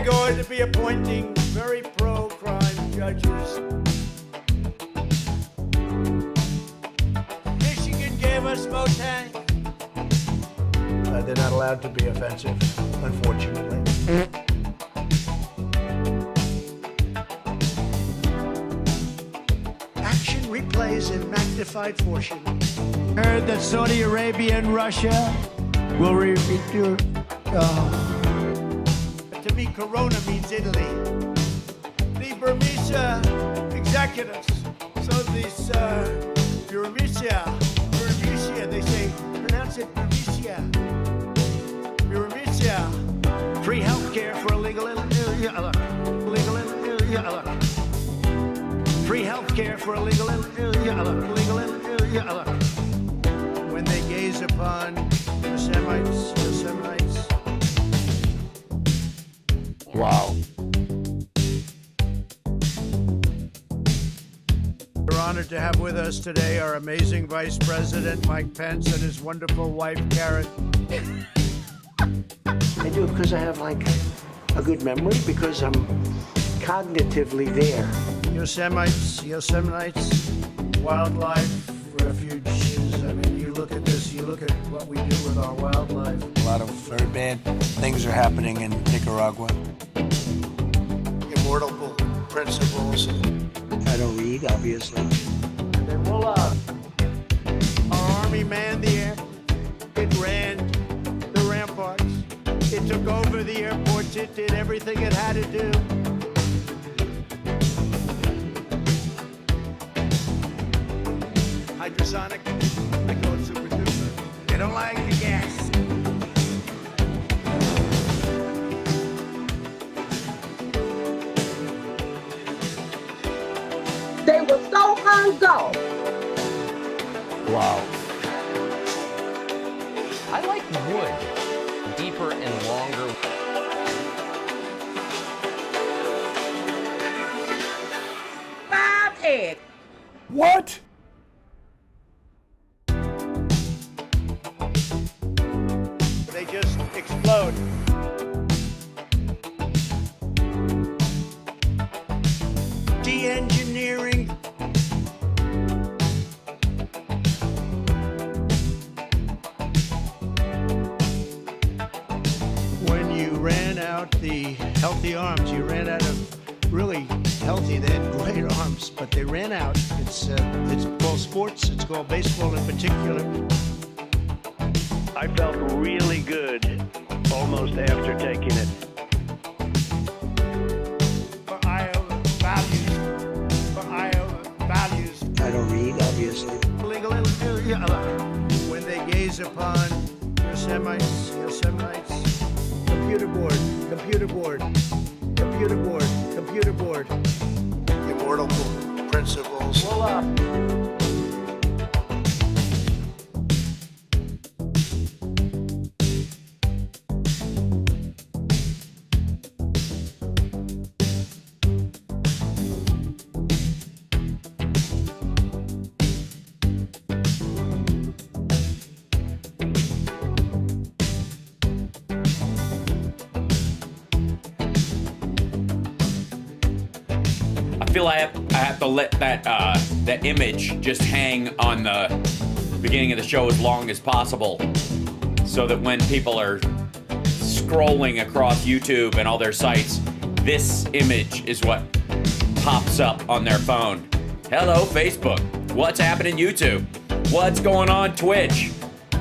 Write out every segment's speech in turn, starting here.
going to be appointing very pro-crime judges. Michigan gave us Motang. They're not allowed to be offensive, unfortunately. Action replays in magnified portion. Heard that Saudi Arabia and Russia will repeat your... To me, Corona means Italy. The Burmese executives. So this Burmese, they say, pronounce it Burmese. Burmese. Free health care for illegal Free health care for illegal when they gaze upon Yosemite. Wow. We're honored to have with us today our amazing Vice President, Mike Pence, and his wonderful wife, Karen. I do it because I have, like, a good memory, because I'm cognitively there. Yosemites, wildlife refuges. I mean, you look at this, you look at what we do with our wildlife. A lot of very bad things are happening in Nicaragua. Immortal principles. I don't read, obviously. They roll out. Our army manned the air. It ran the ramparts. It took over the airports. It did everything it had to do. Hydrosonic. I call it super duper. They don't like the gas. They were so hung up. Wow. I like wood. Deeper and longer. Five eggs. What? They just explode. De-engineering. When you ran out the healthy arms, you ran out of really healthy. They had great arms, but they ran out. It's called sports. It's called baseball in particular. I felt really good almost after taking it. For Iowa values. I don't read, obviously. When they gaze upon Yosemites, computer board. Immortal principles. Roll up. I feel I have to let that image just hang on the beginning of the show as long as possible, so that when people are scrolling across YouTube and all their sites, this image is what pops up on their phone. Hello, Facebook. What's happening, YouTube? What's going on, Twitch?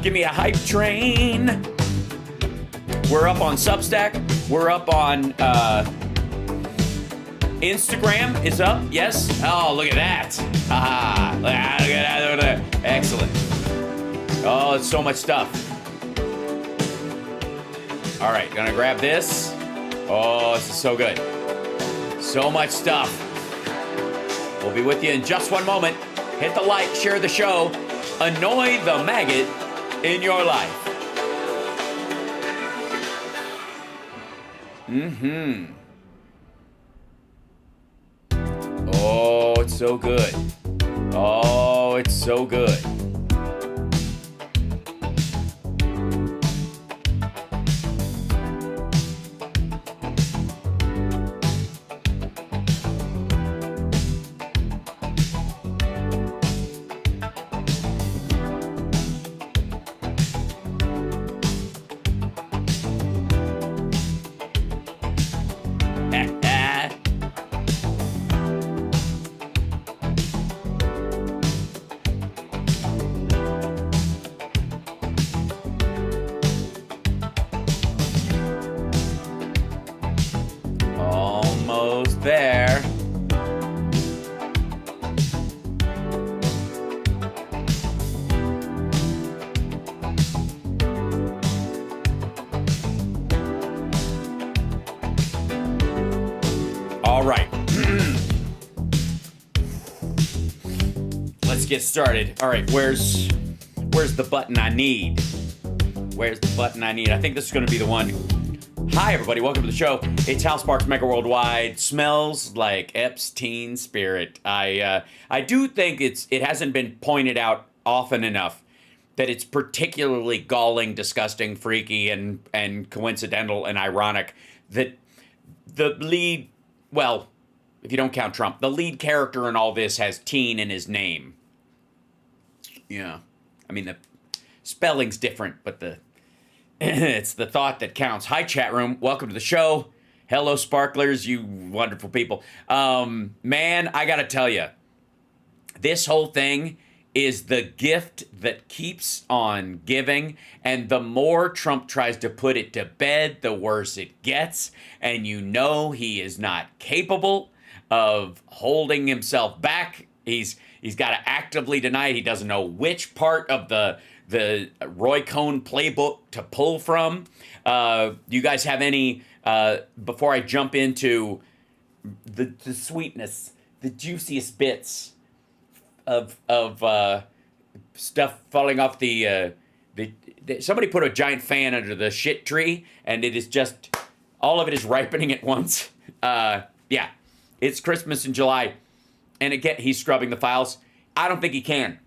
Give me a hype train. We're up on Substack. We're up on Instagram is up, yes? Oh, look at that. Ah, look at that. Excellent. Oh, it's so much stuff. All right, gonna grab this. Oh, this is so good. So much stuff. We'll be with you in just one moment. Hit the like, share the show. Annoy the maggot in your life. Oh, it's so good. Oh, it's so good. All right. Let's get started. All right, where's the button I need? Where's the button I need? I think this is going to be the one. Hi, everybody. Welcome to the show. It's Hal Sparks, Megaworldwide. Smells like Epstein spirit. I do think it hasn't been pointed out often enough that it's particularly galling, disgusting, freaky, and coincidental and ironic that the lead, well, if you don't count Trump, the lead character in all this has teen in his name. Yeah. I mean, the spelling's different, but it's the thought that counts. Hi, chat room. Welcome to the show. Hello, sparklers, you wonderful people. Man, I gotta tell you, this whole thing is the gift that keeps on giving, and the more Trump tries to put it to bed, the worse it gets, and you know he is not capable of holding himself back. He's got to actively deny it. He doesn't know which part of the Roy Cohn playbook to pull from. Do you guys have any, before I jump into the sweetness, the juiciest bits of stuff falling off somebody put a giant fan under the shit tree, and it is just, all of it is ripening at once. Yeah, it's Christmas in July, and again, he's scrubbing the files. I don't think he can.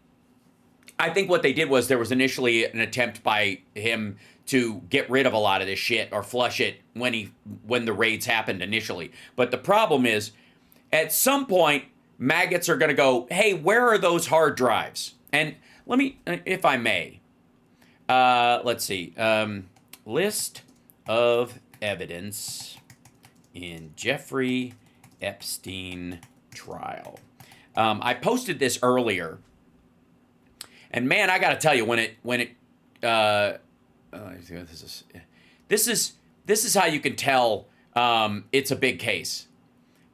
I think what they did was there was initially an attempt by him to get rid of a lot of this shit or flush it when the raids happened initially. But the problem is, at some point, maggots are going to go, hey, where are those hard drives? And let me, if I may, let's see, list of evidence in Jeffrey Epstein trial. I posted this earlier, and man, I got to tell you, this is how you can tell it's a big case,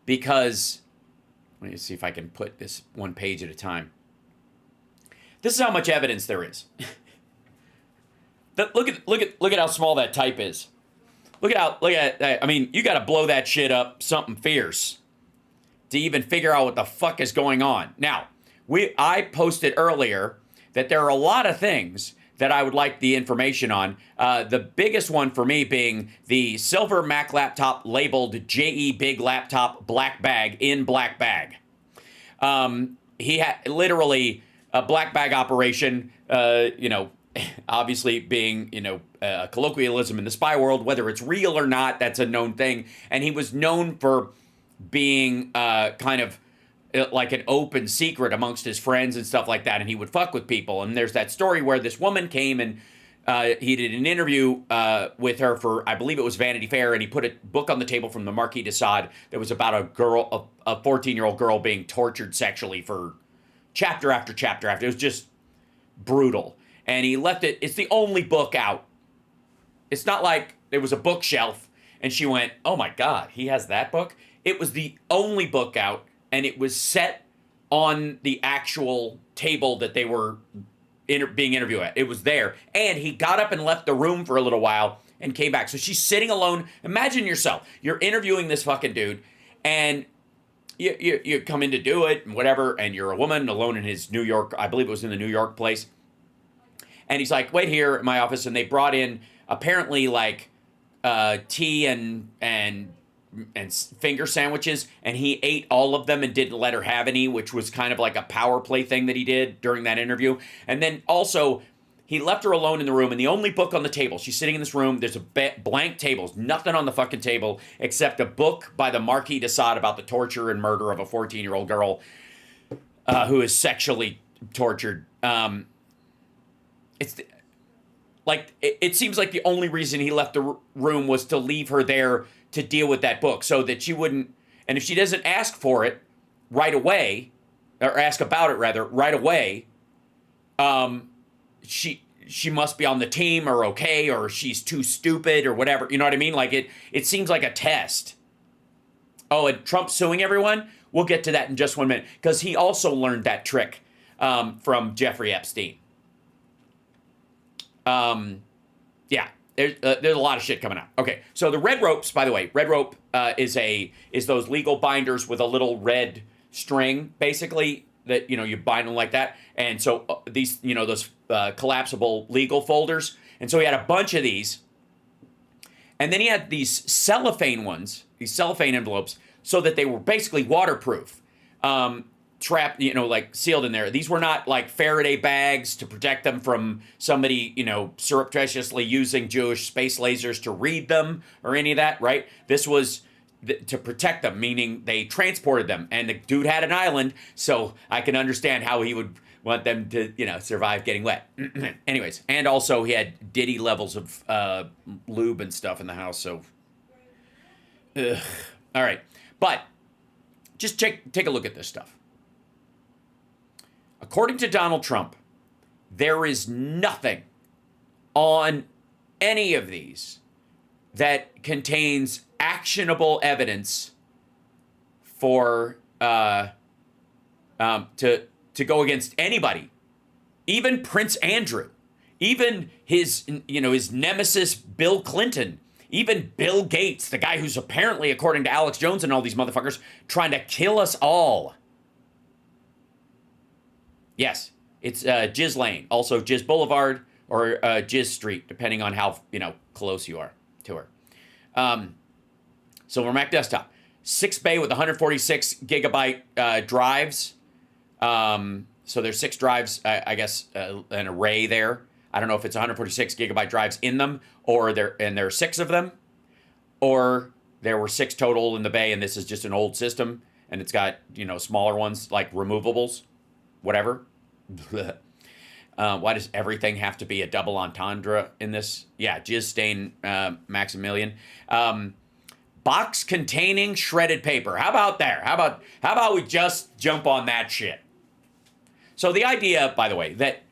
because let me see if I can put this one page at a time. This is how much evidence there is. Look at how small that type is. Look at that. I mean, you got to blow that shit up something fierce to even figure out what the fuck is going on. Now, I posted earlier that there are a lot of things that I would like the information on. The biggest one for me being the silver Mac laptop labeled JE Big Laptop black bag in black bag. He had literally a black bag operation, obviously being, colloquialism in the spy world, whether it's real or not, that's a known thing. And he was known for being kind of like an open secret amongst his friends and stuff like that, and he would fuck with people. And there's that story where this woman came and he did an interview with her for, I believe it was Vanity Fair, and he put a book on the table from the Marquis de Sade that was about a girl, a 14-year-old girl being tortured sexually for chapter after chapter after. It was just brutal. And he left it, it's the only book out. It's not like there was a bookshelf and she went, oh my God, he has that book? It was the only book out, and it was set on the actual table that they were being interviewed at. It was there. And he got up and left the room for a little while and came back. So she's sitting alone. Imagine yourself. You're interviewing this fucking dude, and you come in to do it and whatever, and you're a woman alone in his New York, I believe it was in the New York place. And he's like, wait here at my office. And they brought in apparently like tea and finger sandwiches, and he ate all of them and didn't let her have any, which was kind of like a power play thing that he did during that interview. And then also, he left her alone in the room, and the only book on the table, she's sitting in this room, there's a blank table, nothing on the fucking table except a book by the Marquis de Sade about the torture and murder of a 14-year-old girl who is sexually tortured. It seems like the only reason he left the room was to leave her there to deal with that book, so that she wouldn't, and if she doesn't ask for it right away, or ask about it rather, right away, she must be on the team or okay, or she's too stupid or whatever, you know what I mean? Like it seems like a test. Oh, and Trump suing everyone? We'll get to that in just 1 minute, because he also learned that trick from Jeffrey Epstein. Yeah, there's a lot of shit coming out. Okay, so the red ropes, by the way, red rope is those legal binders with a little red string, basically, that you bind them like that. And so these those collapsible legal folders. And so he had a bunch of these. And then he had these cellophane ones, these cellophane envelopes, so that they were basically waterproof. Trapped, like sealed in there. These were not like Faraday bags to protect them from somebody, surreptitiously using Jewish space lasers to read them or any of that, right? This was to protect them, meaning they transported them. And the dude had an island, so I can understand how he would want them to, survive getting wet. Anyways, and also he had ditty levels of lube and stuff in the house, so. Ugh. All right, but just take a look at this stuff. According to Donald Trump, there is nothing on any of these that contains actionable evidence for to go against anybody, even Prince Andrew, even his nemesis Bill Clinton, even Bill Gates, the guy who's apparently, according to Alex Jones and all these motherfuckers, trying to kill us all. Yes, it's Jizz Lane, also Jizz Boulevard or Jizz Street, depending on how close you are to her. Silver Mac desktop, 6 bay with 146 gigabyte drives. So there's 6 drives, I guess, an array there. I don't know if it's 146 gigabyte drives in them, or there are 6 of them, or there were 6 total in the bay, and this is just an old system, and it's got smaller ones like removables. Whatever. Why does everything have to be a double entendre in this? Yeah, Jizz Stain Maximilian. Box containing shredded paper. How about there? How about we just jump on that shit? So the idea, by the way, that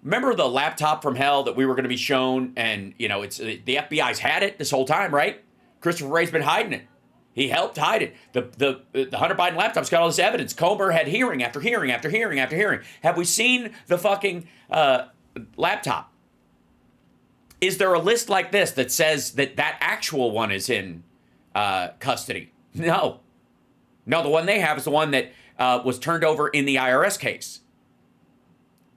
remember the laptop from hell that we were going to be shown, and it's the FBI's had it this whole time, right? Christopher Wray's been hiding it. He helped hide it. The Hunter Biden laptop's got all this evidence. Comer had hearing after hearing after hearing after hearing. Have we seen the fucking laptop? Is there a list like this that says that actual one is in custody? No. No, the one they have is the one that was turned over in the IRS case.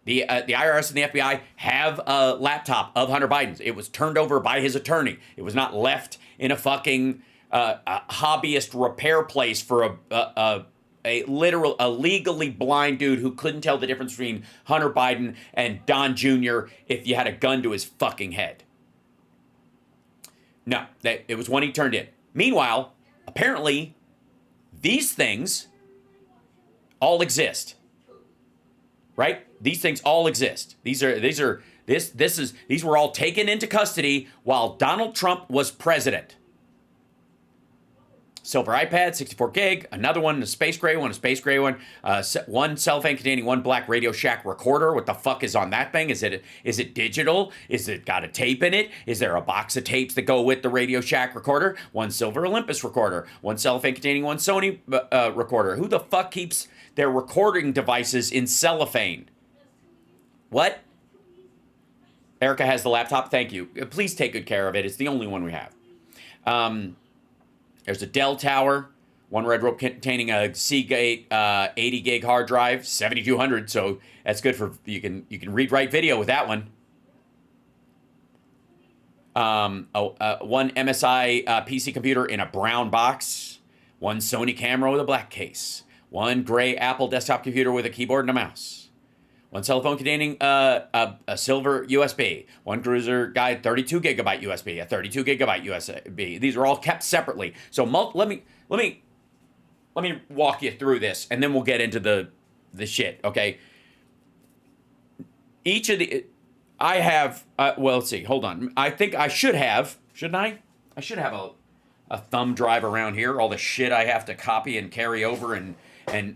The IRS and the FBI have a laptop of Hunter Biden's. It was turned over by his attorney. It was not left in a fucking a hobbyist repair place for a legally blind dude who couldn't tell the difference between Hunter Biden and Don Jr. if you had a gun to his fucking head. No, it was one he turned in. Meanwhile, apparently, these things all exist. Right? These things all exist. These were all taken into custody while Donald Trump was president. Silver iPad, 64 gig, another one, a space gray one, one cellophane containing one black Radio Shack recorder. What the fuck is on that thing? Is it digital? Is it got a tape in it? Is there a box of tapes that go with the Radio Shack recorder? One Silver Olympus recorder, one cellophane containing one Sony recorder. Who the fuck keeps their recording devices in cellophane? What? Erica has the laptop. Thank you. Please take good care of it. It's the only one we have. There's a Dell tower, one red rope containing a Seagate 80 gig hard drive, 7200. So that's good for you can read write video with that one. One MSI PC computer in a brown box, one Sony camera with a black case, one gray Apple desktop computer with a keyboard and a mouse. One cell phone containing a silver USB. One cruiser guide 32 gigabyte USB. A 32 gigabyte USB. These are all kept separately. So let me walk you through this, and then we'll get into the shit. Okay. Each of the I have. Well, let's see. Hold on. I think I should have. Shouldn't I? I should have a thumb drive around here. All the shit I have to copy and carry over and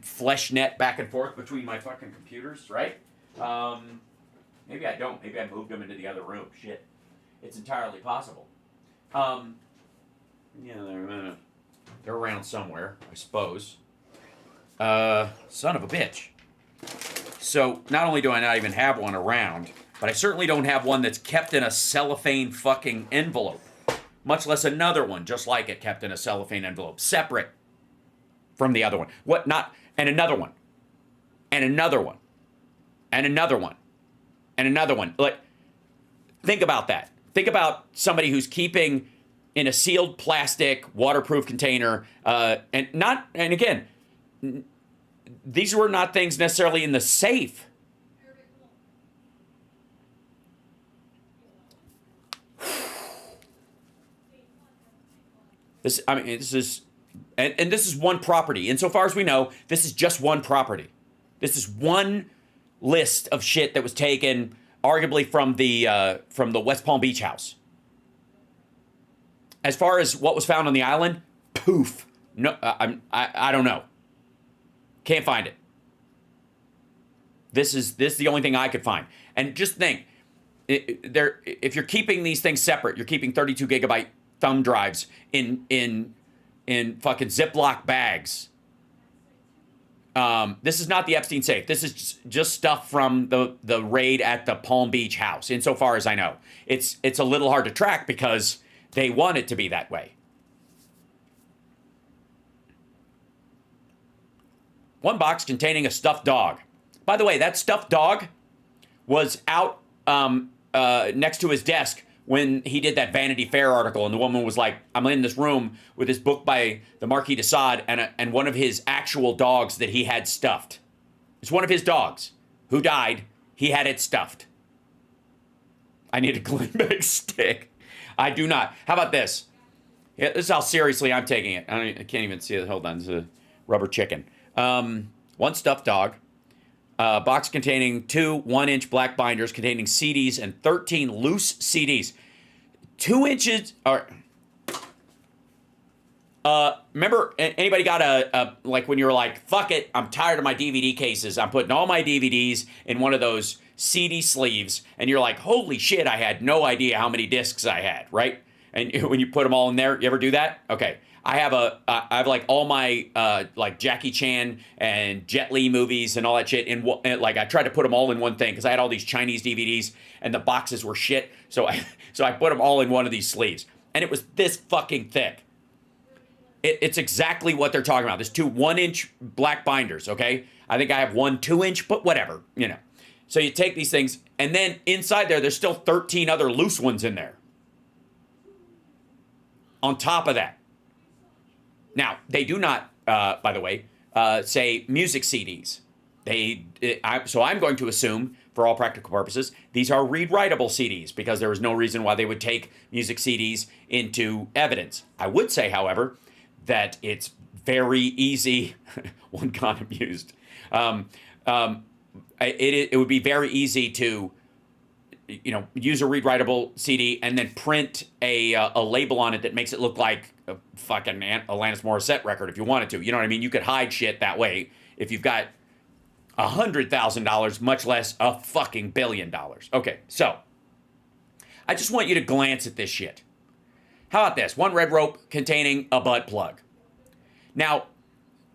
flesh net back and forth between my fucking computers, right? Maybe I don't. Maybe I moved them into the other room. Shit. It's entirely possible. Yeah, they're around somewhere, I suppose. Son of a bitch. So, not only do I not even have one around, but I certainly don't have one that's kept in a cellophane fucking envelope, much less another one just like it kept in a cellophane envelope, separate from the other one. What not? And another one, and another one, and another one, and another one. Like, think about that. Think about somebody who's keeping in a sealed plastic, waterproof container, and again, these were not things necessarily in the safe. This is one property. Insofar as we know, this is just one property. This is one list of shit that was taken, arguably from the West Palm Beach house. As far as what was found on the island, poof. No, I don't know. Can't find it. This is the only thing I could find. And just think, if you're keeping these things separate, you're keeping 32 gigabyte thumb drives in fucking Ziploc bags. This is not the Epstein safe. This is just stuff from the raid at the Palm Beach house. Insofar as I know, it's a little hard to track because they want it to be that way. One box containing a stuffed dog. By the way, that stuffed dog was out next to his desk when he did that Vanity Fair article, and the woman was like, I'm in this room with this book by the Marquis de Sade and one of his actual dogs that he had stuffed. It's one of his dogs who died. He had it stuffed. I need a Glenn Beck stick. I do not. How about this? Yeah, this is how seriously I'm taking it. I can't even see it. Hold on. This is a rubber chicken. One stuffed dog. Box containing 2 1-inch black binders containing CDs and 13 loose CDs. 2 inches. Remember, anybody got a like when you were like, fuck it, I'm tired of my DVD cases. I'm putting all my DVDs in one of those CD sleeves, and you're like, holy shit, I had no idea how many discs I had, right? And when you put them all in there, you ever do that? Okay. I have like all my like Jackie Chan and Jet Li movies and all that shit in like I tried to put them all in one thing because I had all these Chinese DVDs and the boxes were shit. So I put them all in one of these sleeves, and it was this fucking thick. It's exactly what they're talking about. There's 2 1-inch black binders. Okay, I think I have 1 2-inch, but whatever, you know. So you take these things, and then inside there's still 13 other loose ones in there. On top of that. Now, they do not, by the way, say music CDs. So I'm going to assume, for all practical purposes, these are read-writable CDs because there is no reason why they would take music CDs into evidence. I would say, however, that it's very easy. One condom used. It would be very easy to, use a read-writable CD and then print a label on it that makes it look like a fucking Alanis Morissette record if you wanted to. You know what I mean? You could hide shit that way if you've got $100,000, much less a fucking $1 billion. Okay, so I just want you to glance at this shit. How about this? 1 red rope containing a butt plug. Now,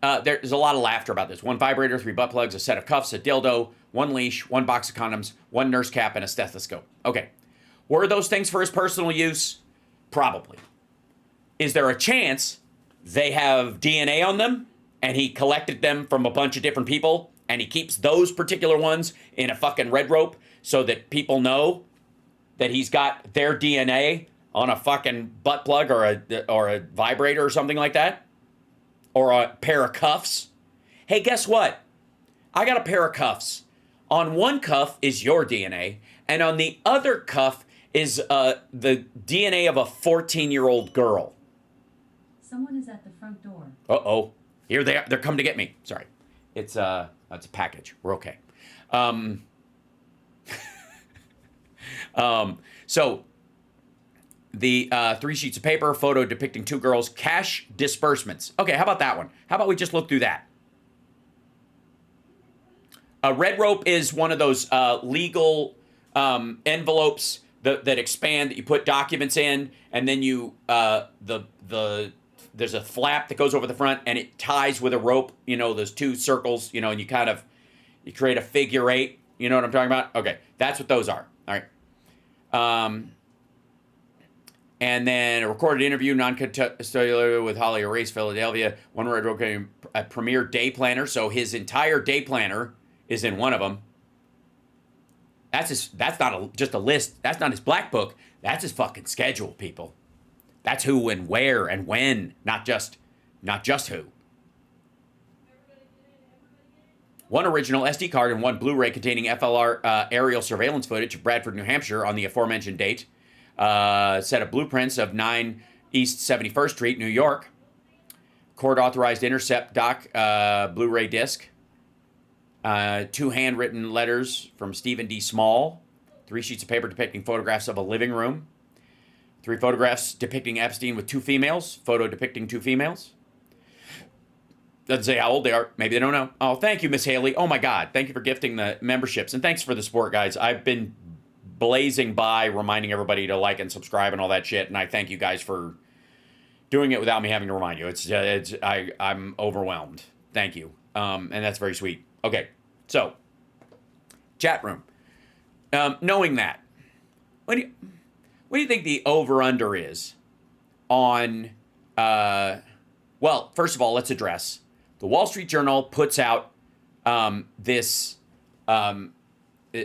there's a lot of laughter about this. 1 vibrator, 3 butt plugs, a set of cuffs, a dildo, 1 leash, 1 box of condoms, 1 nurse cap, and a stethoscope. Okay. Were those things for his personal use? Probably. Is there a chance they have DNA on them and he collected them from a bunch of different people and he keeps those particular ones in a fucking red rope so that people know that he's got their DNA on a fucking butt plug or a vibrator or something like that? Or a pair of cuffs? Hey, guess what? I got a pair of cuffs. On one cuff is your DNA, and on the other cuff is the DNA of a 14-year-old girl. Someone is at the front door. Uh-oh. Here they are. They're coming to get me. Sorry. It's a package. We're okay. So the 3 sheets of paper, photo depicting 2 girls, cash disbursements. Okay, how about that one? How about we just look through that? A red rope is one of those legal envelopes that expand, that you put documents in, and then you there's a flap that goes over the front, and it ties with a rope. Those 2 circles. And you create a figure 8. You know what I'm talking about? Okay, that's what those are. All right. And then a recorded interview, non-custodial with Holly Race, Philadelphia. One where became a premier day planner. So his entire day planner is in one of them. That's not just a list. That's not his black book. That's his fucking schedule, people. That's who and where and when, not just who. One original SD card and one Blu-ray containing FLR aerial surveillance footage of Bradford, New Hampshire on the aforementioned date. Set of blueprints of 9 East 71st Street, New York. Court-authorized intercept doc Blu-ray disc. 2 handwritten letters from Stephen D. Small. 3 sheets of paper depicting photographs of a living room. 3 photographs depicting Epstein with 2 females. Photo depicting 2 females. Doesn't say how old they are. Maybe they don't know. Oh, thank you, Miss Haley. Oh, my God. Thank you for gifting the memberships. And thanks for the support, guys. I've been blazing by reminding everybody to like and subscribe and all that shit. And I thank you guys for doing it without me having to remind you. I'm overwhelmed. Thank you. And that's very sweet. Okay. So, chat room. Knowing that, what do you think the over-under is on, well, first of all, let's address. The Wall Street Journal puts out this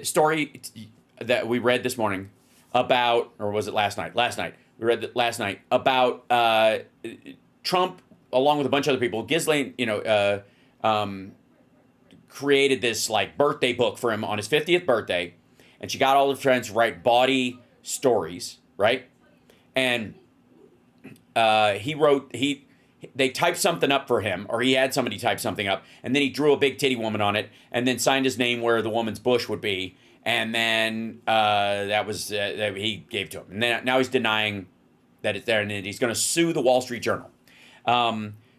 story that we read this morning about, or was it last night? Last night. We read that last night about Trump, along with a bunch of other people. Ghislaine, created this like birthday book for him on his 50th birthday. And she got all her friends to write bawdy stories, right? And they typed something up for him, or he had somebody type something up, and then he drew a big titty woman on it, and then signed his name where the woman's bush would be, and then that he gave to him. And then, now he's denying that it's there, and he's going to sue the Wall Street Journal.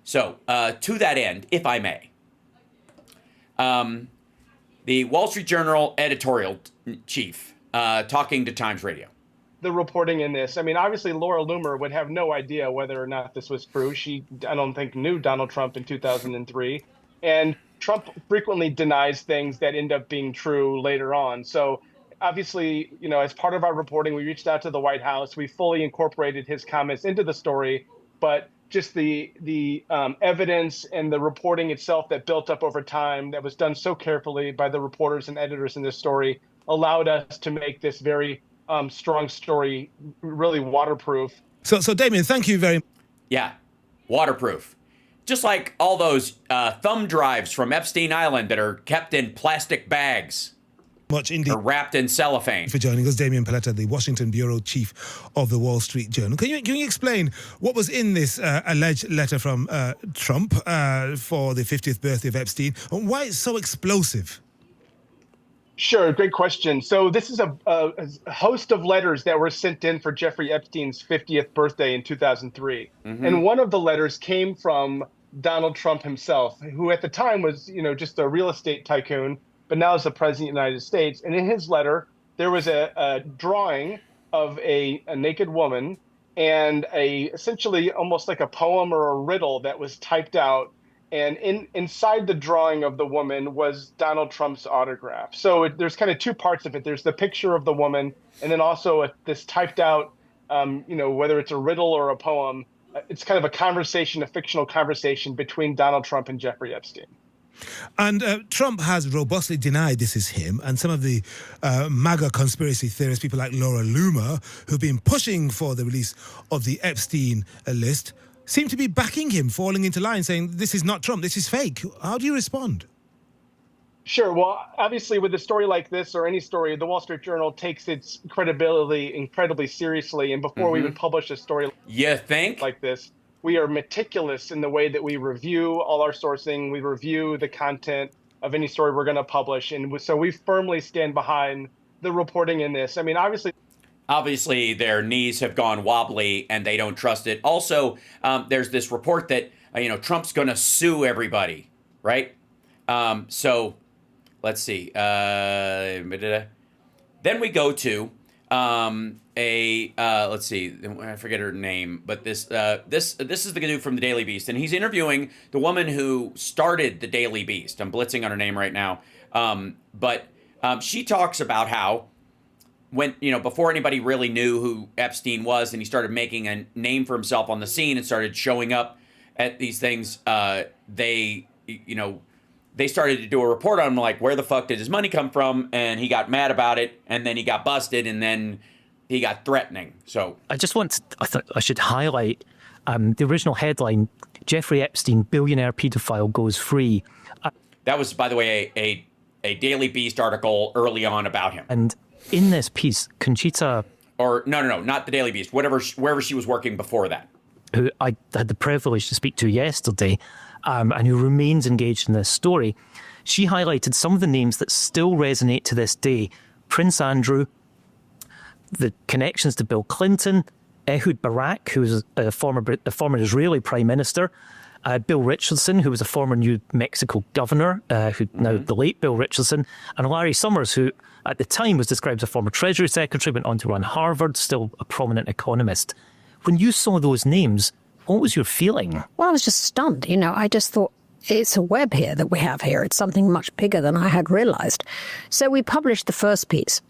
So to that end, if I may, the Wall Street Journal editorial chief talking to Times Radio. The reporting in this. I mean, obviously, Laura Loomer would have no idea whether or not this was true. She, I don't think, knew Donald Trump in 2003. And Trump frequently denies things that end up being true later on. So obviously, as part of our reporting, we reached out to the White House. We fully incorporated his comments into the story. But just the evidence and the reporting itself that built up over time that was done so carefully by the reporters and editors in this story allowed us to make this very strong story really waterproof. So Damien, thank you very much. Yeah, waterproof. Just like all those thumb drives from Epstein Island that are kept in plastic bags. Much indeed. Or wrapped in cellophane. For joining us, Damien Paletta, the Washington bureau chief of the Wall Street Journal. Can you explain what was in this alleged letter from Trump for the 50th birthday of Epstein, and why it's so explosive? Sure, great question. So this is a host of letters that were sent in for Jeffrey Epstein's 50th birthday in 2003. Mm-hmm. And one of the letters came from Donald Trump himself, who at the time was, just a real estate tycoon, but now is the president of the United States. And in his letter, there was a drawing of a naked woman and essentially almost like a poem or a riddle that was typed out. And inside the drawing of the woman was Donald Trump's autograph. So there's kind of 2 parts of it. There's the picture of the woman, and then also this typed out, whether it's a riddle or a poem, it's kind of a fictional conversation between Donald Trump and Jeffrey Epstein. And Trump has robustly denied this is him, and some of the MAGA conspiracy theorists, people like Laura Loomer, who've been pushing for the release of the Epstein list, seem to be backing him, falling into line, saying this is not Trump, this is fake. How do you respond? Sure. Well, obviously, with a story like this or any story, the Wall Street Journal takes its credibility incredibly seriously. And before we would publish a story like this, we are meticulous in the way that we review all our sourcing. We review the content of any story we're going to publish. And so we firmly stand behind the reporting in this. I mean, obviously, their knees have gone wobbly and they don't trust it. Also, there's this report that, Trump's going to sue everybody, right? So let's see. Then we go to let's see. I forget her name, but this is the dude from the Daily Beast, and he's interviewing the woman who started the Daily Beast. I'm blitzing on her name right now. But she talks about how when, before anybody really knew who Epstein was, and he started making a name for himself on the scene and started showing up at these things, they started to do a report on him, like, where the fuck did his money come from? And he got mad about it, and then he got busted, and then he got threatening. So I thought I should highlight the original headline: Jeffrey Epstein, billionaire pedophile, goes free. That was, by the way, a Daily Beast article early on about him. And in this piece, Conchita... Or, no, not the Daily Beast, wherever she was working before that. Who I had the privilege to speak to yesterday, and who remains engaged in this story, she highlighted some of the names that still resonate to this day. Prince Andrew, the connections to Bill Clinton, Ehud Barak, who was a former Israeli prime minister, Bill Richardson, who was a former New Mexico governor, now the late Bill Richardson, and Larry Summers, who at the time was described as a former Treasury Secretary, went on to run Harvard, still a prominent economist. When you saw those names, what was your feeling? Well, I was just stunned. I just thought, it's a web here that we have here. It's something much bigger than I had realized. So we published the first piece.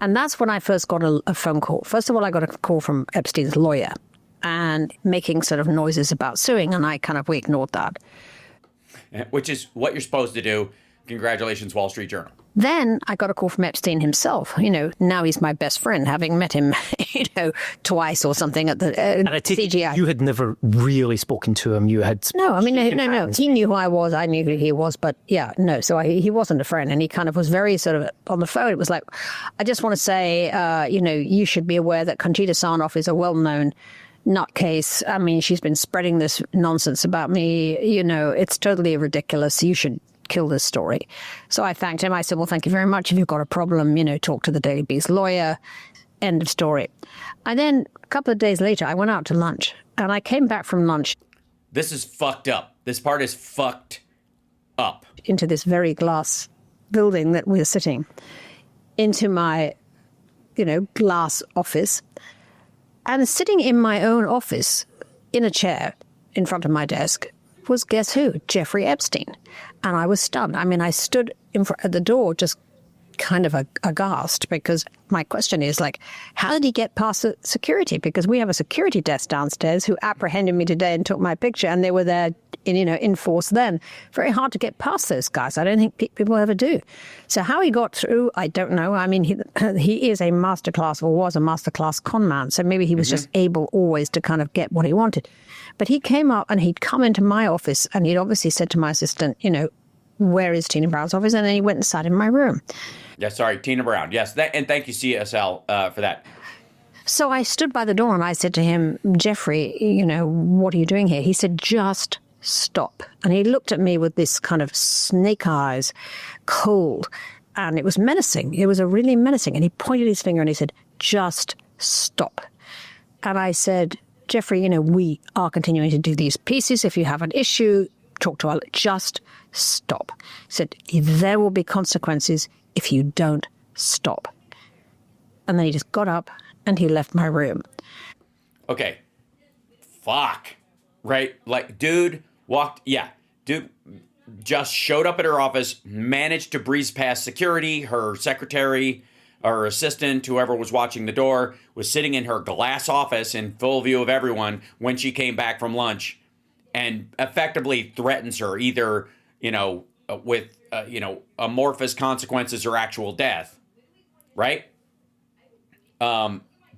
And that's when I first got a phone call. First of all, I got a call from Epstein's lawyer and making sort of noises about suing. And we ignored that. Which is what you're supposed to do. Congratulations, Wall Street Journal. Then I got a call from Epstein himself. Now he's my best friend, having met him, twice or something at the CGI. You had never really spoken to him. You had... No. He knew who I was. I knew who he was. But yeah, no. So he wasn't a friend. And he kind of was very sort of on the phone. It was like, I just want to say, you should be aware that Conchita Sarnoff is a well-known nutcase. I mean, she's been spreading this nonsense about me. It's totally ridiculous. You should kill this story. So I thanked him. I said, well, thank you very much. If you've got a problem, talk to the Daily Beast lawyer. End of story. And then a couple of days later, I went out to lunch and I came back from lunch. This is fucked up. This part is fucked up. Into this very glass building that we were sitting, into my, glass office. And sitting in my own office in a chair in front of my desk was, guess who? Jeffrey Epstein. And I was stunned. I mean, I stood at the door just kind of aghast, because my question is, how did he get past the security? Because we have a security desk downstairs who apprehended me today and took my picture, and they were there in force then. Very hard to get past those guys. I don't think people ever do. So how he got through, I don't know. I mean, he is a masterclass, or was a masterclass con man. So maybe he was just able always to kind of get what he wanted. But he came up and he'd come into my office and he'd obviously said to my assistant, where is Tina Brown's office? And then he went and sat in my room. Yeah, sorry, Tina Brown. Yes, and thank you, CSL, for that. So I stood by the door and I said to him, Jeffrey, what are you doing here? He said, just stop. And he looked at me with this kind of snake eyes, cold, and it was menacing. It was a really menacing. And he pointed his finger and he said, just stop. And I said, Jeffrey, we are continuing to do these pieces. If you have an issue, talk to us. Just stop. He said, there will be consequences if you don't stop. And then he just got up and he left my room. Okay. Fuck. Right? Dude just showed up at her office, managed to breeze past security. Her secretary or assistant, whoever was watching the door, was sitting in her glass office in full view of everyone when she came back from lunch, and effectively threatens her either, with, amorphous consequences or actual death. Right?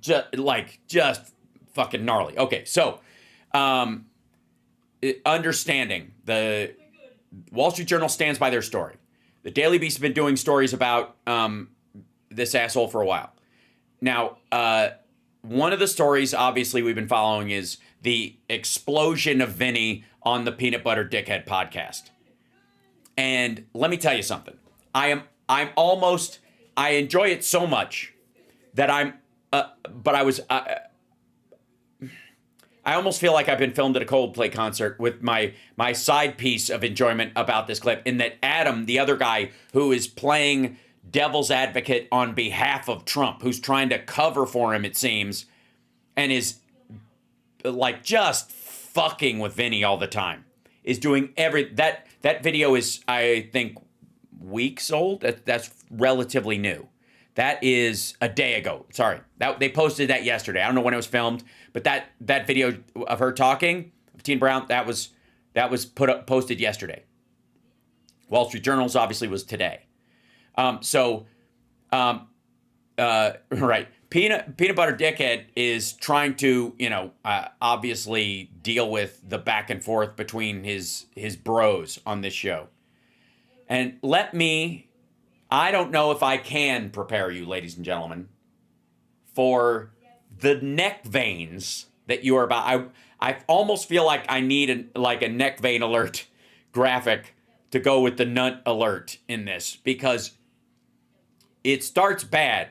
Just fucking gnarly. Okay, so, understanding the Wall Street Journal stands by their story. The Daily Beast has been doing stories about this asshole for a while. Now, one of the stories, obviously, we've been following is the explosion of Vinny on the Peanut Butter Dickhead podcast. And let me tell you something. I enjoy it so much that I almost feel like I've been filmed at a Coldplay concert with my side piece of enjoyment about this clip, in that Adam, the other guy who is playing devil's advocate on behalf of Trump, who's trying to cover for him, it seems, and is just fucking with Vinny all the time, is doing that video is, I think, weeks old. That's relatively new. That is a day ago. Sorry. They posted that yesterday. I don't know when it was filmed, but that video of her talking, of Tina Brown, that was posted yesterday. Wall Street Journal's obviously was today. Right. Peanut Butter Dickhead is trying to, obviously deal with the back and forth between his bros on this show. And I don't know if I can prepare you, ladies and gentlemen, for the neck veins that you are about. I almost feel like I need a neck vein alert graphic to go with the nut alert in this, because it starts bad.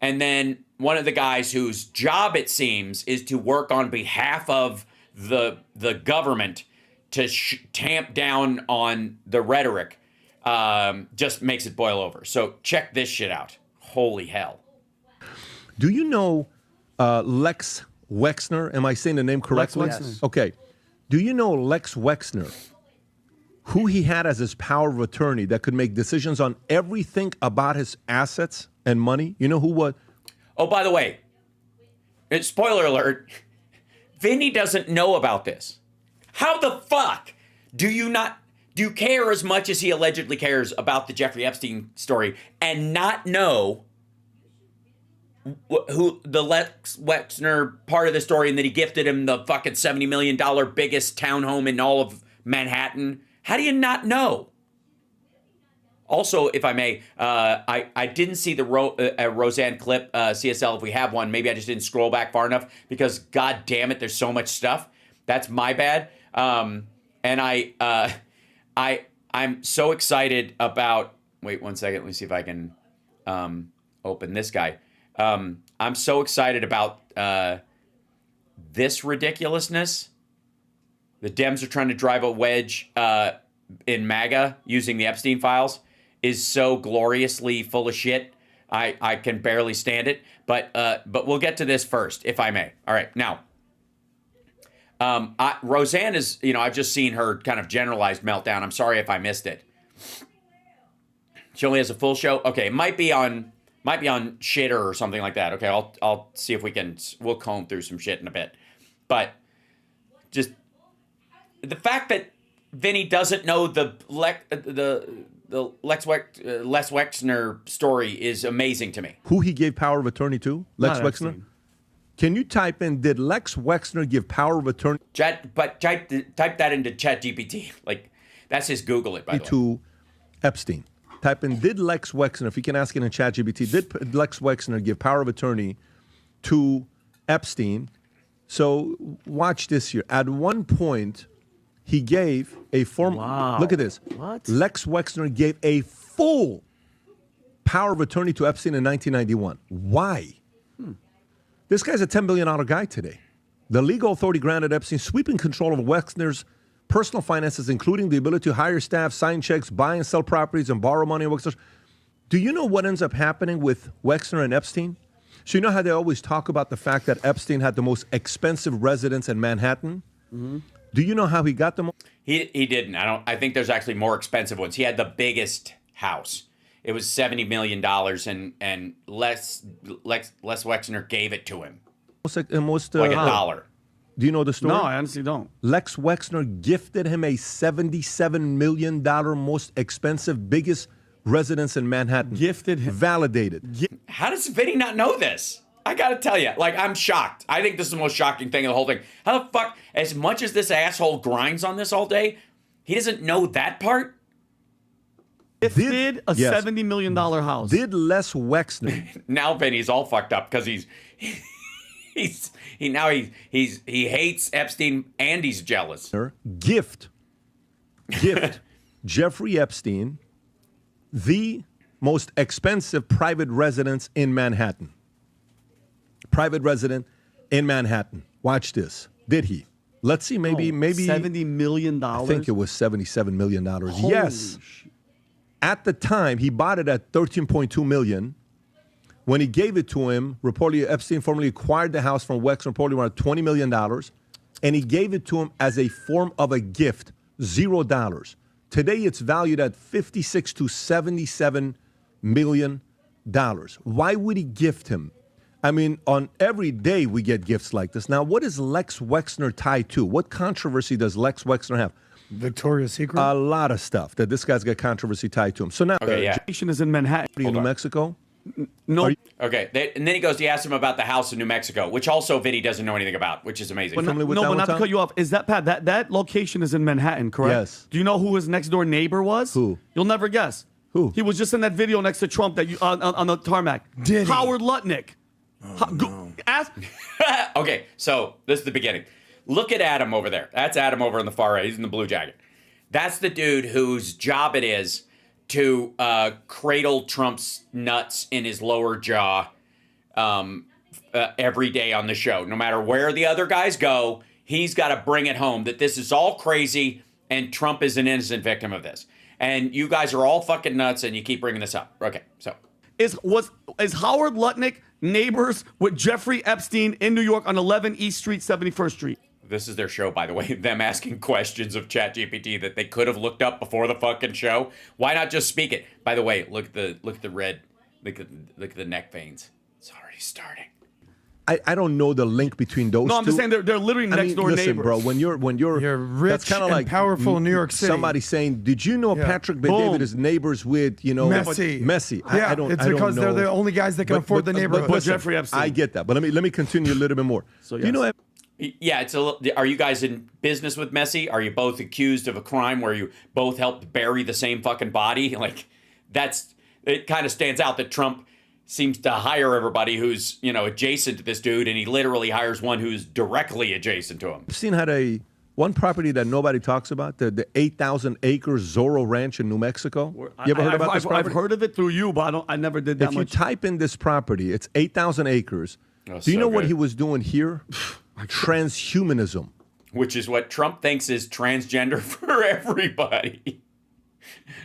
And then one of the guys whose job, it seems, is to work on behalf of the government to tamp down on the rhetoric, just makes it boil over. So check this shit out. Holy hell. Do you know Lex Wexner? Am I saying the name correctly? Lex Wexner. Yes. Okay. Do you know Lex Wexner, who he had as his power of attorney that could make decisions on everything about his assets and money? You know who was? Oh, by the way, spoiler alert, Vinny doesn't know about this. How the fuck do you care as much as he allegedly cares about the Jeffrey Epstein story and not know who the Lex Wexner part of the story, and that he gifted him the fucking $70 million biggest townhome in all of Manhattan? How do you not know? Also, if I may, I didn't see the Roseanne clip, CSL, if we have one. Maybe I just didn't scroll back far enough, because god damn it, there's so much stuff. That's my bad. And I'm so excited about, wait 1 second, let me see if I can open this guy. I'm so excited about this ridiculousness. The Dems are trying to drive a wedge in MAGA using the Epstein files is so gloriously full of shit. I can barely stand it. But we'll get to this first, if I may. All right, now, Roseanne is, I've just seen her kind of generalized meltdown. I'm sorry if I missed it. She only has a full show. Okay, it might be on Shitter or something like that. Okay, I'll see if we'll comb through some shit in a bit. But just the fact that Vinny doesn't know the Les Wexner story is amazing to me. Who he gave power of attorney to? Lex Wexner? Can you type in, did Lex Wexner give power of attorney? Type that into ChatGPT. Like, that's his Google it, by the way. To Epstein. Type in, did Lex Wexner, if you can ask it in ChatGPT, did Lex Wexner give power of attorney to Epstein? So watch this here. At one point, he gave a form. Wow. Look at this. What? Lex Wexner gave a full power of attorney to Epstein in 1991. Why? This guy's a $10 billion guy today. The legal authority granted Epstein sweeping control of Wexner's personal finances, including the ability to hire staff, sign checks, buy and sell properties, and borrow money on Wexner. Do you know what ends up happening with Wexner and Epstein? So you know how they always talk about the fact that Epstein had the most expensive residence in Manhattan? Mm-hmm. Do you know how he got them? He didn't. I think there's actually more expensive ones. He had the biggest house. It was $70 million, and Les Wexner gave it to him. Like $1. Do you know the story? No, I honestly don't. Lex Wexner gifted him a $77 million most expensive, biggest residence in Manhattan. Gifted him. Validated. How does Vinny not know this? I gotta tell you, I'm shocked. I think this is the most shocking thing of the whole thing. How the fuck, as much as this asshole grinds on this all day, he doesn't know that part? Gifted a $70 million house. Did Les Wexner? Now Vinny's all fucked up because he hates Epstein and he's jealous. Gift Jeffrey Epstein the most expensive private residence in Manhattan. Private resident in Manhattan. Watch this. Did he? Let's see, maybe $70 million? I think it was $77 million. Yes. At the time, he bought it at $13.2 million. When he gave it to him, reportedly Epstein formally acquired the house from Wexner, reportedly around $20 million, and he gave it to him as a form of a gift, $0. Today, it's valued at $56 to $77 million. Why would he gift him? I mean, on every day we get gifts like this. Now, what is Lex Wexner tied to? What controversy does Lex Wexner have? Victoria's Secret? A lot of stuff that this guy's got controversy tied to him. So now, Location is in Manhattan. New Mexico? No. Okay, and then he asks him about the house in New Mexico, which also Vinny doesn't know anything about, which is amazing. But not to cut you off. Is that Pat? That location is in Manhattan, correct? Yes. Do you know who his next door neighbor was? Who? You'll never guess. Who? He was just in that video next to Trump that you on the tarmac. Did he? Howard Lutnick. Ask. Okay, so this is the beginning. Look at Adam over there. That's Adam over on the far right. He's in the blue jacket. That's the dude whose job it is to cradle Trump's nuts in his lower jaw every day on the show. No matter where the other guys go, he's got to bring it home that this is all crazy and Trump is an innocent victim of this. And you guys are all fucking nuts and you keep bringing this up. Okay, so. Is Howard Lutnick neighbors with Jeffrey Epstein in New York on 11 East Street, 71st Street? This is their show, by the way. Them asking questions of ChatGPT that they could have looked up before the fucking show. Why not just speak it? By the way, look at the red, look at the neck veins. It's already starting. I don't know the link between those two. No, I'm just saying they're literally next door listen, neighbors. bro, when you're rich that's kind of and like powerful in New York City. Somebody saying, "Did you know Patrick Bet David is neighbors with Messi?" Yeah, I don't. it's I don't because know. they're the only guys that can afford the neighborhood. But Jeffrey Epstein. I get that, but let me continue a little bit more. So, Do you know? Yeah, it's a little. Are you guys in business with Messi? Are you both accused of a crime where you both helped bury the same fucking body? Like, it kind of stands out that Trump seems to hire everybody who's, adjacent to this dude, and he literally hires one who's directly adjacent to him. Epstein had one property that nobody talks about, the 8,000 acre Zorro Ranch in New Mexico. You ever heard about this property? I've heard of it through you, but I never did that much. If you type in this property, it's 8,000 acres. Oh, Do you so know what good. he was doing here? Transhumanism. Which is what Trump thinks is transgender for everybody.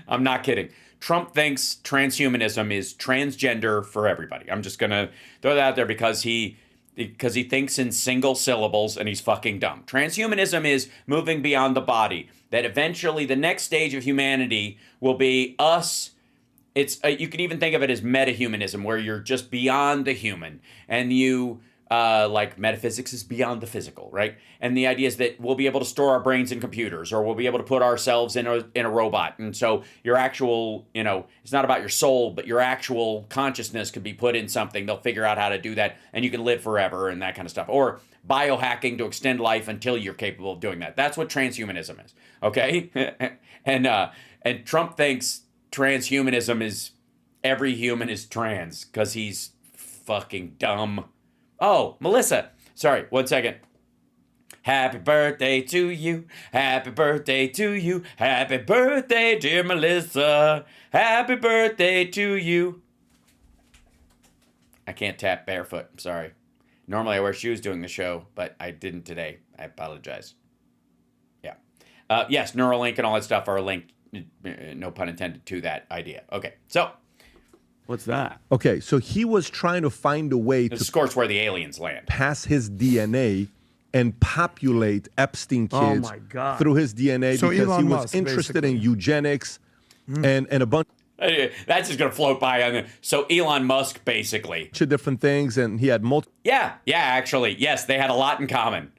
I'm not kidding. Trump thinks transhumanism is transgender for everybody. I'm just going to throw that out there because he thinks in single syllables and he's fucking dumb. Transhumanism is moving beyond the body. That eventually the next stage of humanity will be us. It's you can even think of it as metahumanism, where you're just beyond the human, and you like metaphysics is beyond the physical, right? And the idea is that we'll be able to store our brains in computers, or we'll be able to put ourselves in a robot. And so your actual, it's not about your soul, but your actual consciousness could be put in something. They'll figure out how to do that, and you can live forever and that kind of stuff. Or biohacking to extend life until you're capable of doing that. That's what transhumanism is, okay? And Trump thinks transhumanism is every human is trans because he's fucking dumb. Oh, Melissa. Sorry, 1 second. Happy birthday to you. Happy birthday to you. Happy birthday, dear Melissa. Happy birthday to you. I can't tap barefoot. I'm sorry. Normally I wear shoes doing the show, but I didn't today. I apologize. Yeah. Yes, Neuralink and all that stuff are linked, no pun intended, to that idea. Okay, so. What's that? Okay, so he was trying to find a way to, of course, where the aliens land, pass his DNA and populate Epstein kids through his DNA, so because Elon he was Musk, interested in eugenics and a bunch that's just going to float by on the. So Elon Musk, basically. of different things, and he had multiple Yeah, actually. Yes, they had a lot in common.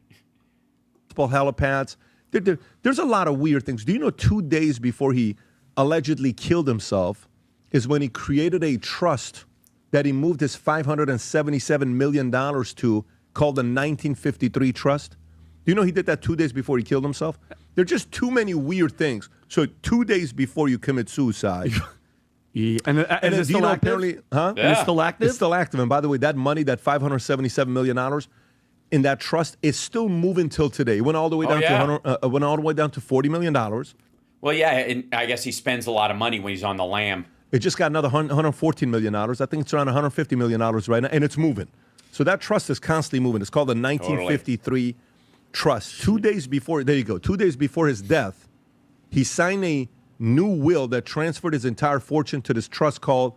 helipads. There's a lot of weird things. Do you know 2 days before he allegedly killed himself is when he created a trust that he moved his $577 million to, called the 1953 Trust? Do you know he did that 2 days before he killed himself? There are just too many weird things. So 2 days before you commit suicide. And is it still active? Apparently, huh? Yeah. It's still active? It's still active. And by the way, that money, that $577 million in that trust, is still moving till today. It went all the way down went all the way down to $40 million. Well, yeah, and I guess he spends a lot of money when he's on the lam. It just got another $114 million. I think it's around $150 million right now, and it's moving. So that trust is constantly moving. It's called the 1953 Trust. 2 days before, there you go, 2 days before his death, he signed a new will that transferred his entire fortune to this trust called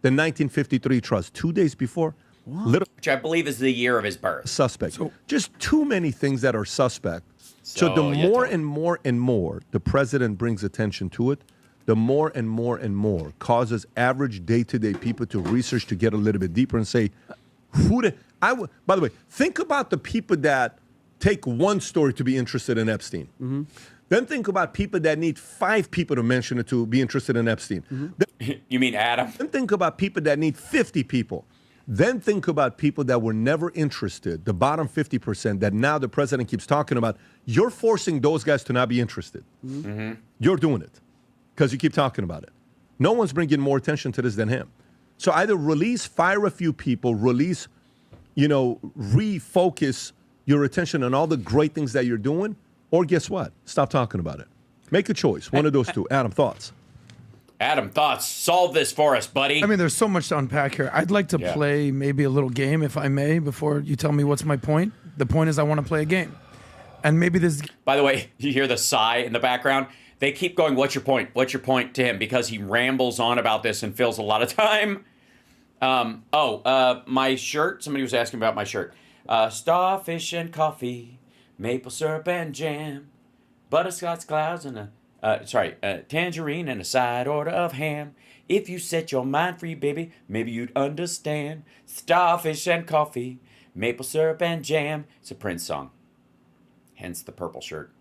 the 1953 Trust. 2 days before. Which I believe is the year of his birth. Suspect. So, just too many things that are suspect. So the more and more the president brings attention to it, the more and more and more causes average day-to-day people to research, to get a little bit deeper and say, by the way, think about the people that take one story to be interested in Epstein. Mm-hmm. Then think about people that need 5 people to mention it to be interested in Epstein. Mm-hmm. You mean Adam? Then think about people that need 50 people. Then think about people that were never interested, the bottom 50% that now the president keeps talking about. You're forcing those guys to not be interested. Mm-hmm. You're doing it because you keep talking about it. No one's bringing more attention to this than him. So either fire a few people, refocus your attention on all the great things that you're doing, or guess what? Stop talking about it. Make a choice. One of those two. Adam, thoughts? Adam, thoughts? Solve this for us, buddy. I mean, there's so much to unpack here. I'd like to play maybe a little game, if I may, before you tell me what's my point. The point is I want to play a game. And maybe this... By the way, you hear the sigh in the background? They keep going, what's your point? What's your point to him? Because he rambles on about this and fills a lot of time. My shirt. Somebody was asking about my shirt. Starfish and coffee, maple syrup and jam, butterscotch clouds and a tangerine and a side order of ham. If you set your mind free, baby, maybe you'd understand. Starfish and coffee, maple syrup and jam. It's a Prince song. Hence the purple shirt.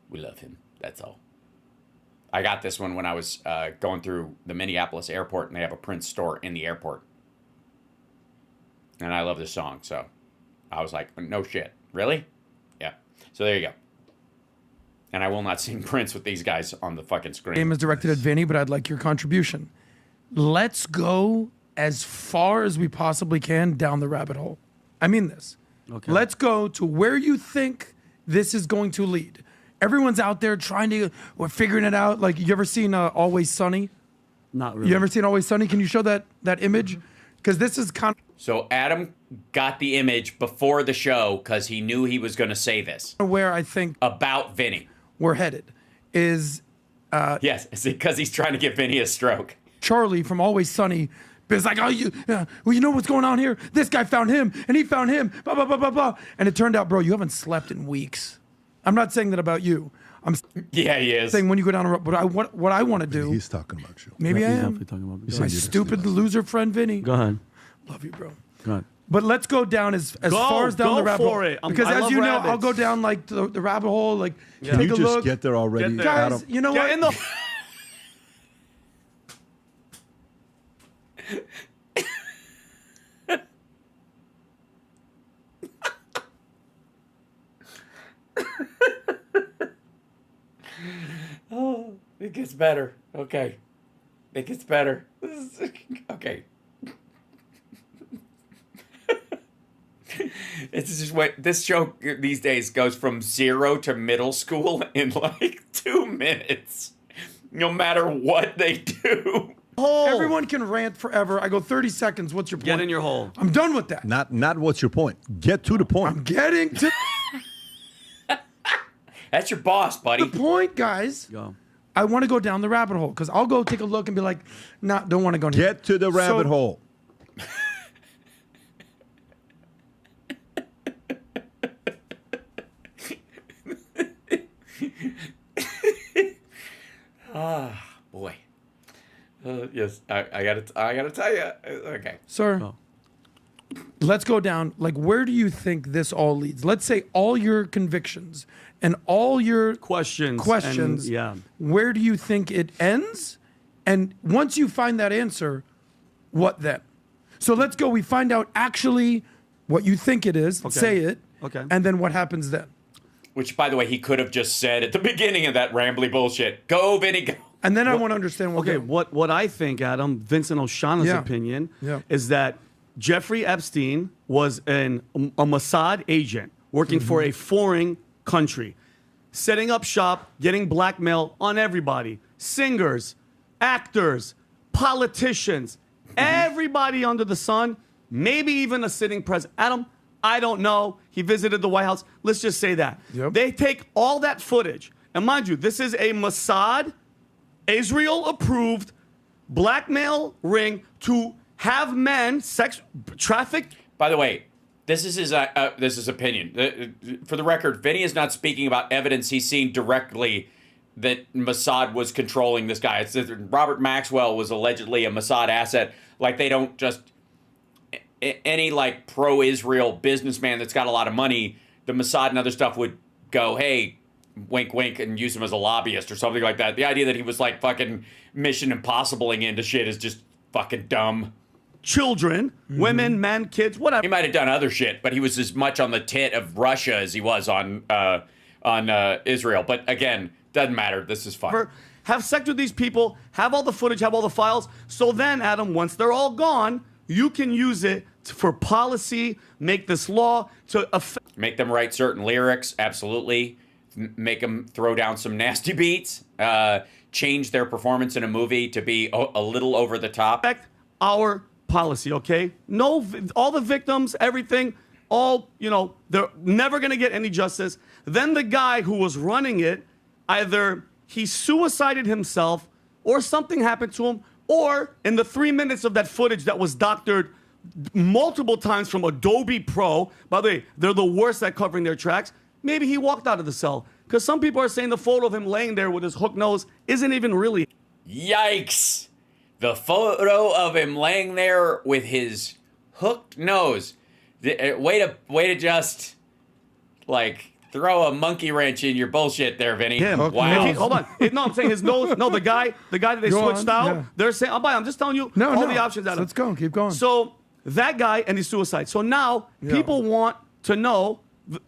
We love him. That's all. I got this one when I was going through the Minneapolis airport, and they have a Prince store in the airport. And I love this song, so I was like, no shit. Really? Yeah. So there you go. And I will not sing Prince with these guys on the fucking screen. Game is directed at Vinny, but I'd like your contribution. Let's go as far as we possibly can down the rabbit hole. I mean this. Okay. Let's go to where you think this is going to lead. Everyone's out there we're figuring it out. Like, you ever seen Always Sunny? Not really. You ever seen Always Sunny? Can you show that image? Because this is kind of... So Adam got the image before the show because he knew he was going to say this. Where I think... About Vinny. We're headed is... yes, because he's trying to give Vinny a stroke. Charlie from Always Sunny is like, you know what's going on here? This guy found him, and he found him, blah, blah, blah, blah, blah. And it turned out, bro, you haven't slept in weeks. I'm not saying that about you. Yeah, he is. Saying when you go down a road, what I want to do... He's talking about you. Maybe I He's am. definitely talking about me. My stupid loser friend, Vinny. Go ahead. Love you, bro. Go ahead. But let's go down as far as down the rabbit hole. Go for it. Because I as love you know, rabbits. I'll go down like the rabbit hole, like Can take you a just look. get there already, Get there. Guys, Adam? you know Get what? in the... Oh, it gets better. Okay. It gets better. Okay. It's just what this show these days goes from 0 to middle school in like 2 minutes. No matter what they do. Everyone can rant forever. I go 30 seconds. What's your point? Get in your hole. I'm done with that. Not what's your point. Get to the point. I'm getting to That's your boss, buddy. the point, guys. Go. I want to go down the rabbit hole because I'll go take a look and be like, nah, don't want to go. Get to the rabbit hole. Boy. Yes, I gotta tell you. Okay. Sir, Oh. let's go down. Like, where do you think this all leads? Let's say all your convictions and all your Questions. questions. And, yeah. Where do you think it ends? And once you find that answer, what then? So let's go. We find out actually what you think it is. Okay. Say it. Okay. And then what happens then? Which, by the way, he could have just said at the beginning of that rambly bullshit. Go, Vinny, go. And then I want to understand what. Okay, what I think, Adam, Vincent Oshana's Yeah. opinion, Yeah. is that Jeffrey Epstein was a Mossad agent working for a foreign country, setting up shop, getting blackmail on everybody. Singers, actors, politicians, everybody under the sun, maybe even a sitting president. Adam, I don't know. He visited the White House. Let's just say that. Yep. They take all that footage, and mind you, this is a Mossad, Israel-approved blackmail ring to have men sex trafficked. By the way, this is his opinion. For the record, Vinny is not speaking about evidence he's seen directly that Mossad was controlling this guy. It's that Robert Maxwell was allegedly a Mossad asset. Like, they don't just any like pro-Israel businessman that's got a lot of money, the Mossad and other stuff would go, hey, wink, wink, and use him as a lobbyist or something like that. The idea that he was like fucking Mission Impossibling into shit is just fucking dumb. Children, women, men, kids, whatever. He might have done other shit, but he was as much on the tit of Russia as he was on Israel. But again, doesn't matter. This is fun. Have sex with these people, have all the footage, have all the files. So then, Adam, once they're all gone, you can use it for policy, make this law to make them write certain lyrics, absolutely. Make them throw down some nasty beats, change their performance in a movie to be a little over the top. Our policy, okay? No, all the victims, everything, all, you know, they're never going to get any justice. Then the guy who was running it, either he suicided himself or something happened to him, or in the 3 minutes of that footage that was doctored multiple times from Adobe Pro, by the way, they're the worst at covering their tracks, maybe he walked out of the cell. Because some people are saying the photo of him laying there with his hooked nose isn't even really. Yikes. The photo of him laying there with his hooked nose. Way to just, like, throw a monkey wrench in your bullshit there, Vinny. Wow. Hold on. No, I'm saying his nose. No, the guy that they switched out. Yeah. They're saying, I'm just telling you all the options. Adam. Let's go. Keep going. So that guy and his suicide. So now people want to know,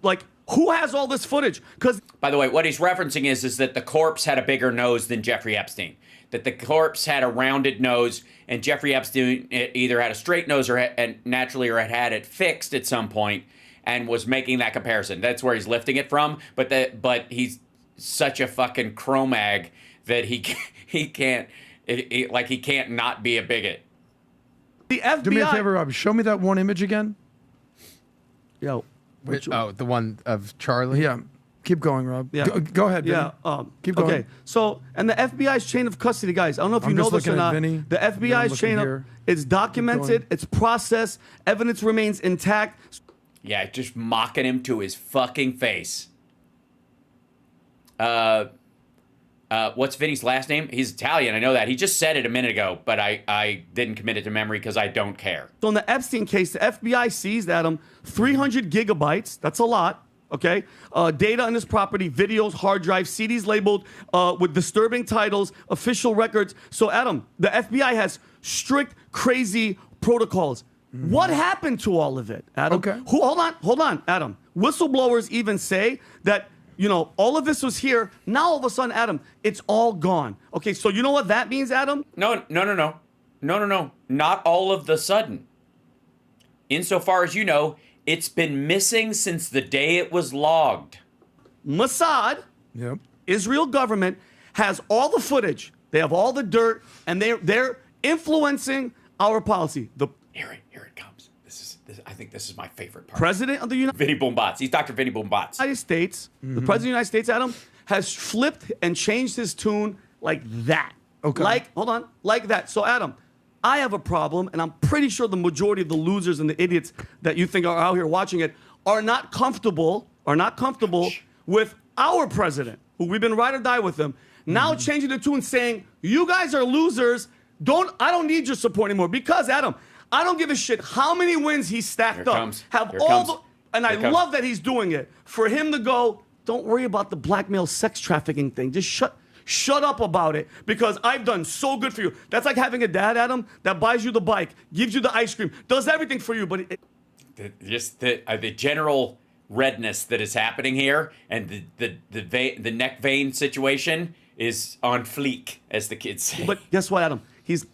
like, who has all this footage? Because, by the way, what he's referencing is that the corpse had a bigger nose than Jeffrey Epstein. That the corpse had a rounded nose, and Jeffrey Epstein either had a straight nose or naturally, or had it fixed at some point, and was making that comparison. That's where he's lifting it from. But he's such a fucking cro-mag that he can't not be a bigot. The FBI. Do me a favor, Rob. Show me that one image again. Yo. The one of Charlie? Yeah. Keep going, Rob. Yeah. Go ahead, Vinny. Yeah. Keep going. Okay. So, and the FBI's chain of custody, guys, I don't know if you know this or not. Vinny, the FBI's chain of, it's documented, it's processed, evidence remains intact. Yeah, just mocking him to his fucking face. What's Vinny's last name? He's Italian, I know that. He just said it a minute ago, but I didn't commit it to memory because I don't care. So in the Epstein case, the FBI seized, Adam, 300 gigabytes, that's a lot, okay? Data on his property, videos, hard drives, CDs labeled with disturbing titles, official records. So Adam, the FBI has strict, crazy protocols. What happened to all of it, Adam? Okay. Hold on, Adam. Whistleblowers even say that, you know, all of this was here. Now all of a sudden, Adam, it's all gone. Okay, so you know what that means, Adam? No. Not all of the sudden. Insofar as you know, it's been missing since the day it was logged. Mossad, Israel government, has all the footage. They have all the dirt, and they're influencing our policy. Here it comes. I think this is my favorite part. President of the United Vinny Boombots. He's Dr. Vinny Boombots. States, the President of the United States, Adam, has flipped and changed his tune like that. Okay. Like that. So, Adam, I have a problem, and I'm pretty sure the majority of the losers and the idiots that you think are out here watching it are not comfortable with our president, who we've been ride or die with him, now changing the tune, saying, you guys are losers. I don't need your support anymore. Because, Adam, I don't give a shit how many wins he stacked up. I love that he's doing it. For him to go, don't worry about the blackmail sex trafficking thing. Just shut up about it, because I've done so good for you. That's like having a dad, Adam, that buys you the bike, gives you the ice cream, does everything for you, but the general redness that is happening here, and the neck vein situation is on fleek, as the kids say. But guess what, Adam? He's,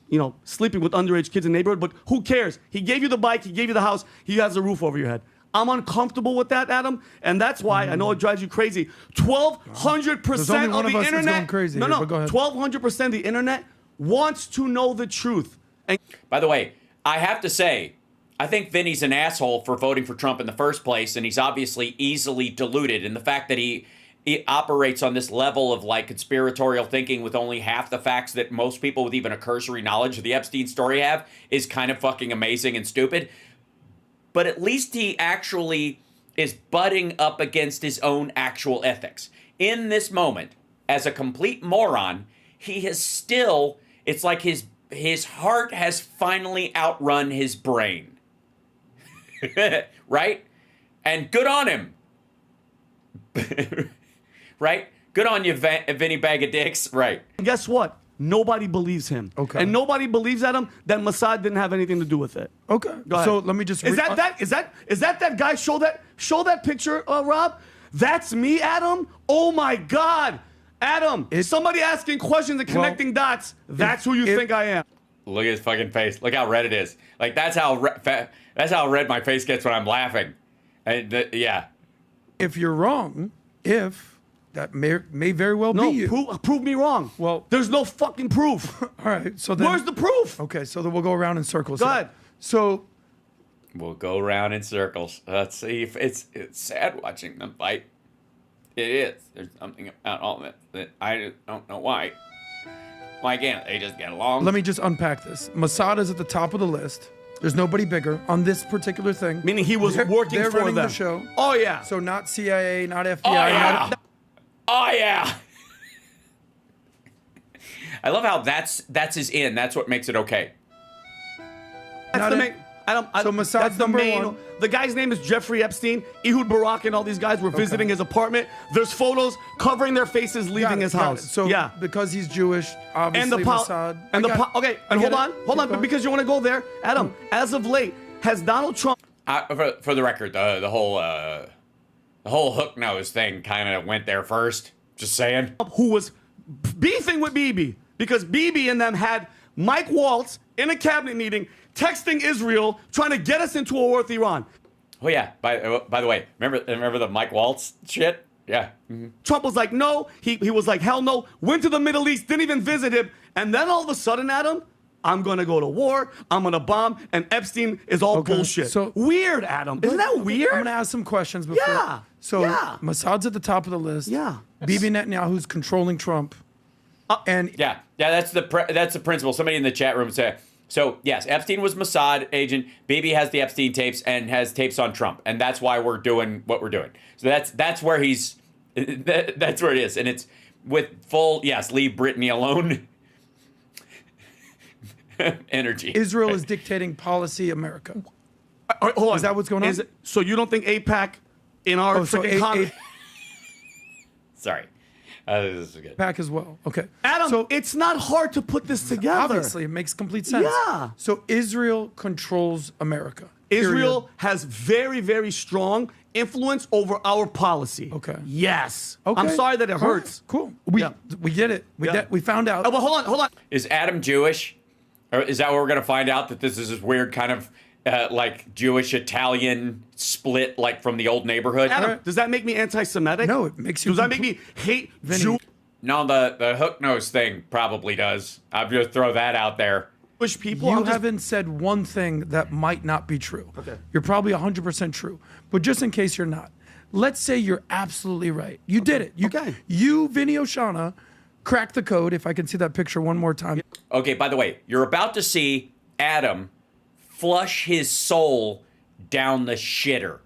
sleeping with underage kids in the neighborhood, but who cares? He gave you the bike, he gave you the house, he has a roof over your head. I'm uncomfortable with that, Adam, and that's why I know it drives you crazy. 1,200% of the internet. Crazy no, 1,200% of the internet wants to know the truth. And by the way, I have to say, I think Vinny's an asshole for voting for Trump in the first place, and he's obviously easily deluded. And the fact that he operates on this level of like conspiratorial thinking with only half the facts that most people with even a cursory knowledge of the Epstein story have is kind of fucking amazing and stupid. But at least he actually is butting up against his own actual ethics. In this moment, as a complete moron, he has still, it's like his heart has finally outrun his brain. Right? And good on him. Right? Good on you, Vinny Bag of Dicks. Right. And guess what? Nobody believes him. Okay. And nobody believes Adam that Mossad didn't have anything to do with it. Okay. Go ahead. So let me just. Is that guy? Show that picture, Rob. That's me, Adam. Oh my God, Adam. Somebody asking questions and connecting dots. That's who you think I am. Look at his fucking face. Look how red it is. Like that's how red my face gets when I'm laughing. Yeah. If you're wrong, that may very well be you. Prove me wrong. Well, there's no fucking proof. All right. So then, where's the proof? Okay. So then we'll go around in circles. Go ahead. So we'll go around in circles. Let's see if it's sad watching them fight. It is. There's something about all this that I just don't know why. Why can't they just get along? Let me just unpack this. Mossad is at the top of the list. There's nobody bigger on this particular thing. Meaning he was working they're for running them. the show. Oh yeah. So not CIA, not FBI. Oh yeah. Oh yeah. I love how that's his in. That's what makes it okay. That's the main. So Mossad's number one. The guy's name is Jeffrey Epstein. Ehud Barak and all these guys were visiting his apartment. There's photos covering their faces leaving his house. So yeah, because he's Jewish, obviously Mossad. Okay, and hold on, because you want to go there, Adam. As of late, has Donald Trump? For the record, the whole hook nose thing kind of went there first. Just saying. Who was beefing with Bibi because Bibi and them had Mike Waltz in a cabinet meeting texting Israel, trying to get us into a war with Iran. Oh yeah. By the way, remember the Mike Waltz shit? Yeah. Mm-hmm. Trump was like, no. He was like, hell no. Went to the Middle East, didn't even visit him. And then all of a sudden, Adam, I'm going to go to war. I'm going to bomb. And Epstein is all bullshit. So weird, Adam. Isn't that weird? I'm going to ask some questions before. Yeah. So Mossad's at the top of the list. Yeah. Bibi Netanyahu's controlling Trump. And that's the principle. Somebody in the chat room said. So yes, Epstein was Mossad agent. Bibi has the Epstein tapes and has tapes on Trump, and that's why we're doing what we're doing. So that's where that's where it is, and it's with full leave Brittany alone energy. Israel is dictating policy America. Hold on. Is that what's going on? So you don't think AIPAC in our freaking comment? Sorry. This is good. Pack as well. Okay. Adam, so it's not hard to put this together. Obviously, it makes complete sense. Yeah. So Israel controls America. Israel has very, very strong influence over our policy. Okay. Yes. Okay. I'm sorry that it hurts. Cool. We get it. We found out. Oh, but hold on. Is Adam Jewish? Or is that what we're going to find out, that this is this weird kind of like Jewish-Italian split, like from the old neighborhood? Adam, does that make me anti-Semitic? No, it makes you... Does that make me hate Jew? No, the hook nose thing probably does. I'll just throw that out there. Jewish people... You haven't said one thing that might not be true. Okay. You're probably 100% true. But just in case you're not, let's say you're absolutely right. You did it. You, Vinny Oshana, cracked the code, if I can see that picture one more time. Okay, by the way, you're about to see Adam flush his soul down the shitter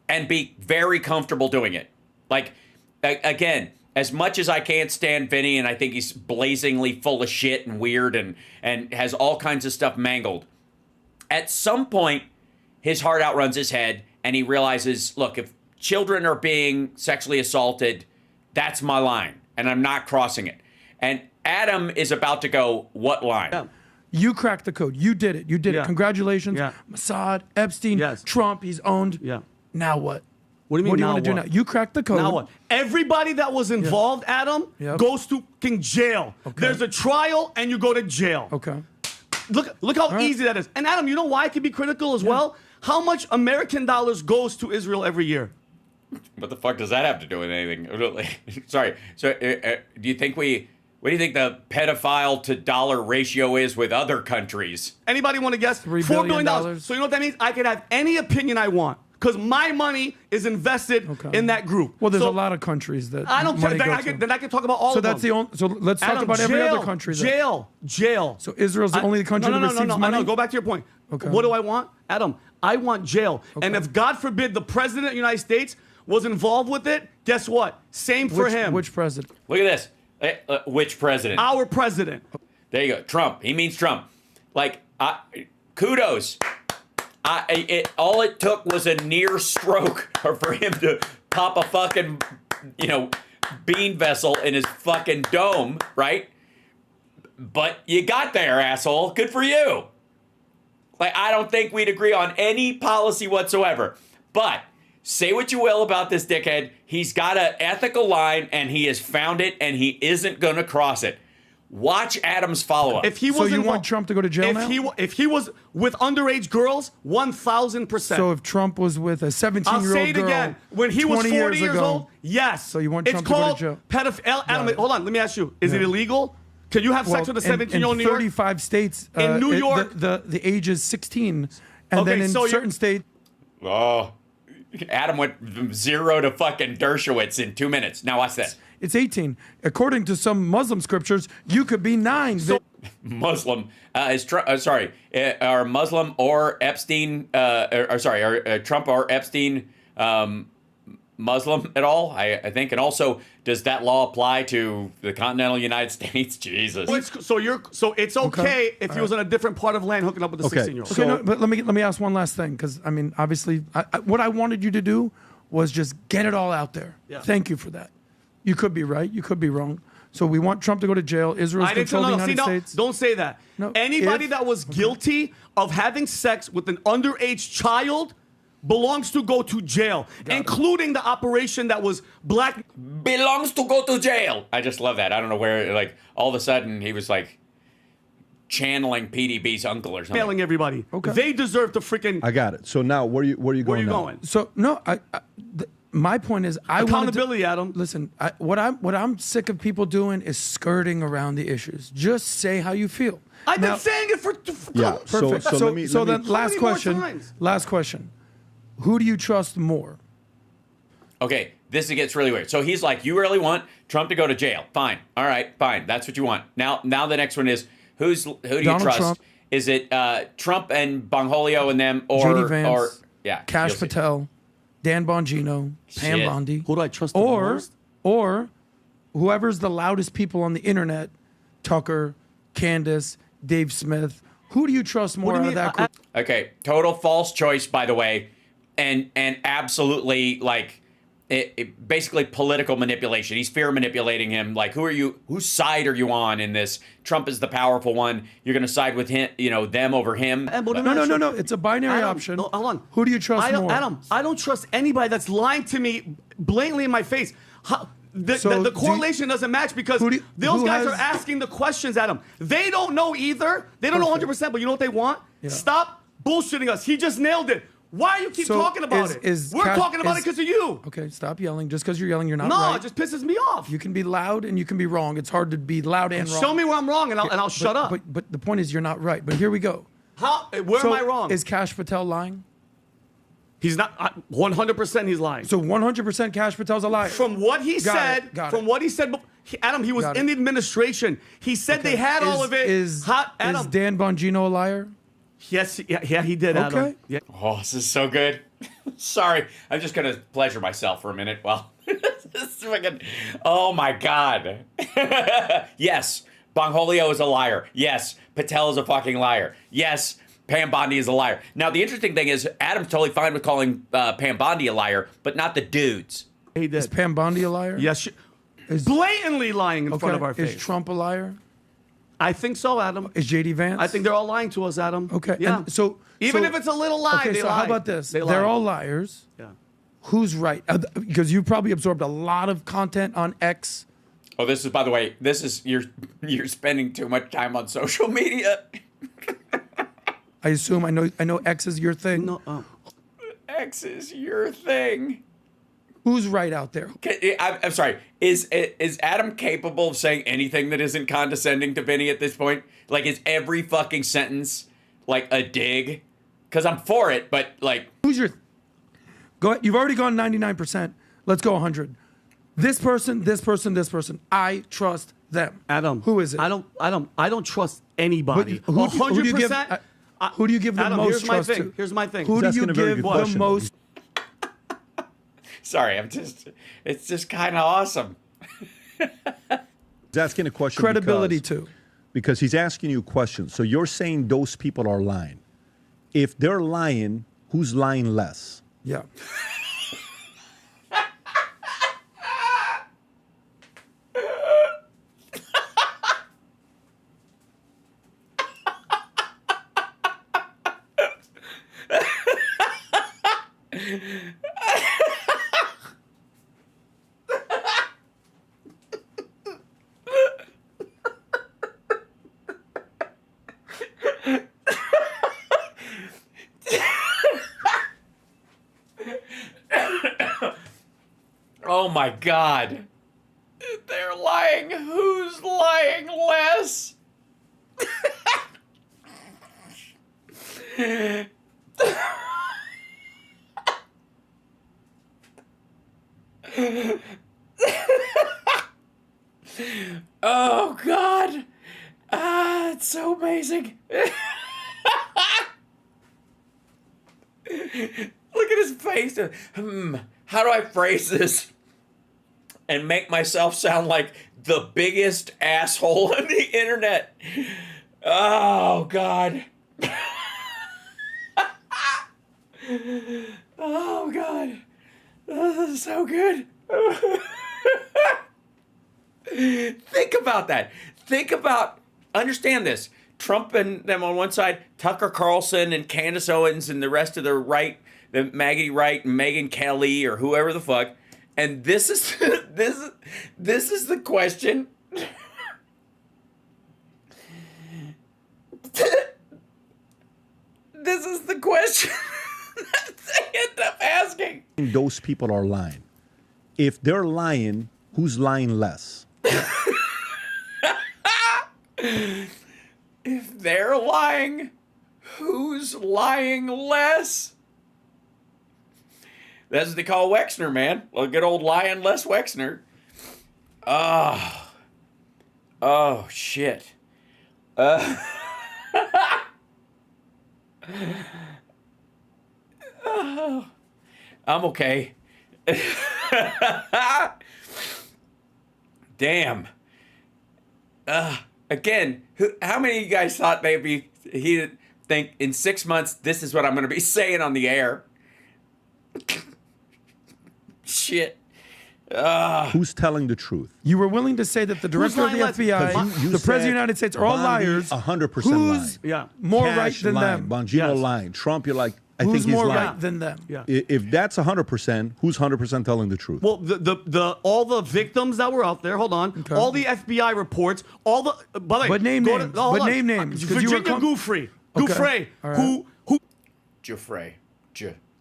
and be very comfortable doing it. Like, again, as much as I can't stand Vinny, and I think he's blazingly full of shit and weird and has all kinds of stuff mangled, at some point, his heart outruns his head, and he realizes, look, if children are being sexually assaulted, that's my line, and I'm not crossing it. And Adam is about to go, what line? Yeah. You cracked the code. You did it. You did it. Congratulations. Yeah. Mossad, Epstein, Trump, he's owned. Yeah. Now what? What do you mean? What do you want to do now? You cracked the code. Now what? Everybody that was involved, Adam, goes to jail. Okay. There's a trial and you go to jail. Okay. Look how easy that is. And Adam, you know why I can be critical as well? How much American dollars goes to Israel every year? What the fuck does that have to do with anything? Sorry. So do you think what do you think the pedophile to dollar ratio is with other countries? Anybody want to guess? $4 billion. So you know what that means? I can have any opinion I want because my money is invested in that group. Well, there's a lot of countries that I don't care. Then I can talk about all of them. That's the only. So let's talk about every other country. Jail. So Israel's the only country that receives money? No, go back to your point. Okay. What do I want? Adam, I want jail. Okay. And if, God forbid, the president of the United States was involved with it, guess what? Same for him. Which president? Look at this. Which president? Our president. There you go. Trump. He means Trump. Like, kudos. All it took was a near stroke for him to pop a fucking, bean vessel in his fucking dome, right? But you got there, asshole. Good for you. Like, I don't think we'd agree on any policy whatsoever. But say what you will about this dickhead. He's got an ethical line, and he has found it, and he isn't going to cross it. Watch Adam's follow-up. If he So was you want Trump to go to jail now? If he was with underage girls, 1,000%. So if Trump was with a 17-year-old girl, I'll say it again. When he was 40 years ago, old, yes. So you want Trump to go to jail? It's called pedophile. Adam, hold on. Let me ask you. Is it illegal? Can you have sex with a 17-year-old in New York? In 35 states. In New York? The age is 16. And Okay, then in so certain states. Oh, Adam went from 0 to fucking Dershowitz in 2 minutes. Now watch this. It's 18. According to some Muslim scriptures, you could be 9. Muslim are Muslim or Epstein? Are Trump or Epstein Muslim at all? I think, and also, does that law apply to the continental United States? Jesus. So it's okay if he was on a different part of land hooking up with a 16-year-old. Okay, no, but let me ask one last thing, because I mean, obviously, what I wanted you to do was just get it all out there. Yeah. Thank you for that. You could be right. You could be wrong. So we want Trump to go to jail. Israel's control the United States. Don't say that. No, Anybody that was guilty of having sex with an underage child belongs to go to jail, including the operation that was black. Belongs to go to jail. I just love that. I don't know where, like, all of a sudden he was like channeling PDB's uncle or something. Failing everybody. Okay. They deserve to freaking. I got it. So now, where are you going? Where are you now? going? So no, my point is, accountability, Adam. Listen, what I'm sick of people doing is skirting around the issues. Just say how you feel. I've been saying it for. Yeah. Perfect. So then, last question. Last question. Who do you trust more? Okay, this gets really weird. So he's like, you really want Trump to go to jail? Fine. All right, fine. That's what you want. Now the next one is, who do you Donald trust? Trump. Is it Trump and Bongholio and them, or JD Vance, or yeah, Kash you'll see. Patel, Dan Bongino, Pam Shit. Bondi. Who do I trust the or most? or whoever's the loudest people on the internet, Tucker, Candace, Dave Smith. Who do you trust more out of that group? Okay, total false choice, by the way, and absolutely like it basically political manipulation. He's fear manipulating him. Like, whose side are you on in this? Trump is the powerful one. You're going to side with him, them over him. No. It's a binary option. No, hold on. Who do you trust more? Adam, I don't trust anybody that's lying to me blatantly in my face. The correlation doesn't match because those guys are asking the questions, Adam. They don't know either. They don't know 100%, but you know what they want? Yeah. Stop bullshitting us. He just nailed it. Why do you keep talking about it? We're talking about it because of you. Okay, stop yelling. Just because you're yelling, you're not No, right. it just pisses me off. You can be loud and you can be wrong. It's hard to be loud and wrong. Show me where I'm wrong and I'll shut up. But the point is, you're not right. But here we go. Where am I wrong? Is Kash Patel lying? He's not. 100% he's lying. So 100% Kash Patel's a liar. From what he said, Adam, he was in the administration. He said they had all of it. Is Dan Bongino a liar? Yes, yeah, he did, Adam. Okay. Yeah. Oh, this is so good. Sorry, I'm just gonna pleasure myself for a minute. Well, this is fucking. Oh my God. Yes, Bongholio is a liar. Yes, Patel is a fucking liar. Yes, Pam Bondi is a liar. Now, the interesting thing is, Adam's totally fine with calling Pam Bondi a liar, but not the dudes. He did. Is Pam Bondi a liar? Yes, blatantly lying in front of our face. Is Trump a liar? I think so, Adam. Is JD Vance? I think they're all lying to us, Adam. Okay. Yeah. And so even if it's a little lie, okay, they so lie. how about this? They lie. They're all liars. Yeah. Who's right? Because you probably absorbed a lot of content on X. Oh, this is, by the way, you're spending too much time on social media. I assume I know X is your thing. No. X is your thing. Who's right out there? I'm sorry. Is Adam capable of saying anything that isn't condescending to Vinny at this point? Like, is every fucking sentence like a dig? Because I'm for it, but like, who's your? Go ahead. You've already gone 99%. Let's go 100. This person, this person, this person. I trust them. Adam, who is it? I don't trust anybody. Who do you give? Who do you give the Adam, most trust to? to? Here's my thing. Who do you give the most? Sorry, it's just kind of awesome. He's asking a question. Credibility too. Because he's asking you questions. So you're saying those people are lying. If they're lying, who's lying less? Yeah. Oh my God. They're lying. Who's lying less? Oh God. It's so amazing. Look at his face. How do I phrase this and make myself sound like the biggest asshole on the internet? Oh, God. Oh, God. Oh, this is so good. Think about that. Understand this. Trump and them on one side, Tucker Carlson and Candace Owens and the rest of the right, the Maggie Wright and Megyn Kelly or whoever the fuck. And this is this is the question. This is the question that they end up asking. Those people are lying. If they're lying, who's lying less? If they're lying, who's lying less? That's what they call Wexner, man. Well, good old lying less Wexner. Oh, shit. I'm okay. Damn. Again, how many of you guys thought he'd think in 6 months, this is what I'm going to be saying on the air? Shit. Who's telling the truth? You were willing to say that the director of the FBI, the president of the United States are all liars. 100% Who's lying. more Cash right than lying. them? Bongino lying. Trump, you're like, I Who's think he's more lying. right than them? Yeah. If that's 100%, who's 100% telling the truth? Well, all the victims that were out there. Hold on. Okay. All the FBI reports. All the. By the way, But name names. hold But on. name names, 'cause you were Virginia Giuffre. Okay. Giuffre, All right. who Giuffre.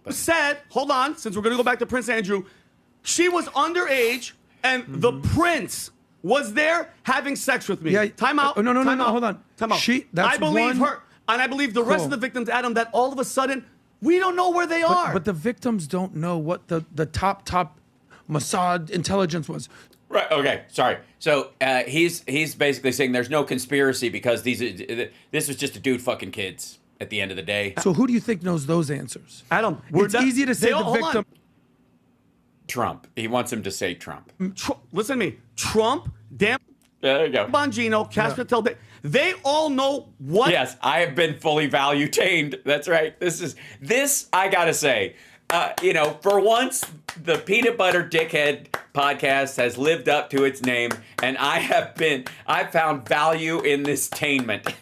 said, hold on, since we're going to go back to Prince Andrew, she was underage and the prince was there having sex with me. Yeah. Time out. Oh, no, Time out. hold on. Time out. That's I believe one- her, and I believe the rest of the victims, Adam, that all of a sudden, we don't know where they are. But the victims don't know what the top Mossad intelligence was. Right. Okay. Sorry. So he's basically saying there's no conspiracy because this was just a dude fucking kids at the end of the day. So who do you think knows those answers? Adam, It's easy to say the victim. Trump. He wants him to say Trump. Listen to me. Trump, damn. There you go. Bongino, Casper, they all know what. Yes, I have been fully value-tained. That's right. This I gotta say, for once, the Peanut Butter Dickhead podcast has lived up to its name, and I found value in this tainment.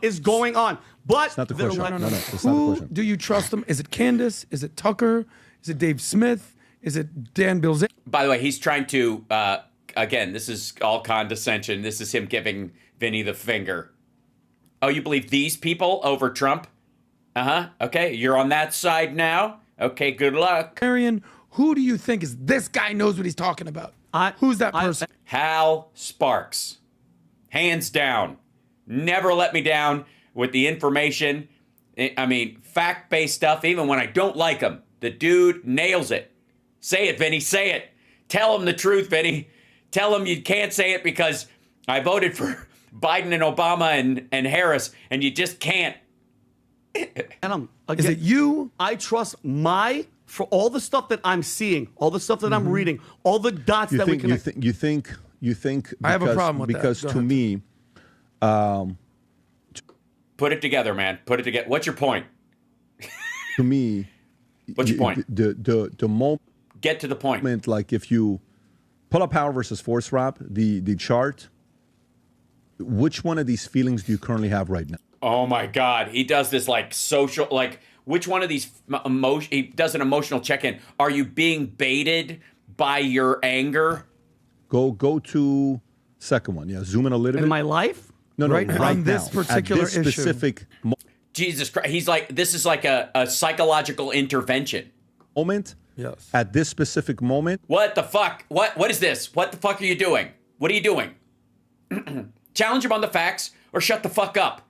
Is going on. But It's not the question. No, it's not the Who question. do you trust them? Is it Candace? Is it Tucker? Is it Dave Smith? Is it Dan Bilzerian? By the way, he's trying to, again, this is all condescension. This is him giving Vinny the finger. Oh, you believe these people over Trump? Uh-huh. Okay, you're on that side now? Okay, good luck. Arian, who do you think is this guy knows what he's talking about? Who's that person? Hal Sparks. Hands down. Never let me down with the information. I mean, fact-based stuff, even when I don't like him. The dude nails it. Say it, Vinny, say it. Tell him the truth, Vinny. Tell him you can't say it because I voted for Biden and Obama and Harris, and you just can't. And Is it you? I trust for all the stuff that I'm seeing, all the stuff that I'm reading, all the dots that we connect. You think I have a problem with that. because Go to ahead. me, Put it together, man. Put it together. What's your point? to me, What's your point? The moment. Get to the point. Like if you pull up power versus force, Rob, the chart. Which one of these feelings do you currently have right now? Oh my God, he does this like social, like which one of these he does an emotional check-in. Are you being baited by your anger? Go to second one. Yeah, zoom in a little bit. In my life? No, Right on this now. particular At this issue. specific Jesus Christ, he's like, this is like a psychological intervention. moment. Yes. At this specific moment. What the fuck? What is this? What the fuck are you doing? What are you doing? Challenge him on the facts or shut the fuck up.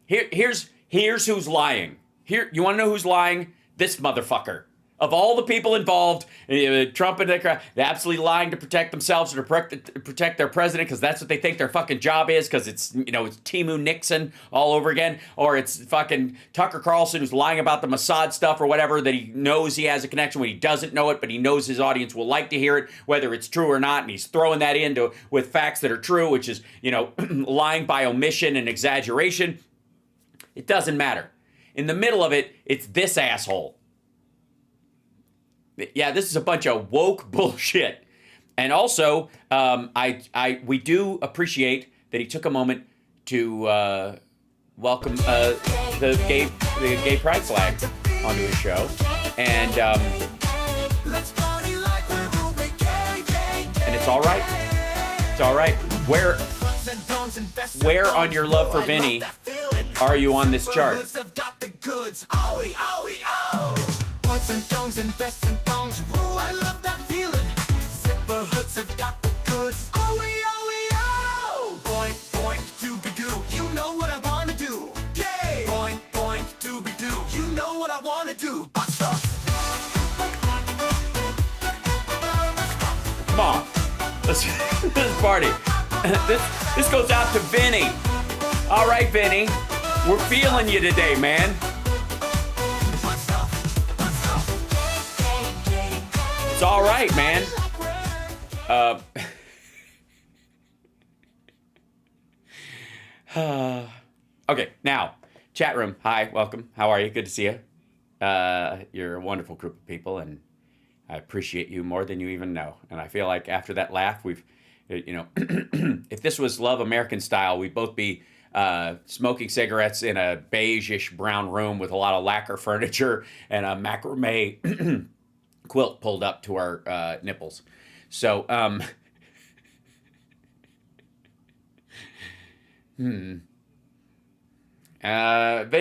Here's who's lying. Here, you want to know who's lying? This motherfucker. Of all the people involved, Trump and they're absolutely lying to protect themselves or to protect their president because that's what they think their fucking job is because it's Timu Nixon all over again, or it's fucking Tucker Carlson who's lying about the Mossad stuff or whatever that he knows he has a connection when he doesn't know it, but he knows his audience will like to hear it whether it's true or not, and he's throwing that into with facts that are true, which is lying by omission and exaggeration. It doesn't matter. In the middle of it, it's this asshole. Yeah, this is a bunch of woke bullshit. And also, we do appreciate that he took a moment to welcome the gay pride flag onto his show, and it's all right. It's all right. Where on your love for Vinny are you on this chart? Boys and thongs and vests and thongs. Ooh, I love that feeling. Zipper hoods have got the goods. Oh. Boink, boink, dooby-doo. You know what I wanna do. Yay! Boink, boink, dooby-doo. You know what I wanna do. Basta. Come on. Let's party. This goes out to Vinny. All right, Vinny. We're feeling you today, man. It's all right, man. Okay, now, chat room. Hi, welcome. How are you? Good to see you. You're a wonderful group of people, and I appreciate you more than you even know. And I feel like after that laugh, we've, if this was Love American Style, we'd both be smoking cigarettes in a beige-ish brown room with a lot of lacquer furniture and a macrame quilt pulled up to our nipples. So, Vinny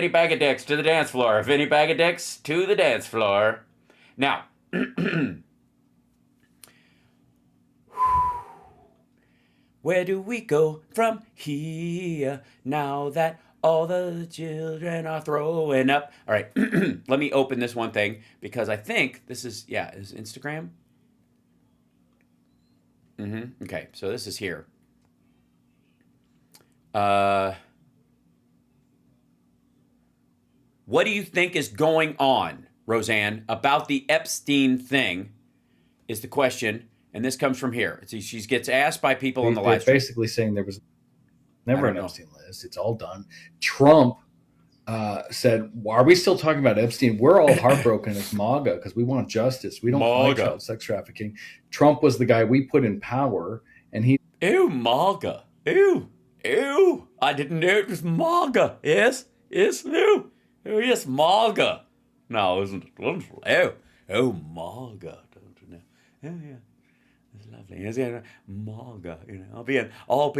Bag of Dicks to the dance floor. Vinny Bag of Dicks to the dance floor. Now, where do we go from here now that all the children are throwing up? All right, let me open this one thing because I think this is Instagram. Okay, so this is here. What do you think is going on, Roseanne, about the Epstein thing is the question, and this comes from here. She gets asked by people on the live stream. Basically saying there was never an Epstein list. It's all done. Trump said, "Are we still talking about Epstein? We're all heartbroken as MAGA because we want justice. We don't like child sex trafficking." Trump was the guy we put in power, and he. Ew, MAGA. Ew. I didn't know it was MAGA. Yes. Ew. Oh, yes, MAGA. No, isn't it wonderful? Oh, MAGA. Don't you know? Oh, yeah. It's lovely. Yes, yeah, MAGA. I'll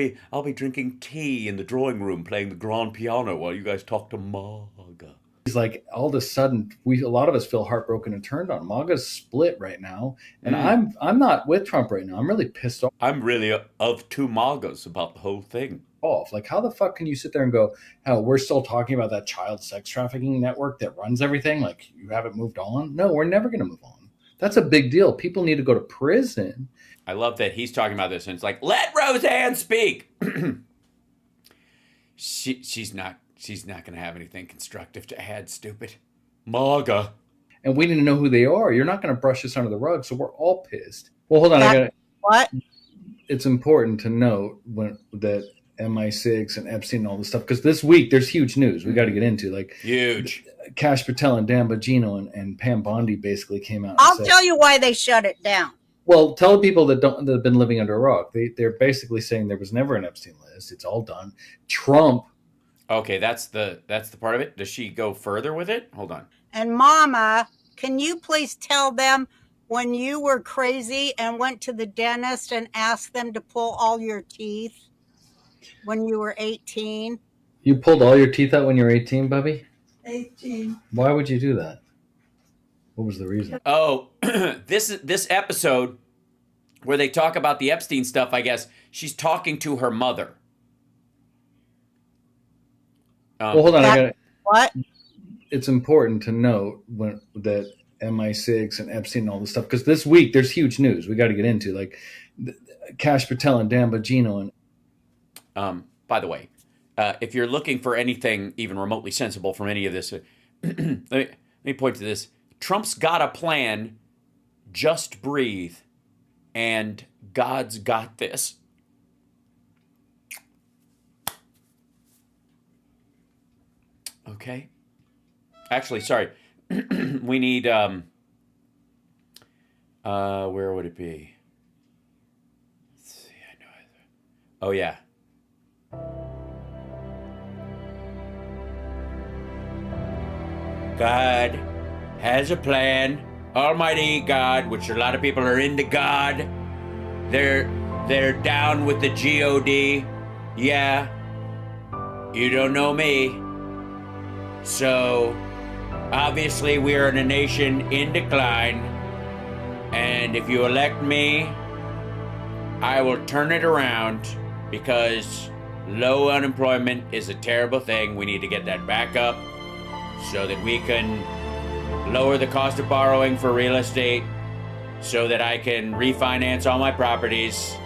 be drinking tea in the drawing room, playing the grand piano while you guys talk to MAGA. He's like, all of a sudden, a lot of us feel heartbroken and turned on. MAGA's split right now, and I'm not with Trump right now. I'm really pissed off. I'm really of two MAGAs about the whole thing. Like, how the fuck can you sit there and go, hell, we're still talking about that child sex trafficking network that runs everything? Like, you haven't moved on? No, we're never going to move on. That's a big deal. People need to go to prison. I love that he's talking about this, and it's like, let Roseanne speak. She's not She's not going to have anything constructive to add, stupid. MAGA. And we didn't know who they are. You're not going to brush this under the rug, so we're all pissed. Well, hold on. What? It's important to note that MI6 and Epstein and all this stuff, because this week there's huge news we got to get into. Like huge. Kash Patel and Dan Bongino and Pam Bondi basically came out. I'll tell you why they shut it down. Well, tell people that have been living under a rock. They're basically saying there was never an Epstein list. It's all done. Trump. Okay, that's the part of it. Does she go further with it? Hold on. And Mama, can you please tell them when you were crazy and went to the dentist and asked them to pull all your teeth when you were 18? You pulled all your teeth out when you were 18, Bubby? 18. Why would you do that? What was the reason? Oh, this episode where they talk about the Epstein stuff, I guess she's talking to her mother. Well, hold on. What? It's important to note that MI6 and Epstein and all this stuff, because this week there's huge news we got to get into. Like Kash Patel and Dan Bongino. And by the way, if you're looking for anything even remotely sensible from any of this, let me point to this. Trump's got a plan. Just breathe. And God's got this. Okay. Actually, sorry. We need, where would it be? Let's see, I know. Oh, yeah. God has a plan. Almighty God, which a lot of people are into God. They're down with the God. Yeah. You don't know me. So, obviously, we are in a nation in decline. And if you elect me, I will turn it around, because low unemployment is a terrible thing. We need to get that back up so that we can lower the cost of borrowing for real estate, so that I can refinance all my properties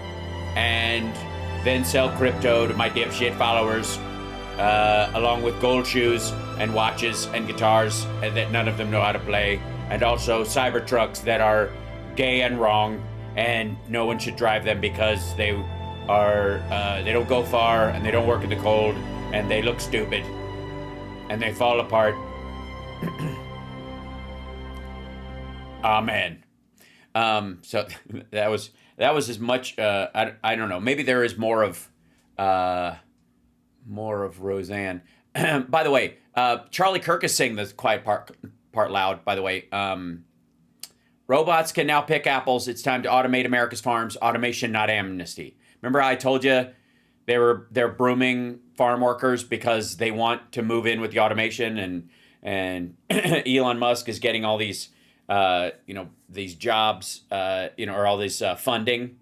and then sell crypto to my dipshit followers, along with gold shoes and watches and guitars that none of them know how to play, and also cyber trucks that are gay and wrong, and no one should drive them because they don't go far, and they don't work in the cold, and they look stupid, and they fall apart. Amen. So that was as much. I don't know. Maybe there is more of Roseanne. By the way, Charlie Kirk is saying the quiet part loud. By the way, robots can now pick apples. It's time to automate America's farms. Automation, not amnesty. Remember how I told you they're brooming farm workers because they want to move in with the automation, and Elon Musk is getting all these these jobs, or all this funding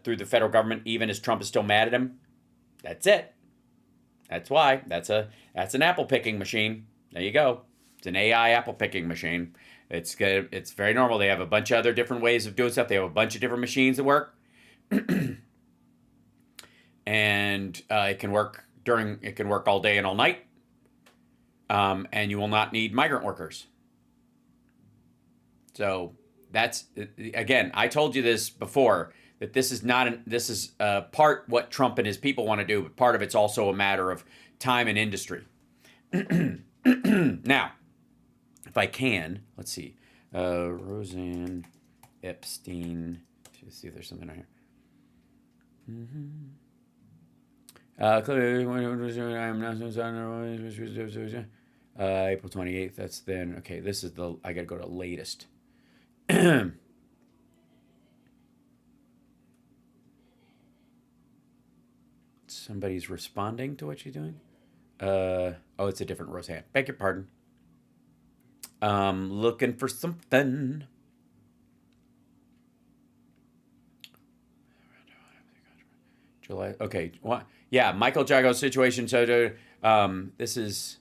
through the federal government, even as Trump is still mad at him. That's it. That's why. That's an apple picking machine. There you go. It's an AI apple picking machine. It's good. It's very normal. They have a bunch of other different ways of doing stuff. They have a bunch of different machines that work, and it can work all day and all night. And you will not need migrant workers. So that's, again, I told you this before, that this is part what Trump and his people want to do, but part of it's also a matter of time and industry. Now, if I can, let's see, Roseanne Epstein. Let's see if there's something on here. April 28th. That's then. Okay, this is I gotta go to latest. Somebody's responding to what she's doing. Oh, it's a different Roseanne. Beg your pardon. Looking for something. July. Okay. What? Yeah, Michael Jago's situation. So, this is,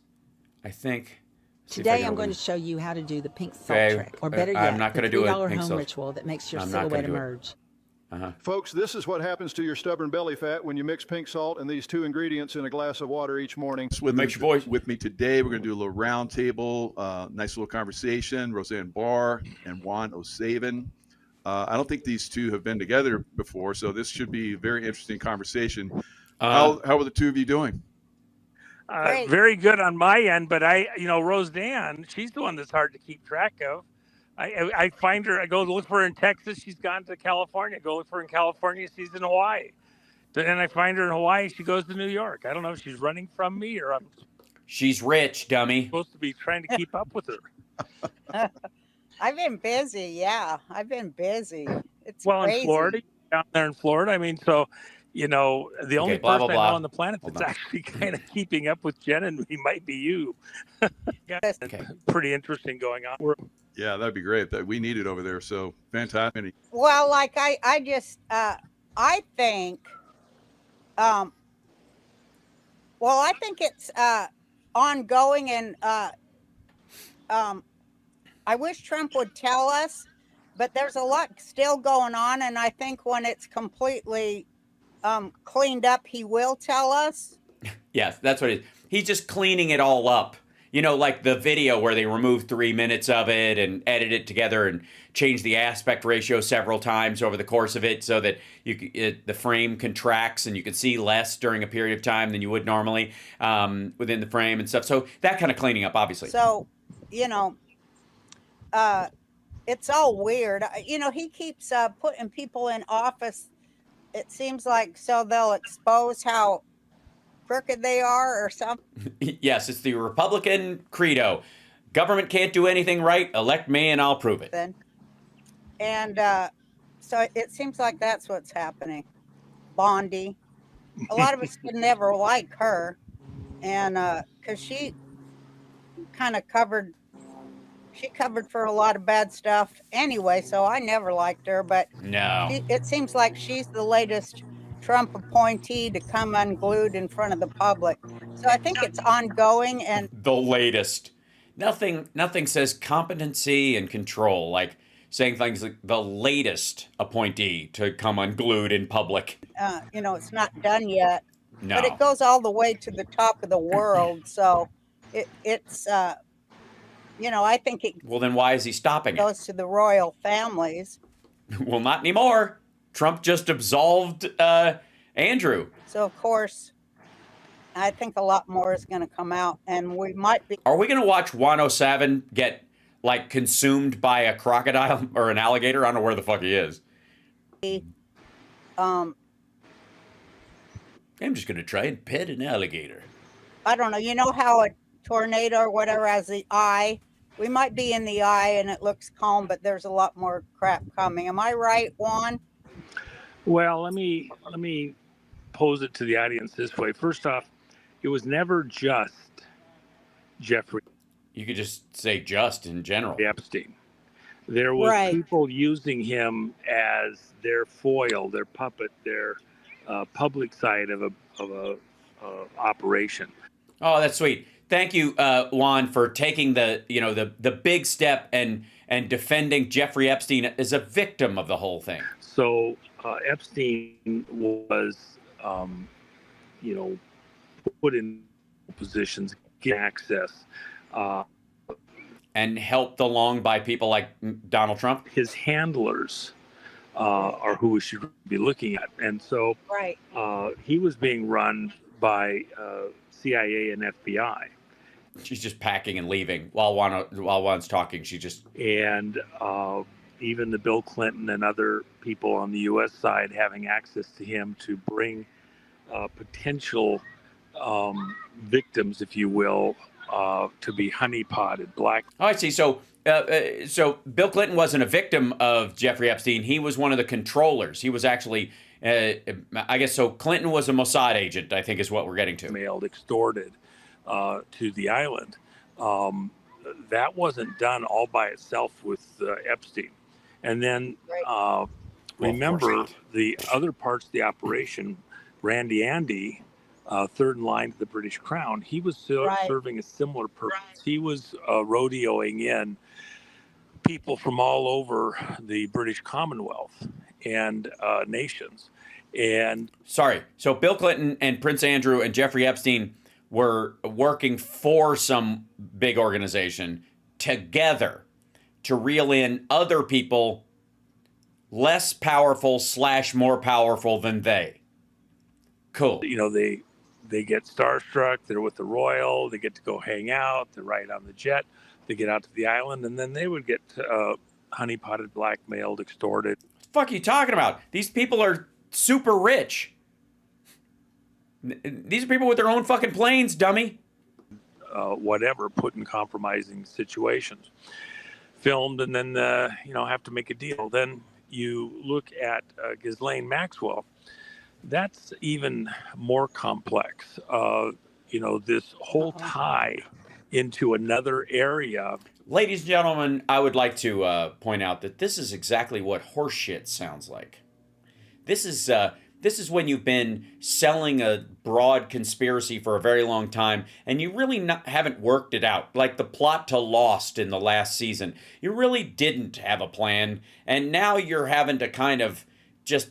I think. Today I'm going to show you how to do the pink salt Okay, trick, or better yet, I'm not the going to do $3 a pink home salt. ritual that makes your I'm not silhouette gonna do it. emerge. Folks, this is what happens to your stubborn belly fat when you mix pink salt and these 2 ingredients in a glass of water each morning. With me today, we're going to do a little round table, nice little conversation. Roseanne Barr and Juan O'Savin. I don't think these two have been together before, so this should be a very interesting conversation. How are the two of you doing? Very good on my end, but Roseanne, she's the one that's hard to keep track of. I find her, I go look for her in Texas, she's gone to California. Go look for her in California, she's in Hawaii. Then I find her in Hawaii, she goes to New York. I don't know if she's running from me or I'm She's rich, dummy. supposed to be trying to keep up with her. I've been busy. Yeah, I've been busy. It's Well, crazy. in Florida, down there in Florida, I mean, so, the only blah, person blah, I blah. know on the planet that's actually kind of keeping up with Jen and me might be you. Pretty interesting going on. Yeah, that'd be great. That we need it over there. So fantastic. Well, like I just I think I think it's ongoing, and I wish Trump would tell us, but there's a lot still going on, and I think when it's completely cleaned up, he will tell us. Yes, that's what it is. He's just cleaning it all up. Like the video where they removed 3 minutes of it and edit it together and change the aspect ratio several times over the course of it so that the frame contracts and you can see less during a period of time than you would normally within the frame and stuff. So that kind of cleaning up, obviously. So, it's all weird. He keeps putting people in office, it seems like, so they'll expose how crooked they are or something. Yes, it's the Republican credo. Government can't do anything right. Elect me and I'll prove it. And so it seems like that's what's happening. Bondi. A lot of us would never like her. And because she kind of covered for a lot of bad stuff anyway, so I never liked her. But no, it seems like she's the latest Trump appointee to come unglued in front of the public. So I think it's ongoing, and the latest. Nothing says competency and control like saying things like the latest appointee to come unglued in public. it's not done yet. No. But it goes all the way to the top of the world. So it's I think it Well, then why is he stopping it? goes to the royal families. Well, not anymore. Trump just absolved Andrew. So, of course, I think a lot more is going to come out, and we might be. Are we going to watch Juan O'Savin get, consumed by a crocodile or an alligator? I don't know where the fuck he is. Um, I'm just going to try and pet an alligator. I don't know. You know how a tornado or whatever has the eye? We might be in the eye, and it looks calm, but there's a lot more crap coming. Am I right, Juan? Well, let me pose it to the audience this way. First off, it was never just Jeffrey. You could just say just in general. Epstein. There was Right. people using him as their foil, their puppet, their public side of a operation. Oh, that's sweet. Thank you, Juan, for taking the big step and defending Jeffrey Epstein as a victim of the whole thing. So Epstein was, put in positions, get access, and helped along by people like Donald Trump. His handlers are who we should be looking at, and so Right. he was being run by CIA and FBI. She's just packing and leaving while Juan's talking. She just And even the Bill Clinton and other people on the U.S. side having access to him to bring potential victims, if you will, to be honeypotted. Black. Oh, I see. So Bill Clinton wasn't a victim of Jeffrey Epstein. He was one of the controllers. He was actually, I guess, so Clinton was a Mossad agent, I think is what we're getting to. Mailed, extorted to the island. That wasn't done all by itself with Epstein. And then remember the other parts of the operation, Randy Andy, third in line to the British Crown, he was serving a similar purpose. He was rodeoing in people from all over the British Commonwealth. and nations. And sorry, so Bill Clinton and Prince Andrew and Jeffrey Epstein were working for some big organization together to reel in other people less powerful / more powerful than they. Cool. You know, they get starstruck. They're with the royal. They get to go hang out. They ride on the jet. They get out to the island, and then they would get honeypotted, blackmailed, extorted. What the fuck are you talking about? These people are super rich. These are people with their own fucking planes, dummy. Whatever, put in compromising situations. Filmed and then, have to make a deal. Then you look at Ghislaine Maxwell. That's even more complex. This whole tie into another area. Ladies and gentlemen, I would like to point out that this is exactly what horseshit sounds like. This is when you've been selling a broad conspiracy for a very long time, and you really haven't worked it out. Like the plot to Lost in the last season. You really didn't have a plan, and now you're having to kind of just,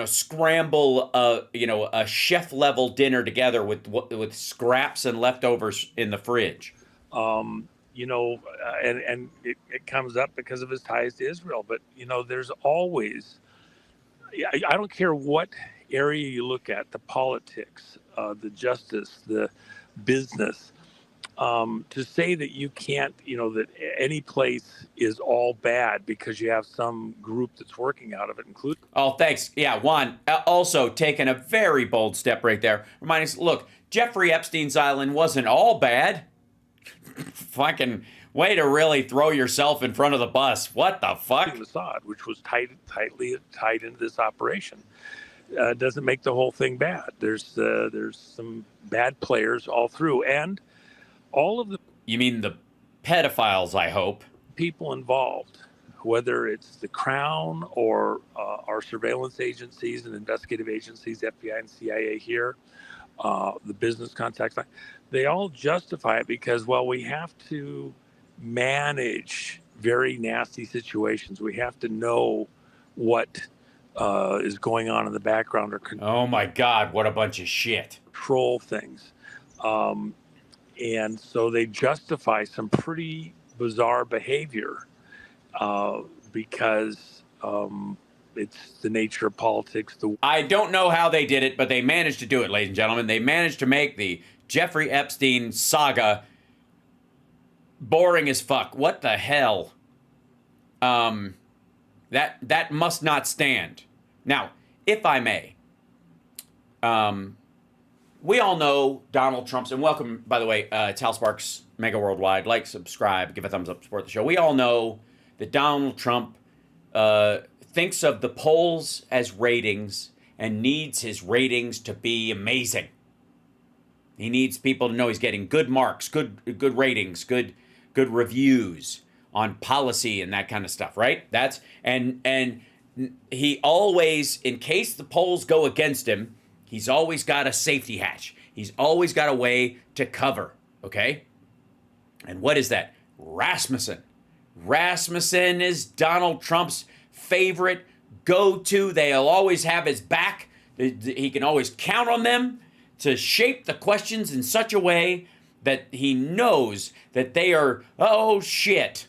scramble a chef-level dinner together with scraps and leftovers in the fridge. And it comes up because of his ties to Israel. But, there's always, I don't care what area you look at, the politics, the justice, the business, to say that you can't, that any place is all bad because you have some group that's working out of it, including. Oh, thanks. Yeah, Juan, also taking a very bold step right there. Reminding us, look, Jeffrey Epstein's island wasn't all bad. Fucking way to really throw yourself in front of the bus. What the fuck? Mossad, which was tightly tied into this operation, doesn't make the whole thing bad. There's some bad players all through, and all of the. You mean the pedophiles? I hope. People involved, whether it's the Crown or our surveillance agencies and investigative agencies, FBI and CIA here, the business contacts, they all justify it because, well, we have to manage very nasty situations. We have to know what is going on in the background. Oh my God, what a bunch of shit. Control things. And so they justify some pretty bizarre behavior because it's the nature of politics. I don't know how they did it, but they managed to do it, ladies and gentlemen. They managed to make the Jeffrey Epstein saga boring as fuck. What the hell? That must not stand. Now, if I may, we all know Donald Trump's, and welcome, by the way, it's Hal Sparks, Megaworldwide. Like, subscribe, give a thumbs up, support the show. We all know that Donald Trump thinks of the polls as ratings and needs his ratings to be amazing. He needs people to know he's getting good marks, good ratings, good reviews on policy and that kind of stuff, right? That's and he always, in case the polls go against him, he's always got a safety hatch. He's always got a way to cover, okay? And what is that? Rasmussen. Rasmussen is Donald Trump's favorite go-to. They'll always have his back. He can always count on them to shape the questions in such a way that he knows that they are, oh shit.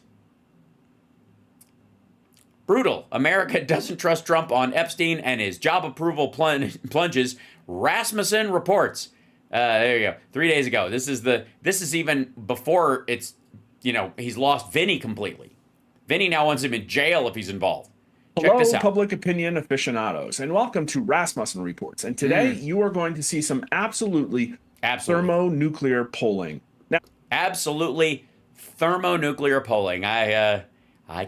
Brutal. America doesn't trust Trump on Epstein and his job approval plunges. Rasmussen reports. There you go. 3 days ago. This is even before it's, he's lost Vinny completely. Vinny now wants him in jail if he's involved. Check Hello, this out. public opinion aficionados, and welcome to Rasmussen Reports. And today you are going to see some absolutely thermonuclear polling. Now, absolutely thermonuclear polling. I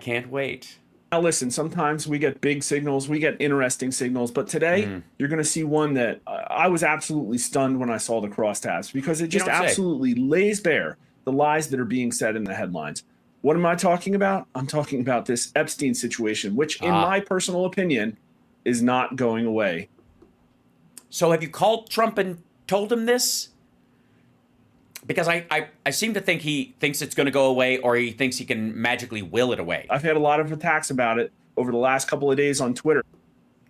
can't wait. Now listen, sometimes we get big signals, we get interesting signals, but today you're going to see one that I was absolutely stunned when I saw the crosstabs because it just absolutely lays bare the lies that are being said in the headlines. What am I talking about? I'm talking about this Epstein situation, which in my personal opinion is not going away. So have you called Trump and told him this? Because I seem to think he thinks it's going to go away, or he thinks he can magically will it away. I've had a lot of attacks about it over the last couple of days on Twitter.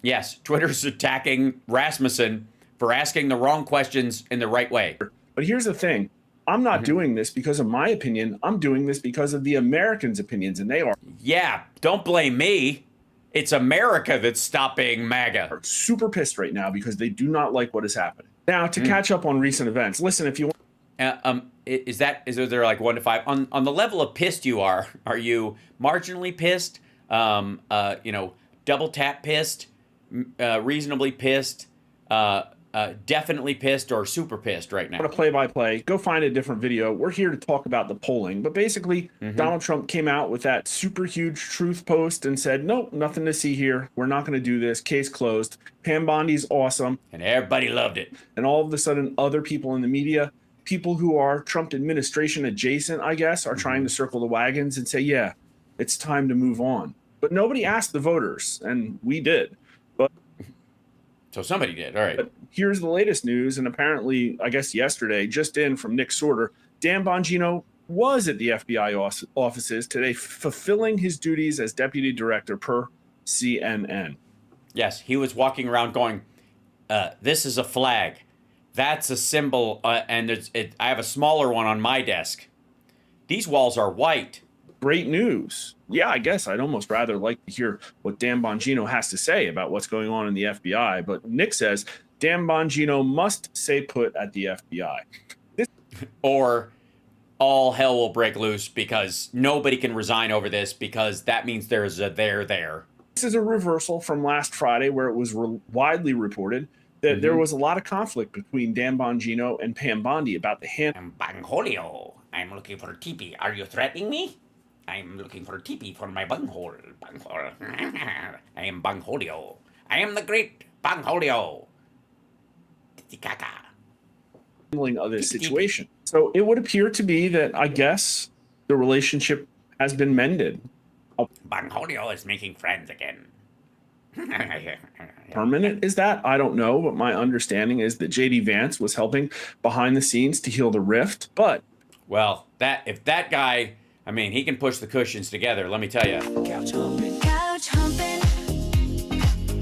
Yes, Twitter's attacking Rasmussen for asking the wrong questions in the right way. But here's the thing. I'm not doing this because of my opinion. I'm doing this because of the Americans' opinions, and they are. Yeah, don't blame me. It's America that's stopping MAGA. Are super pissed right now because they do not like what is happening. Now, to catch up on recent events, listen, if you want. Is there like 1 to 5 on the level of pissed you are you marginally pissed, double tap pissed, reasonably pissed, definitely pissed, or super pissed right now? Want to play-by-play, go find a different video. We're here to talk about the polling, but basically Donald Trump came out with that super huge truth post and said, nope, nothing to see here. We're not going to do this. Case closed. Pam Bondi's awesome. And everybody loved it. And all of a sudden, other people in the media, people who are Trump administration adjacent, I guess, are trying to circle the wagons and say, yeah, it's time to move on. But nobody asked the voters, and we did. But so somebody did. All right. But here's the latest news, and apparently, I guess yesterday, just in from Nick Sorter, Dan Bongino was at the FBI offices today fulfilling his duties as deputy director per CNN. Yes, he was walking around going, this is a flag. That's a symbol, and I have a smaller one on my desk. These walls are white. Great news. Yeah, I guess I'd almost rather like to hear what Dan Bongino has to say about what's going on in the FBI. But Nick says Dan Bongino must stay put at the FBI. Or all hell will break loose because nobody can resign over this because that means there's a there. This is a reversal from last Friday where it was widely reported that there was a lot of conflict between Dan Bongino and Pam Bondi about the hand. Bangholio, I'm looking for a teepee. Are you threatening me? I'm looking for a teepee for my bunghole. I am Bangholio. I am the great Bangholio. Titicaca. Handling of this situation. So it would appear to be that I guess the relationship has been mended. Bangholio is making friends again. Permanent is that? I don't know, but my understanding is that JD Vance was helping behind the scenes to heal the rift. But well, if that guy, I mean, he can push the cushions together, let me tell you. Couch humping,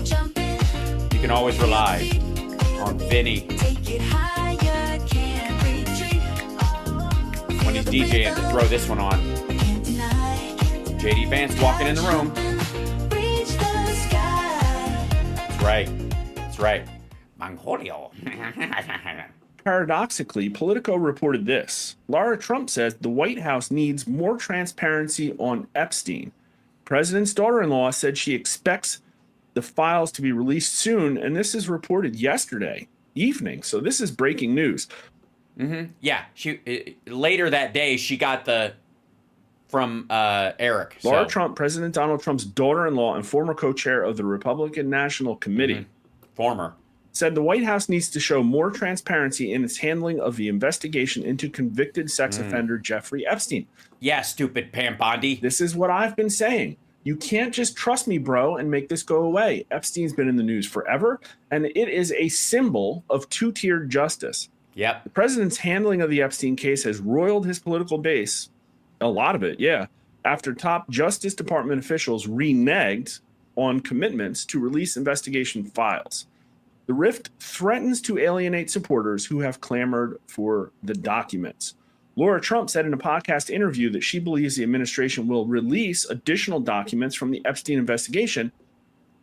jumping. You can always rely on Vinny Take it higher, can't retreat. when he's DJing to throw this one on. JD Vance walking in the room. Reach the sky. That's right. Bangholio. paradoxically, Politico reported this. Laura Trump says the White House needs more transparency on Epstein. President's daughter-in-law said she expects the files to be released soon, and this is reported yesterday evening. So this is breaking news. Yeah, she later that day she got from Eric. Laura Trump, President Donald Trump's daughter-in-law and former co-chair of the Republican National Committee, said the White House needs to show more transparency in its handling of the investigation into convicted sex offender Jeffrey Epstein. Yeah, stupid Pam Bondi. This is what I've been saying. You can't just trust me, bro, and make this go away. Epstein's been in the news forever, and it is a symbol of two-tiered justice. Yep. The president's handling of the Epstein case has roiled his political base. A lot of it, yeah. After top Justice Department officials reneged on commitments to release investigation files. The rift threatens to alienate supporters who have clamored for the documents. Laura Trump said in a podcast interview that she believes the administration will release additional documents from the Epstein investigation.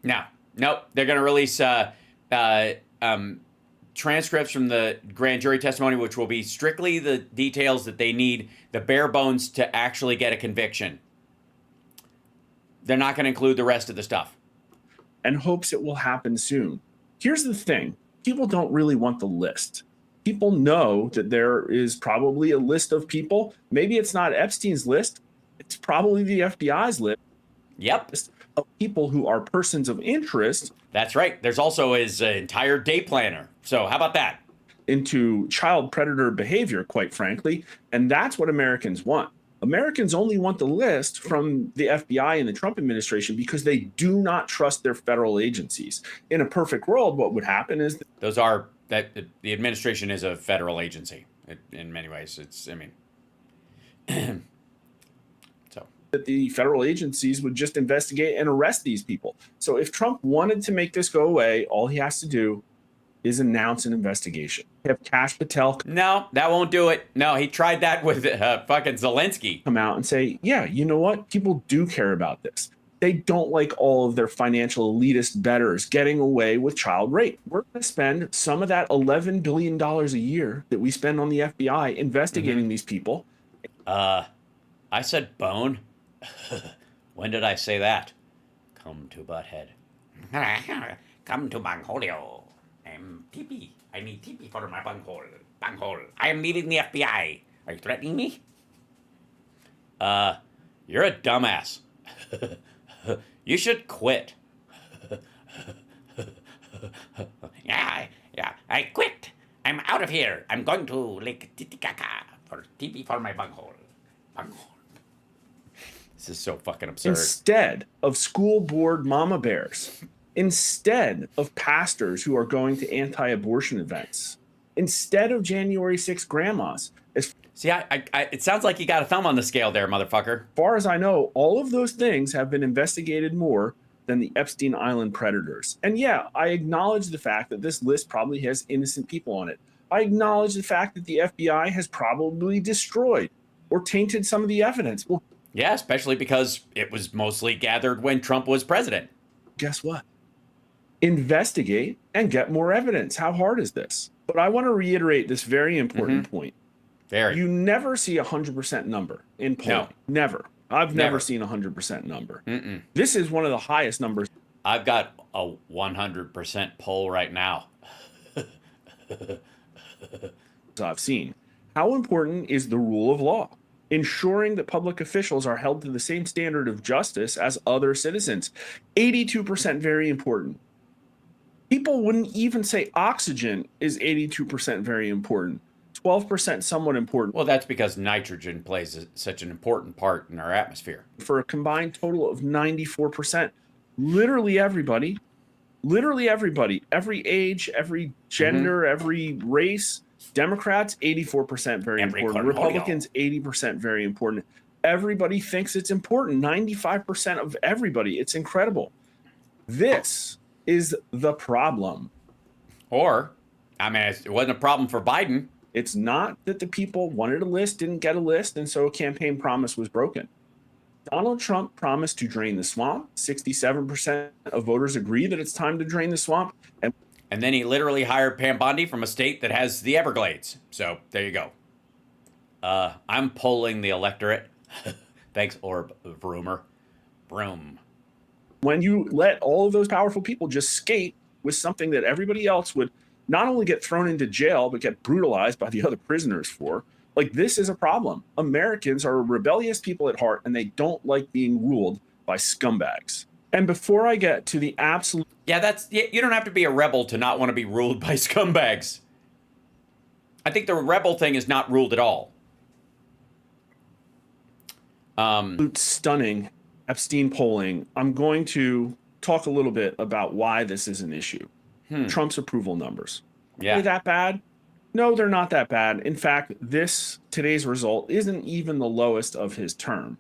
Nope. They're going to release transcripts from the grand jury testimony, which will be strictly the details that they need, the bare bones to actually get a conviction. They're not going to include the rest of the stuff. And hopes it will happen soon. Here's the thing. People don't really want the list. People know that there is probably a list of people. Maybe it's not Epstein's list. It's probably the FBI's list. Yep. Of people who are persons of interest. That's right. There's also his entire day planner. So how about that? Into child predator behavior, quite frankly. And that's what Americans want. Americans only want the list from the FBI and the Trump administration because they do not trust their federal agencies. In a perfect world, what would happen is that the administration is a federal agency in many ways. that the federal agencies would just investigate and arrest these people. So if Trump wanted to make this go away, all he has to do is announce an investigation. Have Kash Patel No, that won't do it. No, he tried that with fucking Zelensky. come out and say, yeah, you know what? People do care about this. They don't like all of their financial elitist betters getting away with child rape. We're going to spend some of that $11 billion a year that we spend on the FBI investigating these people. I said bone. When did I say that? Come to Butthead. Come to Bangholio. I'm TP. I need TP for my bunghole. Bunghole. I am leaving the FBI. Are you threatening me? You're a dumbass. You should quit. Yeah, I quit. I'm out of here. I'm going to Lake Titicaca for TP for my bunghole. Bunghole. This is so fucking absurd. Instead of school board mama bears, instead of pastors who are going to anti-abortion events, instead of January 6th grandmas. See, it sounds like you got a thumb on the scale there, motherfucker. As far as I know, all of those things have been investigated more than the Epstein Island predators. And yeah, I acknowledge the fact that this list probably has innocent people on it. I acknowledge the fact that the FBI has probably destroyed or tainted some of the evidence. Well, yeah, especially because it was mostly gathered when Trump was president. Guess what? Investigate and get more evidence. How hard is this? But I want to reiterate this very important point. You never see a 100% number in polling. No. Never. I've never seen a 100% number. This is one of the highest numbers. I've got a 100% poll right now. I've seen. How important is the rule of law? Ensuring that public officials are held to the same standard of justice as other citizens. 82% very important. People wouldn't even say oxygen is 82% very important. 12% somewhat important. Well, that's because nitrogen plays such an important part in our atmosphere. For a combined total of 94%. Literally everybody, every age, every gender, every race. Democrats, 84% very important. Republicans, 80% very important. Everybody thinks it's important. 95% of everybody. It's incredible. This is the problem. Or, I mean, it wasn't a problem for Biden. It's not that the people wanted a list, didn't get a list, and so a campaign promise was broken. Donald Trump promised to drain the swamp. 67% of voters agree that it's time to drain the swamp. And then he literally hired Pam Bondi from a state that has the Everglades. So there you go. I'm polling the electorate. Thanks, Orb Vroomer. Vroom. When you let all of those powerful people just skate with something that everybody else would not only get thrown into jail, but get brutalized by the other prisoners for, like, this is a problem. Americans are rebellious people at heart, and they don't like being ruled by scumbags. And before I get to the absolute... Yeah, you don't have to be a rebel to not want to be ruled by scumbags. I think the rebel thing is not ruled at all. Stunning Epstein polling, I'm going to talk a little bit about why this is an issue. Trump's approval numbers. Yeah. Are they that bad? No, they're not that bad. In fact, today's result isn't even the lowest of his term.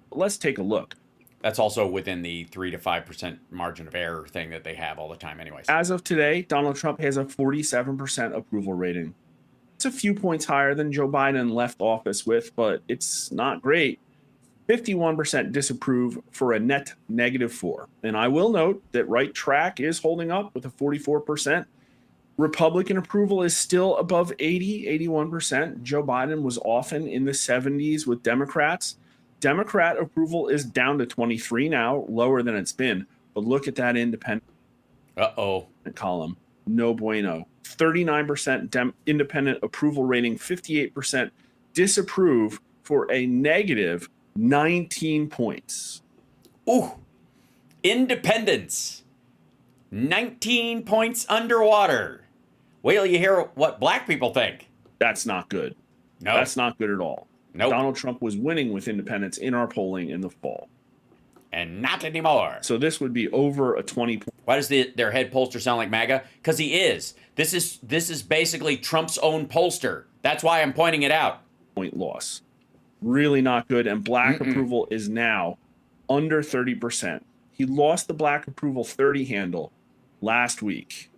Let's take a look. That's also within the 3 to 5% margin of error thing that they have all the time anyways. As of today, Donald Trump has a 47% approval rating. It's a few points higher than Joe Biden left office with, but it's not great. 51% disapprove for a net -4. And I will note that Right Track is holding up with a 44%. Republican approval is still above 81%. Joe Biden was often in the 70s with Democrats. Democrat approval is down to 23 now, lower than it's been. But look at that independent column. No bueno. 39% independent approval rating, 58% disapprove for a negative 19 points. Ooh. Independence. 19 points underwater. Wait till you hear what black people think. That's not good. No. That's not good at all. Nope. Donald Trump was winning with independents in our polling in the fall. And not anymore. So this would be over a 20 point. Why does their head pollster sound like MAGA? Because he is. This is basically Trump's own pollster. That's why I'm pointing it out. Point loss. Really not good. And black approval is now under 30%. He lost the black approval 30 handle last week.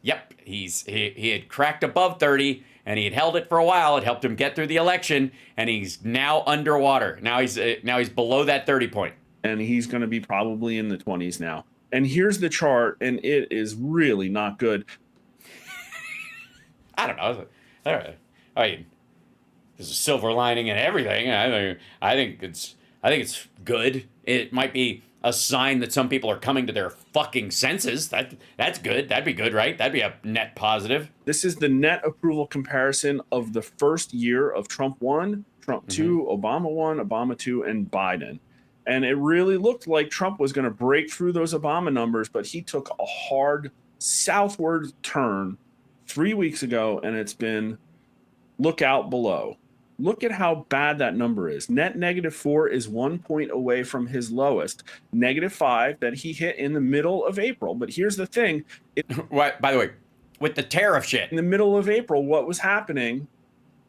Yep, he had cracked above 30, and he had held it for a while. It helped him get through the election, and he's now underwater. Now he's below that 30 point. And he's going to be probably in the 20s now. And here's the chart, and it is really not good. I don't know. I mean, there's a silver lining and everything. I think it's good. It might be a sign that some people are coming to their fucking senses. That's good. That'd be good, right? That'd be a net positive. This is the net approval comparison of the first year of Trump 1, Trump 2, Obama 1, Obama 2, and Biden. And it really looked like Trump was going to break through those Obama numbers, but he took a hard southward turn 3 weeks ago, and it's been look out below. Look at how bad that number is. Net -4 is 1 point away from his lowest. -5 that he hit in the middle of April. But here's the thing. By the way, with the tariff shit. In the middle of April, what was happening?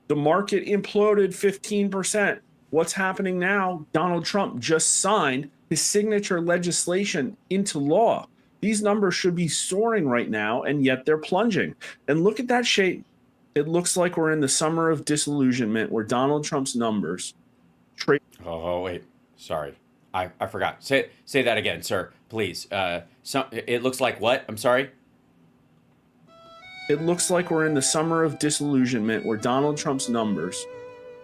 The market imploded 15%. What's happening now? Donald Trump just signed his signature legislation into law. These numbers should be soaring right now, and yet they're plunging. And look at that shape. It looks like we're in the summer of disillusionment where Donald Trump's numbers. Oh, wait. Sorry. I forgot. Say that again, sir, please. It looks like what? I'm sorry? It looks like we're in the summer of disillusionment where Donald Trump's numbers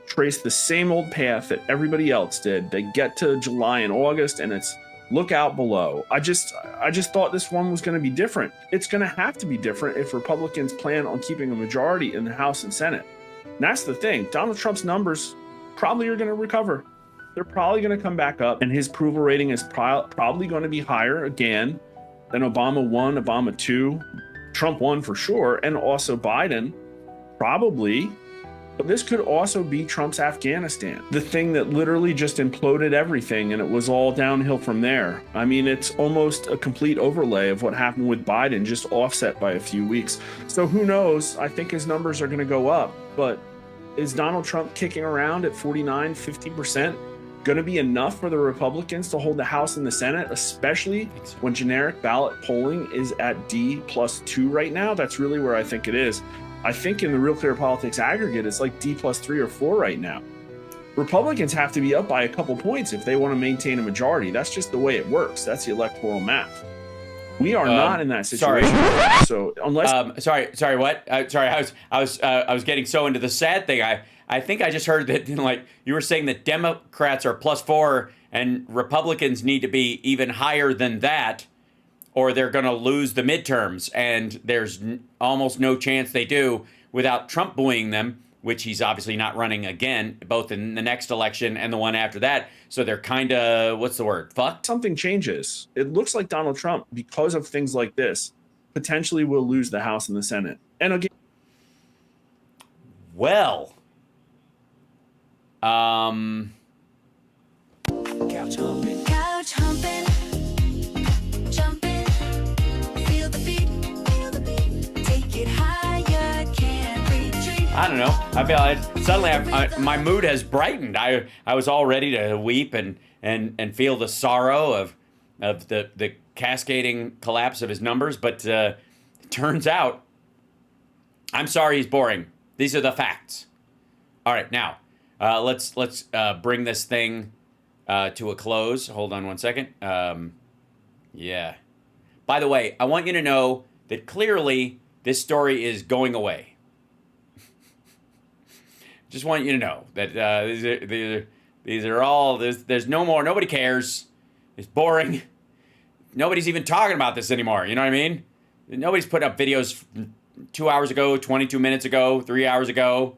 trace the same old path that everybody else did. They get to July and August, and it's look out below. I just thought this one was going to be different. It's going to have to be different if Republicans plan on keeping a majority in the House and Senate. And that's the thing. Donald Trump's numbers probably are going to recover. They're probably going to come back up, and his approval rating is probably going to be higher again than Obama 1, Obama 2, Trump 1 for sure, and also Biden, probably. But this could also be Trump's Afghanistan, the thing that literally just imploded everything, and it was all downhill from there. I mean, it's almost a complete overlay of what happened with Biden, just offset by a few weeks. So who knows? I think his numbers are going to go up. But is Donald Trump kicking around at 49, 50% going to be enough for the Republicans to hold the House and the Senate, especially when generic ballot polling is at D+2 right now? That's really where I think it is. I think in the Real Clear Politics aggregate, it's like D+3 or 4 right now. Republicans have to be up by a couple points if they want to maintain a majority. That's just the way it works. That's the electoral math. We are not in that situation. Sorry. So unless sorry, what? Sorry, I was getting so into the sad thing. I think I just heard that like you were saying that Democrats are +4 and Republicans need to be even higher than that, or they're going to lose the midterms, and there's almost no chance they do without Trump buoying them, which he's obviously not running again, both in the next election and the one after that. So they're kind of, what's the word, fucked? Something changes. It looks like Donald Trump, because of things like this, potentially will lose the House and the Senate. And again, well, Couch humping, jumping, feel the beat, take it higher, can't retreat. I don't know. I feel like suddenly my mood has brightened. I was all ready to weep and feel the sorrow of the cascading collapse of his numbers, but turns out, I'm sorry he's boring. These are the facts. All right, now let's bring this thing to a close. Hold on one second. Yeah. By the way, I want you to know that clearly this story is going away. Just want you to know that these are all, there's no more, nobody cares. It's boring. Nobody's even talking about this anymore. You know what I mean? Nobody's putting up videos 2 hours ago, 22 minutes ago, 3 hours ago,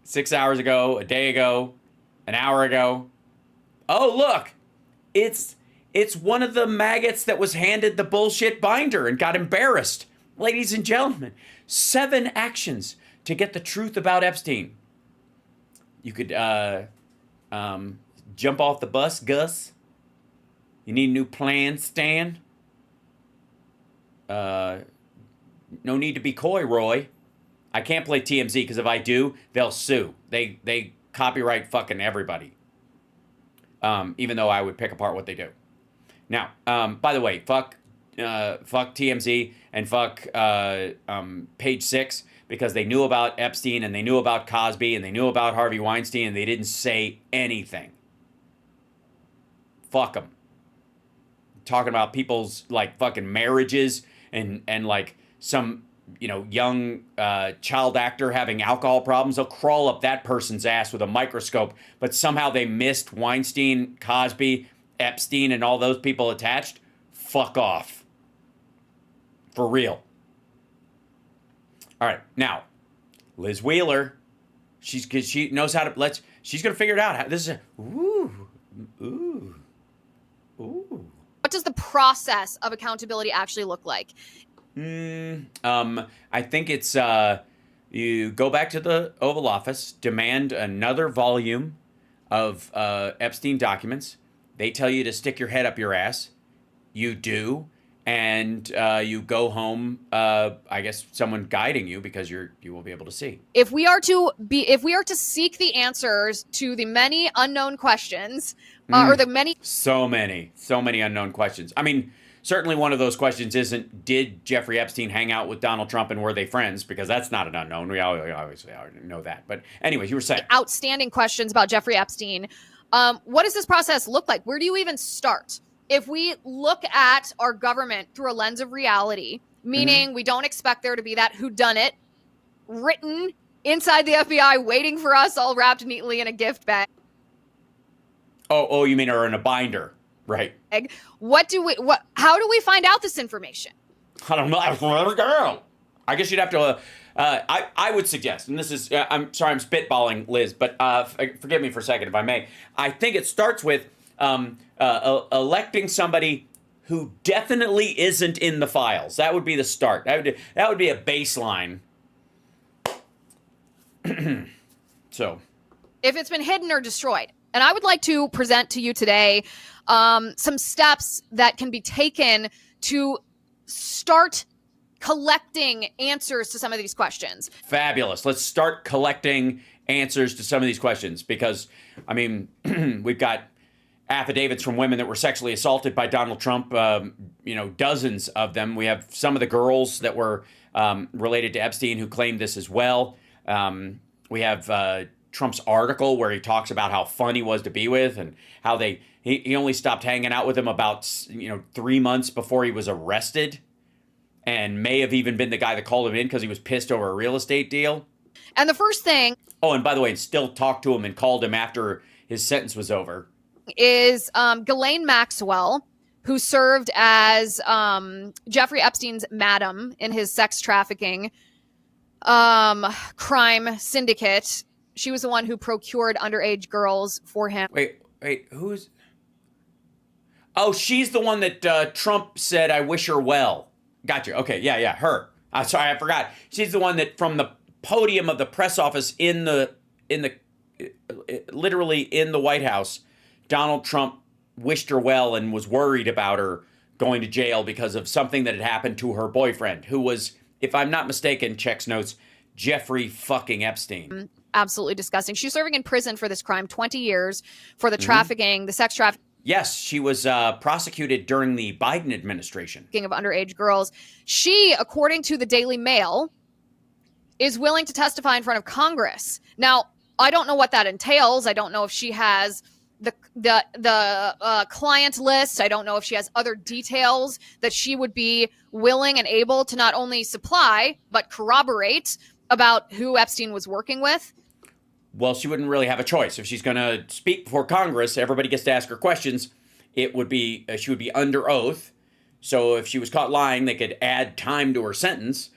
6 hours ago, a day ago, an hour ago. Oh, look, it's one of the maggots that was handed the bullshit binder and got embarrassed. Ladies and gentlemen, 7 actions to get the truth about Epstein. You could jump off the bus, Gus. You need a new plan, Stan. No need to be coy, Roy. I can't play TMZ because if I do, they'll sue. They copyright fucking everybody. Even though I would pick apart what they do. Now, by the way, fuck TMZ and fuck Page 6, because they knew about Epstein and they knew about Cosby and they knew about Harvey Weinstein and they didn't say anything. Fuck them. Talking about people's like fucking marriages and like some, you know, young child actor having alcohol problems. They'll crawl up that person's ass with a microscope, but somehow they missed Weinstein, Cosby, Epstein, and all those people attached. Fuck off. For real. All right, now, Liz Wheeler, she knows how to, she's going to figure it out. This is ooh. What does the process of accountability actually look like? I think it's you go back to the Oval Office, demand another volume of Epstein documents. They tell you to stick your head up your ass. You do, and you go home. I guess someone guiding you, because you will be able to see. If we are to seek the answers to the many unknown questions, or the many so many unknown questions. I mean, certainly one of those questions isn't, did Jeffrey Epstein hang out with Donald Trump and were they friends? Because that's not an unknown. We obviously already know that. But anyway, you were saying outstanding questions about Jeffrey Epstein. What does this process look like? Where do you even start? If we look at our government through a lens of reality, meaning we don't expect there to be that whodunit written inside the FBI waiting for us, all wrapped neatly in a gift bag. Oh, you mean, or in a binder, right? How do we find out this information? I don't know. Girl, I guess you'd have to. I would suggest, and this is, I'm sorry, I'm spitballing, Liz, but forgive me for a second, if I may. I think it starts with electing somebody who definitely isn't in the files. That would be the start. That would be a baseline. So, if it's been hidden or destroyed. And I would like to present to you today some steps that can be taken to start collecting answers to some of these questions. Fabulous. Let's start collecting answers to some of these questions, because, I mean, we've got affidavits from women that were sexually assaulted by Donald Trump, dozens of them. We have some of the girls that were related to Epstein who claimed this as well. We have Trump's article where he talks about how fun he was to be with and how he only stopped hanging out with him about 3 months before he was arrested, and may have even been the guy that called him in because he was pissed over a real estate deal. And the first thing, oh, and by the way, still talked to him and called him after his sentence was over, is Ghislaine Maxwell, who served as Jeffrey Epstein's madam in his sex trafficking crime syndicate. She was the one who procured underage girls for him. Wait, who's? Oh, she's the one that Trump said, "I wish her well." Gotcha. Okay, yeah, her. Sorry, I forgot. She's the one that from the podium of the press office literally in the White House, Donald Trump wished her well and was worried about her going to jail because of something that had happened to her boyfriend, who was, if I'm not mistaken, checks notes, Jeffrey fucking Epstein. Absolutely disgusting. She's serving in prison for this crime, 20 years for the trafficking, the sex trafficking. Yes, she was prosecuted during the Biden administration. Of underage girls. She, according to the Daily Mail, is willing to testify in front of Congress. Now, I don't know what that entails. I don't know if she has the client list. I don't know if she has other details that she would be willing and able to not only supply, but corroborate about who Epstein was working with. Well, she wouldn't really have a choice. If she's going to speak before Congress, everybody gets to ask her questions. It would be she would be under oath. So if she was caught lying, they could add time to her sentence.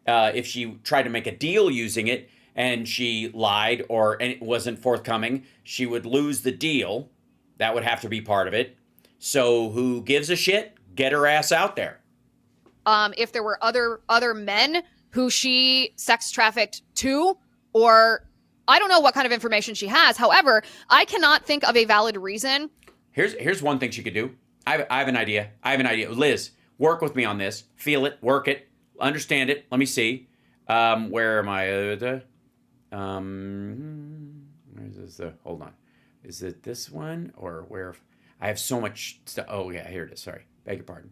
If she tried to make a deal using it and she lied and it wasn't forthcoming, she would lose the deal. That would have to be part of it. So who gives a shit? Get her ass out there. If there were other men who she sex trafficked to, or I don't know what kind of information she has. However, I cannot think of a valid reason. Here's one thing she could do. I have an idea. Liz, work with me on this. Feel it, work it, understand it. Let me see. Where am I? Where's is the, hold on. Is it this one or where? I have so much stuff. Oh, yeah, here it is. Sorry. Beg your pardon.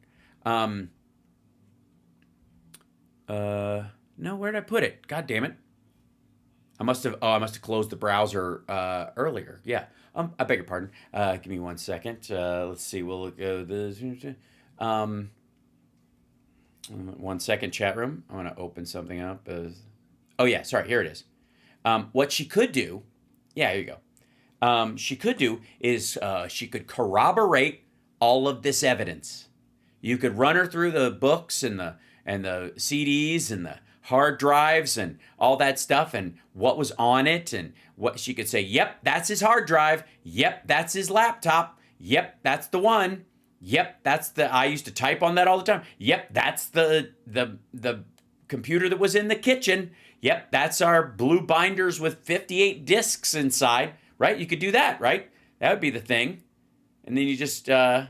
No, where did I put it? God damn it. I must have closed the browser earlier. Yeah. I beg your pardon. Give me 1 second. Let's see. We'll go this. 1 second, chat room. I want to open something up. Oh yeah, sorry. Here it is. What she could do. Yeah, here you go. She could do is she could corroborate all of this evidence. You could run her through the books and the CDs and the hard drives and all that stuff and what was on it, and what she could say, yep, that's his hard drive. Yep, that's his laptop. Yep, that's the one. Yep, that's the, I used to type on that all the time. Yep, that's the computer that was in the kitchen. Yep, that's our blue binders with 58 discs inside, right? You could do that, right? That would be the thing. And then you just you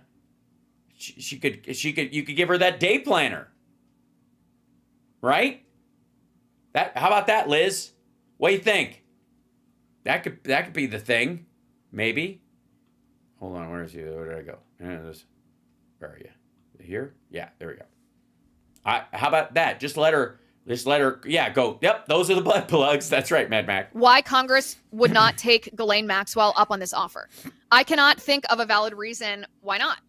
could give her that day planner. Right? How about that, Liz? What do you think? That could be the thing. Maybe. Hold on, where did I go? Where are you? Here? Yeah, there we go. How about that? Just let her, go. Yep, those are the butt plugs. That's right, Mad Mac. Why Congress would not take Ghislaine Maxwell up on this offer. I cannot think of a valid reason why not.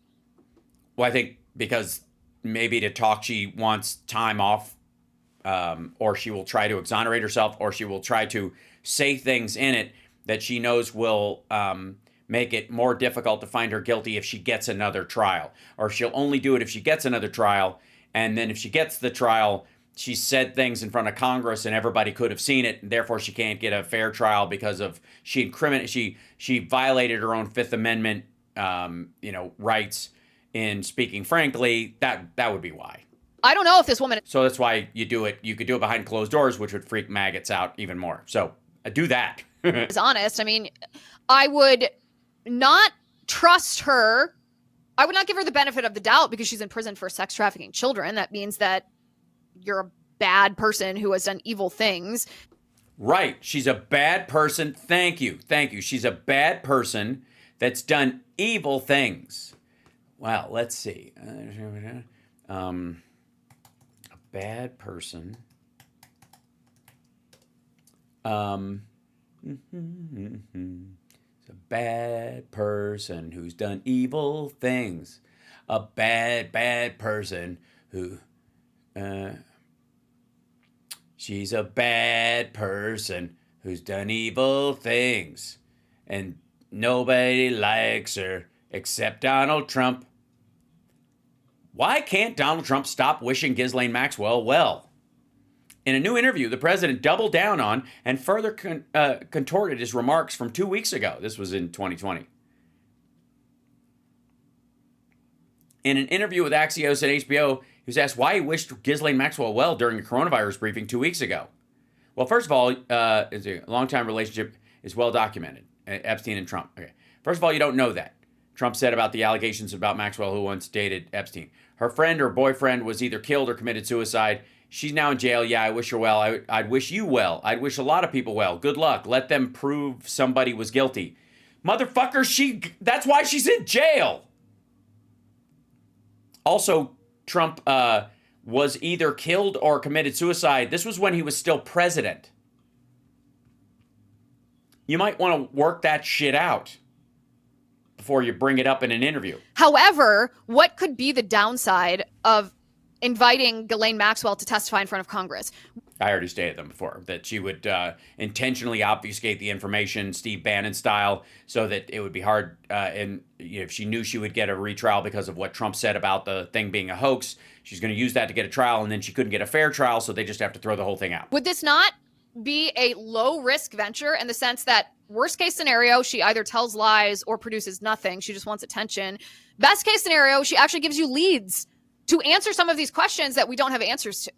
Well, I think because maybe to talk, she wants time off, or she will try to exonerate herself, or she will try to say things in it that she knows will make it more difficult to find her guilty if she gets another trial. Or she'll only do it if she gets another trial, and then if she gets the trial, she said things in front of Congress and everybody could have seen it, and therefore she can't get a fair trial because of she violated her own Fifth Amendment rights in speaking frankly. That would be why. I don't know if this woman... So that's why you do it. You could do it behind closed doors, which would freak maggots out even more. So do that. is honest. I mean, I would not trust her. I would not give her the benefit of the doubt because she's in prison for sex trafficking children. That means that you're a bad person who has done evil things. Right. She's a bad person. Thank you. She's a bad person that's done evil things. Well, let's see. A bad person. It's a bad person who's done evil things. A bad person who... she's a bad person who's done evil things. And nobody likes her except Donald Trump. Why can't Donald Trump stop wishing Ghislaine Maxwell well? In a new interview, the president doubled down on and further contorted his remarks from 2 weeks ago. This was in 2020. In an interview with Axios and HBO, he was asked why he wished Ghislaine Maxwell well during a coronavirus briefing 2 weeks ago. Well, first of all, it's a long-time relationship is well documented, Epstein and Trump. Okay. First of all, you don't know that. Trump said about the allegations about Maxwell, who once dated Epstein. Her friend or boyfriend was either killed or committed suicide. She's now in jail. Yeah, I wish her well. I'd wish you well. I'd wish a lot of people well. Good luck. Let them prove somebody was guilty. Motherfucker, that's why she's in jail. Also, Trump was either killed or committed suicide. This was when he was still president. You might want to work that shit out before you bring it up in an interview. However, what could be the downside of inviting Ghislaine Maxwell to testify in front of Congress? I already stated them before, that she would intentionally obfuscate the information, Steve Bannon style, so that it would be hard. And if she knew she would get a retrial because of what Trump said about the thing being a hoax, she's going to use that to get a trial, and then she couldn't get a fair trial, so they just have to throw the whole thing out. Would this not be a low-risk venture in the sense that worst case scenario, she either tells lies or produces nothing. She just wants attention. Best case scenario, she actually gives you leads to answer some of these questions that we don't have answers to.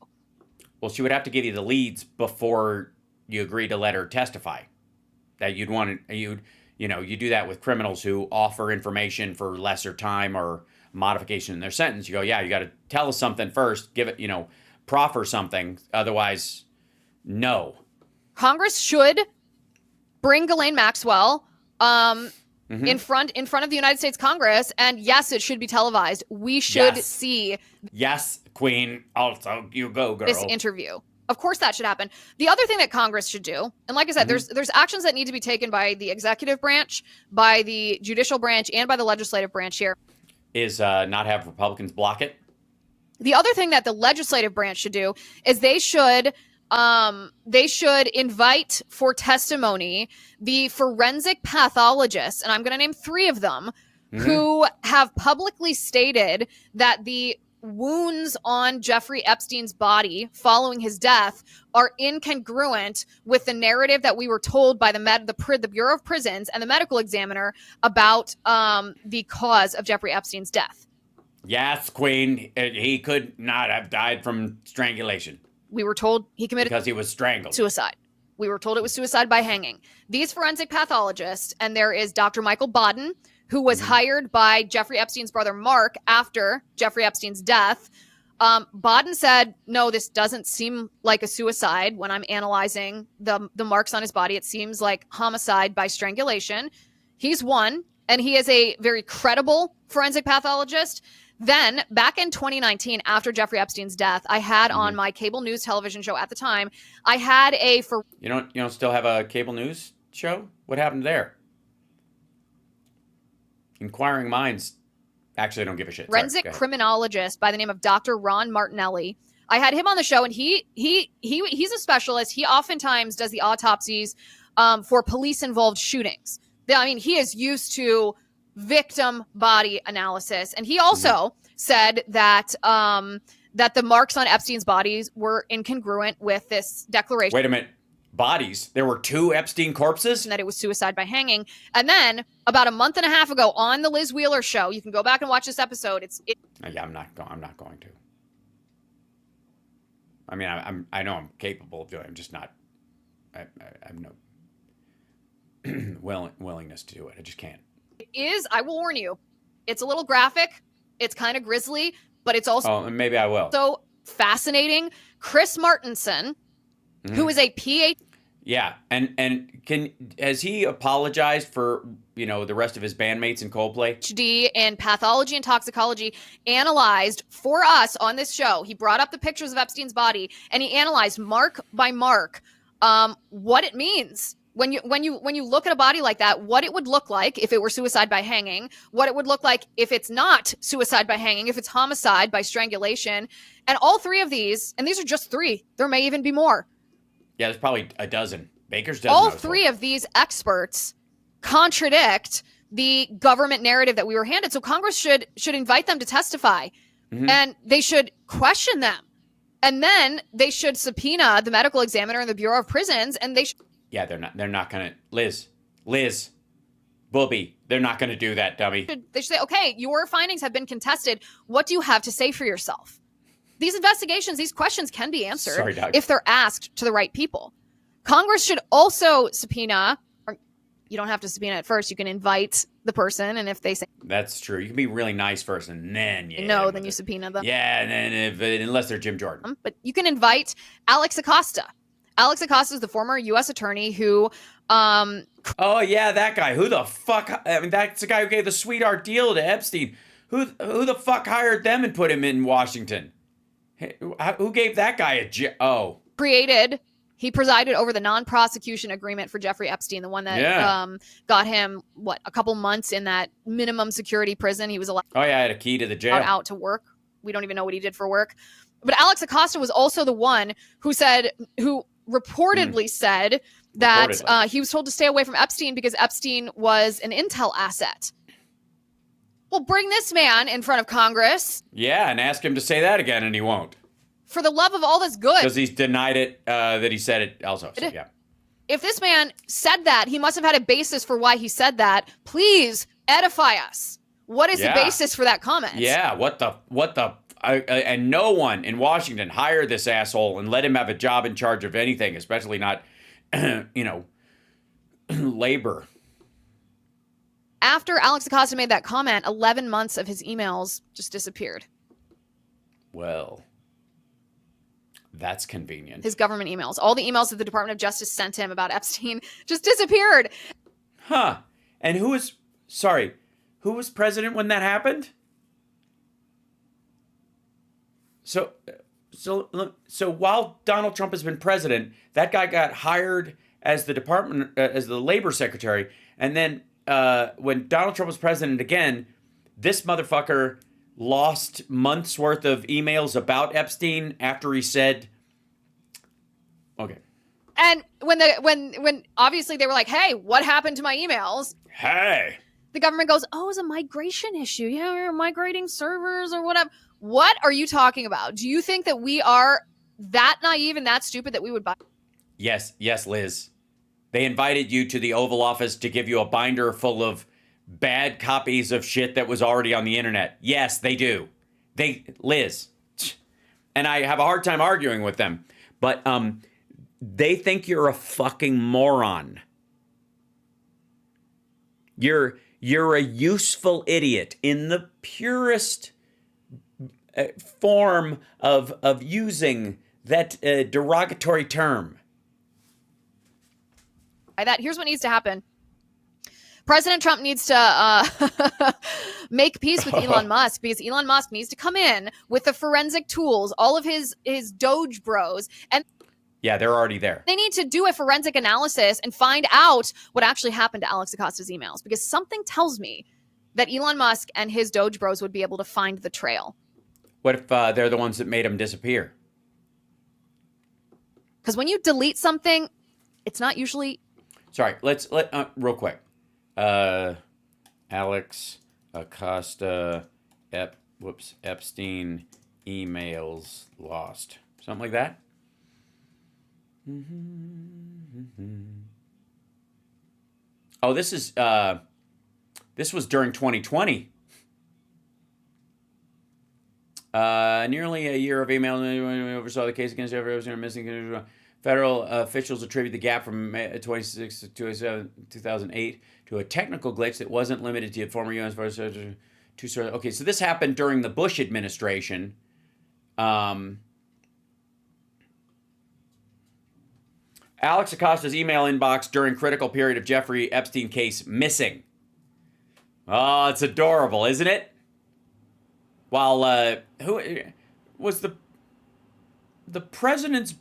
Well, she would have to give you the leads before you agree to let her testify. That you do that with criminals who offer information for lesser time or modification in their sentence. You go, yeah, you got to tell us something first, give it, proffer something. Otherwise, no. Congress should bring Ghislaine Maxwell in front of the United States Congress, and yes, it should be televised. We should see. Yes, Queen. Also, you go, girl. This interview. Of course, that should happen. The other thing that Congress should do, and like I said, there's actions that need to be taken by the executive branch, by the judicial branch, and by the legislative branch here. Is not have Republicans block it. The other thing that the legislative branch should do is they should invite for testimony the forensic pathologists, and I'm going to name 3 of them, who have publicly stated that the wounds on Jeffrey Epstein's body following his death are incongruent with the narrative that we were told by the Bureau of Prisons and the medical examiner about the cause of Jeffrey Epstein's death. Yes, Queen. He could not have died from strangulation. We were told he committed because he was strangled. Suicide. We were told it was suicide by hanging. These forensic pathologists, and there is Dr. Michael Bodden, who was hired by Jeffrey Epstein's brother Mark after Jeffrey Epstein's death. Bodden said, no, this doesn't seem like a suicide. When I'm analyzing the marks on his body, it seems like homicide by strangulation. He's one, and he is a very credible forensic pathologist. Then, back in 2019, after Jeffrey Epstein's death, I had on my cable news television show at the time, I had a... You don't still have a cable news show? What happened there? Inquiring minds actually don't give a shit. Forensic criminologist by the name of Dr. Ron Martinelli. I had him on the show, and he's a specialist. He oftentimes does the autopsies for police-involved shootings. I mean, he is used to victim body analysis, and he also said that that the marks on Epstein's bodies were incongruent with this declaration. Wait a minute. Bodies? There were 2 Epstein corpses? And that it was suicide by hanging. And then about a month and a half ago on the Liz Wheeler show, you can go back and watch this episode. Yeah, I'm not going to. I mean, I know I'm capable of doing it. I'm just not. I have no willingness to do it. I just can't. It is, I will warn you, it's a little graphic. It's kind of grisly, but it's also maybe I will. So fascinating. Chris Martenson, who is a PhD. Yeah, and has he apologized for the rest of his bandmates in Coldplay? PhD in pathology and toxicology, analyzed for us on this show. He brought up the pictures of Epstein's body, and he analyzed mark by mark what it means when you look at a body like that, what it would look like if it were suicide by hanging, what it would look like if it's not suicide by hanging, if it's homicide by strangulation, and all 3 of these, and these are just 3. There may even be more. Yeah, there's probably a dozen. Baker's dozen. All 3 of these experts contradict the government narrative that we were handed. So Congress should invite them to testify, and they should question them. And then they should subpoena the medical examiner and the Bureau of Prisons, and they should... Yeah, they're not going to... Liz, Booby, they're not going to do that, dummy. They should say, okay, your findings have been contested. What do you have to say for yourself? These investigations, these questions can be answered if they're asked to the right people. Congress should also subpoena, or you don't have to subpoena at first. You can invite the person, and if they say... That's true. You can be really nice first, and then... then you subpoena them. Yeah, and then unless they're Jim Jordan. But you can invite Alex Acosta. Alex Acosta is the former U.S. attorney who... oh, yeah, that guy. Who the fuck... I mean, that's the guy who gave the sweetheart deal to Epstein. Who the fuck hired them and put him in Washington? Who gave that guy a He presided over the non-prosecution agreement for Jeffrey Epstein, the one that got him, a couple months in that minimum security prison. He was allowed I had a key to the jail. Out to work. We don't even know what he did for work. But Alex Acosta was also the one who reportedly said that he was told to stay away from Epstein because Epstein was an intel asset. Well, bring this man in front of Congress. Yeah, and ask him to say that again, and he won't. For the love of all that's good. Because he's denied it, that he said it also. So, yeah. If this man said that, he must have had a basis for why he said that. Please edify us. What is the basis for that comment? Yeah, what the... and no one in Washington hired this asshole and let him have a job in charge of anything, especially not, labor. After Alex Acosta made that comment, 11 months of his emails just disappeared. Well, That's convenient. His government emails. All the emails that the Department of Justice sent him about Epstein just disappeared. Huh. And who was president when that happened? So while Donald Trump has been president, that guy got hired as the labor secretary. And then when Donald Trump was president again, this motherfucker lost months worth of emails about Epstein after he said, okay. And when obviously they were like, hey, what happened to my emails? Hey. The government goes, oh, it's a migration issue. Yeah, we're migrating servers or whatever. What are you talking about? Do you think that we are that naive and that stupid that we would buy? Yes, Liz. They invited you to the Oval Office to give you a binder full of bad copies of shit that was already on the internet. Yes, they do. Liz. And I have a hard time arguing with them. But they think you're a fucking moron. You're a useful idiot in the purest form of using that derogatory term. That here's what needs to happen. President Trump needs to make peace with Elon Musk, because Elon Musk needs to come in with the forensic tools, all of his Doge bros, and yeah, they're already there. they need to do a forensic analysis and find out what actually happened to Alex Acosta's emails, because something tells me that Elon Musk and his Doge bros would be able to find the trail. What if they're the ones that made him disappear? Because when you delete something, it's not usually... Sorry, let real quick. Alex Acosta, Epstein emails lost. Something like that? Oh, this was during 2020. Nearly a year of email oversaw the case against everyone missing. Federal officials attribute the gap from 26 to 27, 2008 to a technical glitch that wasn't limited to former U.S. Okay, so this happened during the Bush administration. Alex Acosta's email inbox during critical period of Jeffrey Epstein case missing. Oh, it's adorable, isn't it? While who was the president's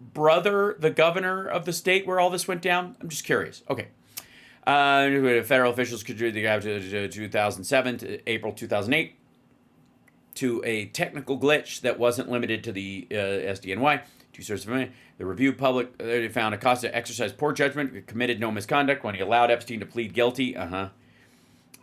brother, the governor of the state where all this went down? I'm just curious. Okay. Federal officials contributed the gap to 2007 to April 2008 to a technical glitch that wasn't limited to the SDNY. Two sources of information. The review public found Acosta exercised poor judgment, committed no misconduct when he allowed Epstein to plead guilty.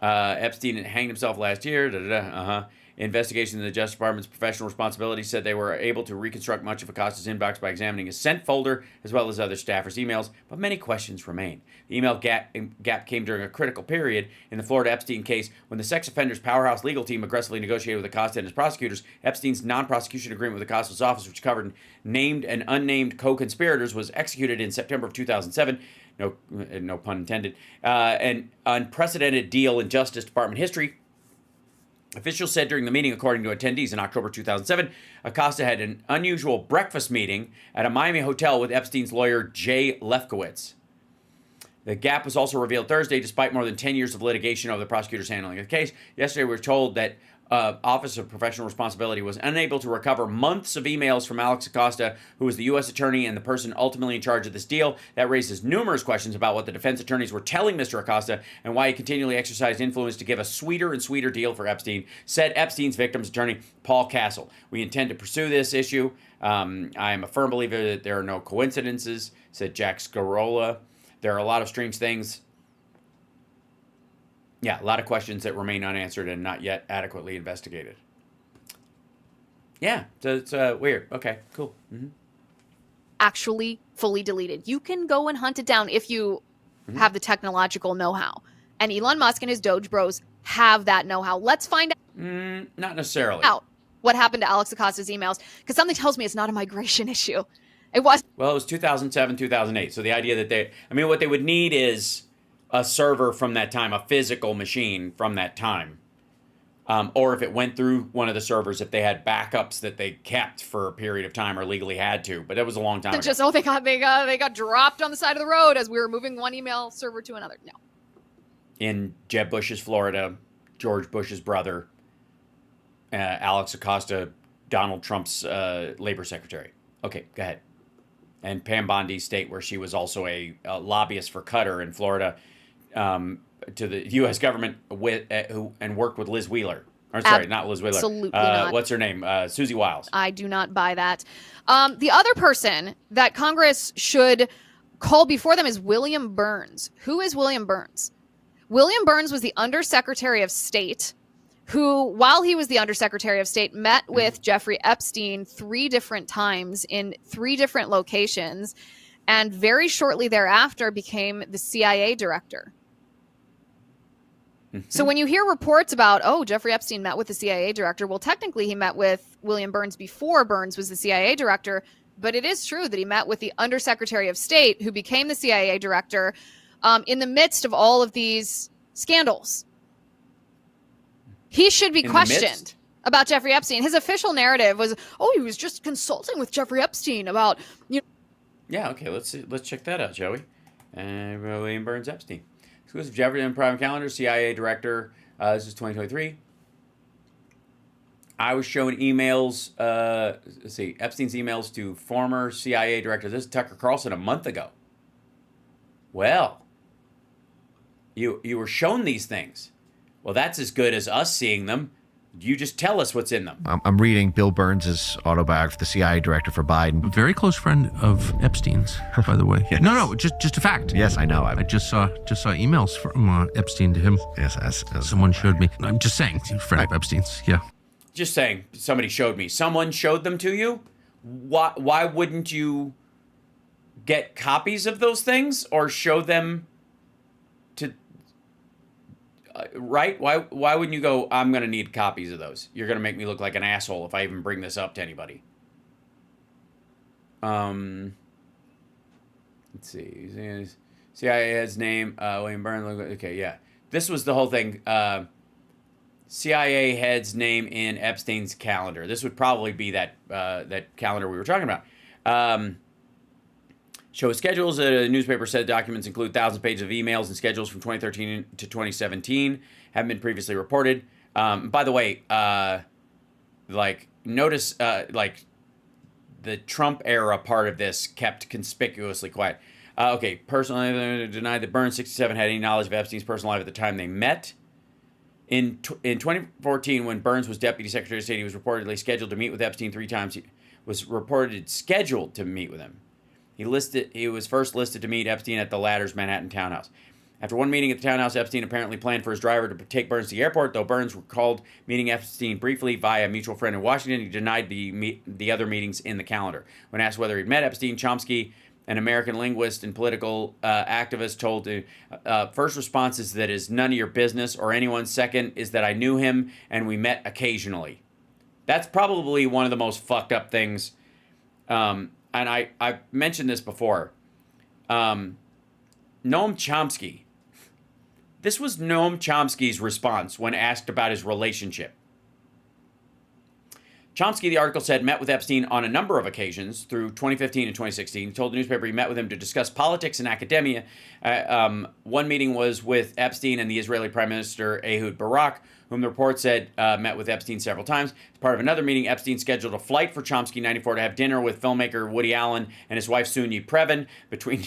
Epstein hanged himself last year. Investigation in the Justice Department's professional responsibility said they were able to reconstruct much of Acosta's inbox by examining his sent folder as well as other staffers' emails, but many questions remain. The email gap came during a critical period in the Florida Epstein case when the sex offender's powerhouse legal team aggressively negotiated with Acosta and his prosecutors. Epstein's non-prosecution agreement with Acosta's office, which covered named and unnamed co-conspirators, was executed in September of 2007. No pun intended. An unprecedented deal in Justice Department history. Officials said during the meeting, according to attendees in October 2007, Acosta had an unusual breakfast meeting at a Miami hotel with Epstein's lawyer, Jay Lefkowitz. The gap was also revealed Thursday, despite more than 10 years of litigation over the prosecutors handling the case. Yesterday, we were told that Office of Professional Responsibility was unable to recover months of emails from Alex Acosta, who was the U.S. attorney and the person ultimately in charge of this deal. That raises numerous questions about what the defense attorneys were telling Mr. Acosta and why he continually exercised influence to give a sweeter and sweeter deal for Epstein, said Epstein's victim's attorney, Paul Castle. We intend to pursue this issue. I am a firm believer that there are no coincidences, said Jack Scarola. There are a lot of strange things. Yeah, a lot of questions that remain unanswered and not yet adequately investigated. Yeah, so it's weird. Okay, cool. Actually fully deleted. You can go and hunt it down if you have the technological know-how. And Elon Musk and his Doge bros have that know-how. Let's find Not necessarily. out what happened to Alex Acosta's emails, because something tells me it's not a migration issue. It was. Well, it was 2007, 2008. So the idea that what they would need is a server from that time, a physical machine from that time. or if it went through one of the servers, if they had backups that they kept for a period of time or legally had to. But that was a long time ago. Just they got dropped on the side of the road as we were moving one email server to another. No. In Jeb Bush's Florida, George Bush's brother, Alex Acosta, Donald Trump's labor secretary. Okay, go ahead. And Pam Bondi's state, where she was also a lobbyist for Qatar in Florida, to the U.S. government and worked with Liz Wheeler. Or sorry, not Liz Wheeler. Absolutely not. What's her name? Susie Wiles. I do not buy that. The other person that Congress should call before them is William Burns. Who is William Burns? William Burns was the Undersecretary of State who, while he was the Undersecretary of State, met with Jeffrey Epstein 3 different times in 3 different locations, and very shortly thereafter became the CIA director. So when you hear reports about, Jeffrey Epstein met with the CIA director, well, technically he met with William Burns before Burns was the CIA director, but it is true that he met with the Undersecretary of State who became the CIA director in the midst of all of these scandals. He should be questioned about Jeffrey Epstein. His official narrative was, he was just consulting with Jeffrey Epstein about, Yeah, okay, let's check that out, shall we? William Burns Epstein. Exclusive Jeffrey and Private Calendar, CIA Director. This is 2023. I was showing emails, let's see, Epstein's emails to former CIA Director. This is Tucker Carlson a month ago. Well, you were shown these things. Well, that's as good as us seeing them. You just tell us what's in them. I'm reading Bill Burns' autobiography, the CIA director for Biden. A very close friend of Epstein's, by the way. Yes. No, just a fact. Yes, I know. I just saw emails from Epstein to him. Yes, as someone showed me. I'm just saying, friend of Epstein's. Yeah. Just saying, somebody showed me. Someone showed them to you? Why wouldn't you get copies of those things or show them to... right? Why wouldn't you go, I'm going to need copies of those? You're going to make me look like an asshole if I even bring this up to anybody. Let's see. CIA head's name, William Burns. Okay, yeah. This was the whole thing. CIA head's name in Epstein's calendar. This would probably be that calendar we were talking about. Show schedules. The newspaper said documents include thousands of pages of emails and schedules from 2013 to 2017. Haven't been previously reported. By the way, notice the Trump era part of this kept conspicuously quiet. Okay, personally denied that Burns 67 had any knowledge of Epstein's personal life at the time they met. In 2014, when Burns was Deputy Secretary of State, he was reportedly scheduled to meet with Epstein 3 times. He was reported scheduled to meet with him. He was first listed to meet Epstein at the latter's Manhattan townhouse. After one meeting at the townhouse, Epstein apparently planned for his driver to take Burns to the airport, though Burns recalled meeting Epstein briefly via a mutual friend in Washington. He denied the other meetings in the calendar. When asked whether he'd met Epstein, Chomsky, an American linguist and political activist, told first response is that is none of your business or anyone's. Second is that I knew him and we met occasionally. That's probably one of the most fucked up things. And I've mentioned this before. Noam Chomsky. This was Noam Chomsky's response when asked about his relationship. Chomsky, the article said, met with Epstein on a number of occasions through 2015 and 2016. He told the newspaper he met with him to discuss politics and academia. One meeting was with Epstein and the Israeli Prime Minister Ehud Barak, whom the report said met with Epstein several times. As part of another meeting, Epstein scheduled a flight for Chomsky 94 to have dinner with filmmaker Woody Allen and his wife Sunyi Previn. Between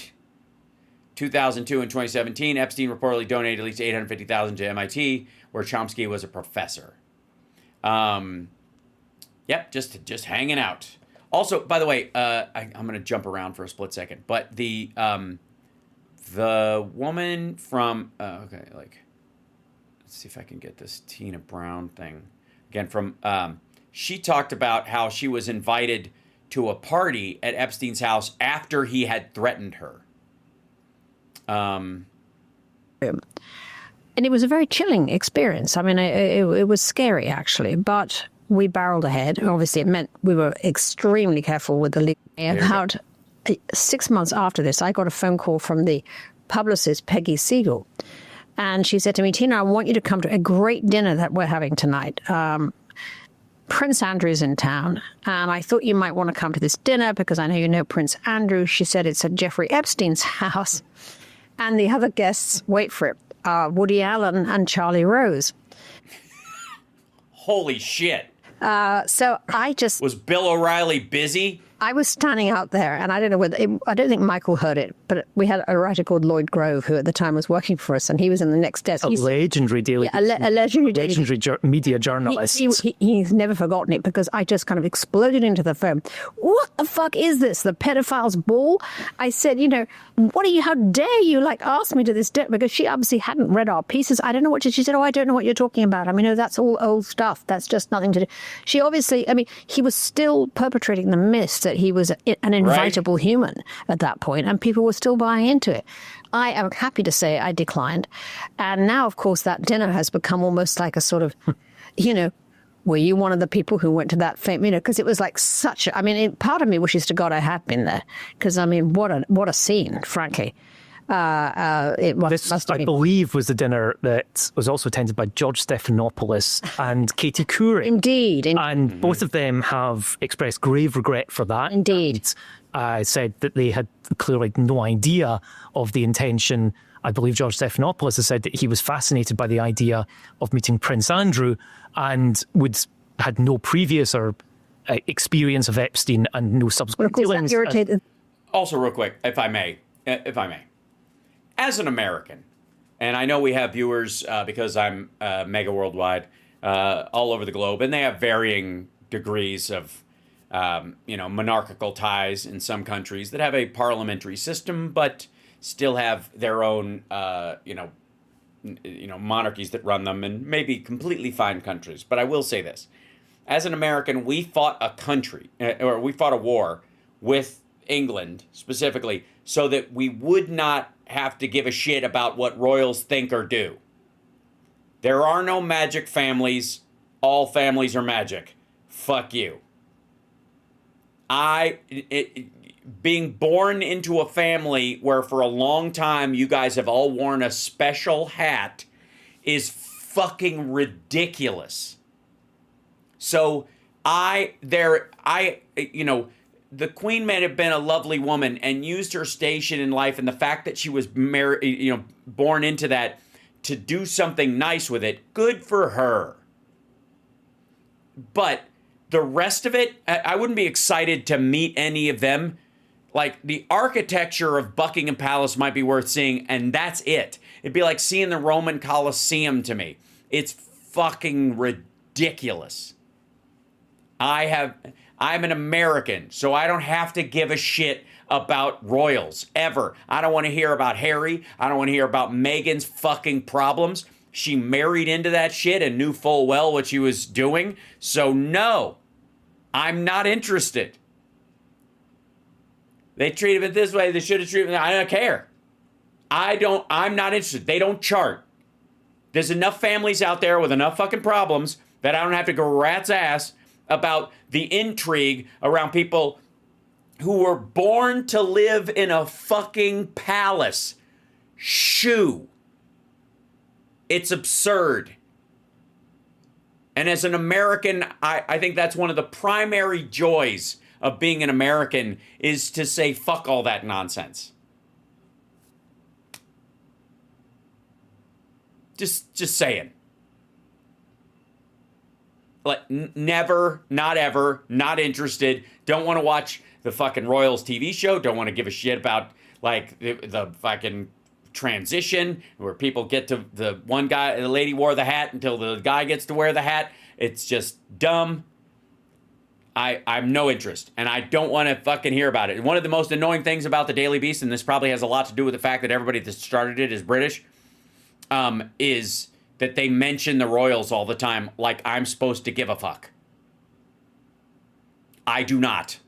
2002 and 2017, Epstein reportedly donated at least $850,000 to MIT, where Chomsky was a professor. Yep, just hanging out. Also, by the way, I'm going to jump around for a split second, but the woman from let's see if I can get this Tina Brown thing again from. She talked about how she was invited to a party at Epstein's house after he had threatened her. And it was a very chilling experience. I mean, it was scary, actually, but we barreled ahead. Obviously, it meant we were extremely careful with the legal. About 6 months after this, I got a phone call from the publicist, Peggy Siegel, And she said to me, Tina, I want you to come to a great dinner that we're having tonight. Prince Andrew's in town, and I thought you might want to come to this dinner because I know you know Prince Andrew. She said it's at Jeffrey Epstein's house. And the other guests, wait for it, are Woody Allen and Charlie Rose. Holy shit. So I just... Was Bill O'Reilly busy? I was standing out there, and I don't know whether I don't think Michael heard it, but we had a writer called Lloyd Grove who at the time was working for us, and he was in the next desk. A legendary daily, legendary media journalist. He's never forgotten it because I just kind of exploded into the phone. What the fuck is this? The pedophile's ball? I said, how dare you ask me to this dinner? Because she obviously hadn't read our pieces. I don't know she said, I don't know what you're talking about. I mean, no, that's all old stuff. That's just nothing to do. She obviously, he was still perpetrating the myth that he was an invitable human at that point, and people were still buying into it. I am happy to say I declined. And now, of course, that dinner has become almost like a sort of, were you one of the people who went to that because it was like such a, part of me wishes to God I had been there, because, what a scene, frankly. I believe was the dinner that was also attended by George Stephanopoulos and Katie Couric. Indeed. And both of them have expressed grave regret for that. Indeed. Said that they had clearly no idea of the intention. I believe George Stephanopoulos has said that he was fascinated by the idea of meeting Prince Andrew and had no previous or experience of Epstein and no subsequent dealings. Also, real quick, if I may. As an American, and I know we have viewers because I'm Megaworldwide all over the globe, and they have varying degrees of, monarchical ties in some countries that have a parliamentary system, but still have their own, monarchies that run them, and maybe completely fine countries. But I will say this: as an American, we fought a war with England specifically, so that we would not have to give a shit about what royals think or do. There are no magic families. All families are magic. Fuck you. Being born into a family where for a long time you guys have all worn a special hat is fucking ridiculous. So the Queen may have been a lovely woman and used her station in life and the fact that she was born into that to do something nice with it. Good for her. But the rest of it, I wouldn't be excited to meet any of them. Like, the architecture of Buckingham Palace might be worth seeing, and that's it. It'd be like seeing the Roman Colosseum to me. It's fucking ridiculous. I'm an American, so I don't have to give a shit about royals, ever. I don't want to hear about Harry. I don't want to hear about Meghan's fucking problems. She married into that shit and knew full well what she was doing. So no, I'm not interested. They treated it this way. They should have treated it. I don't care. I'm not interested. They don't chart. There's enough families out there with enough fucking problems that I don't have to go rat's ass about the intrigue around people who were born to live in a fucking palace. Shoo. It's absurd. And as an American, I think that's one of the primary joys of being an American is to say fuck all that nonsense. Just saying. Like, never, not ever, not interested. Don't want to watch the fucking Royals TV show. Don't want to give a shit about, like, the fucking transition where people get to the lady wore the hat until the guy gets to wear the hat. It's just dumb. I'm no interest, and I don't want to fucking hear about it. One of the most annoying things about the Daily Beast, and this probably has a lot to do with the fact that everybody that started it is British, is that they mention the royals all the time like I'm supposed to give a fuck. I do not.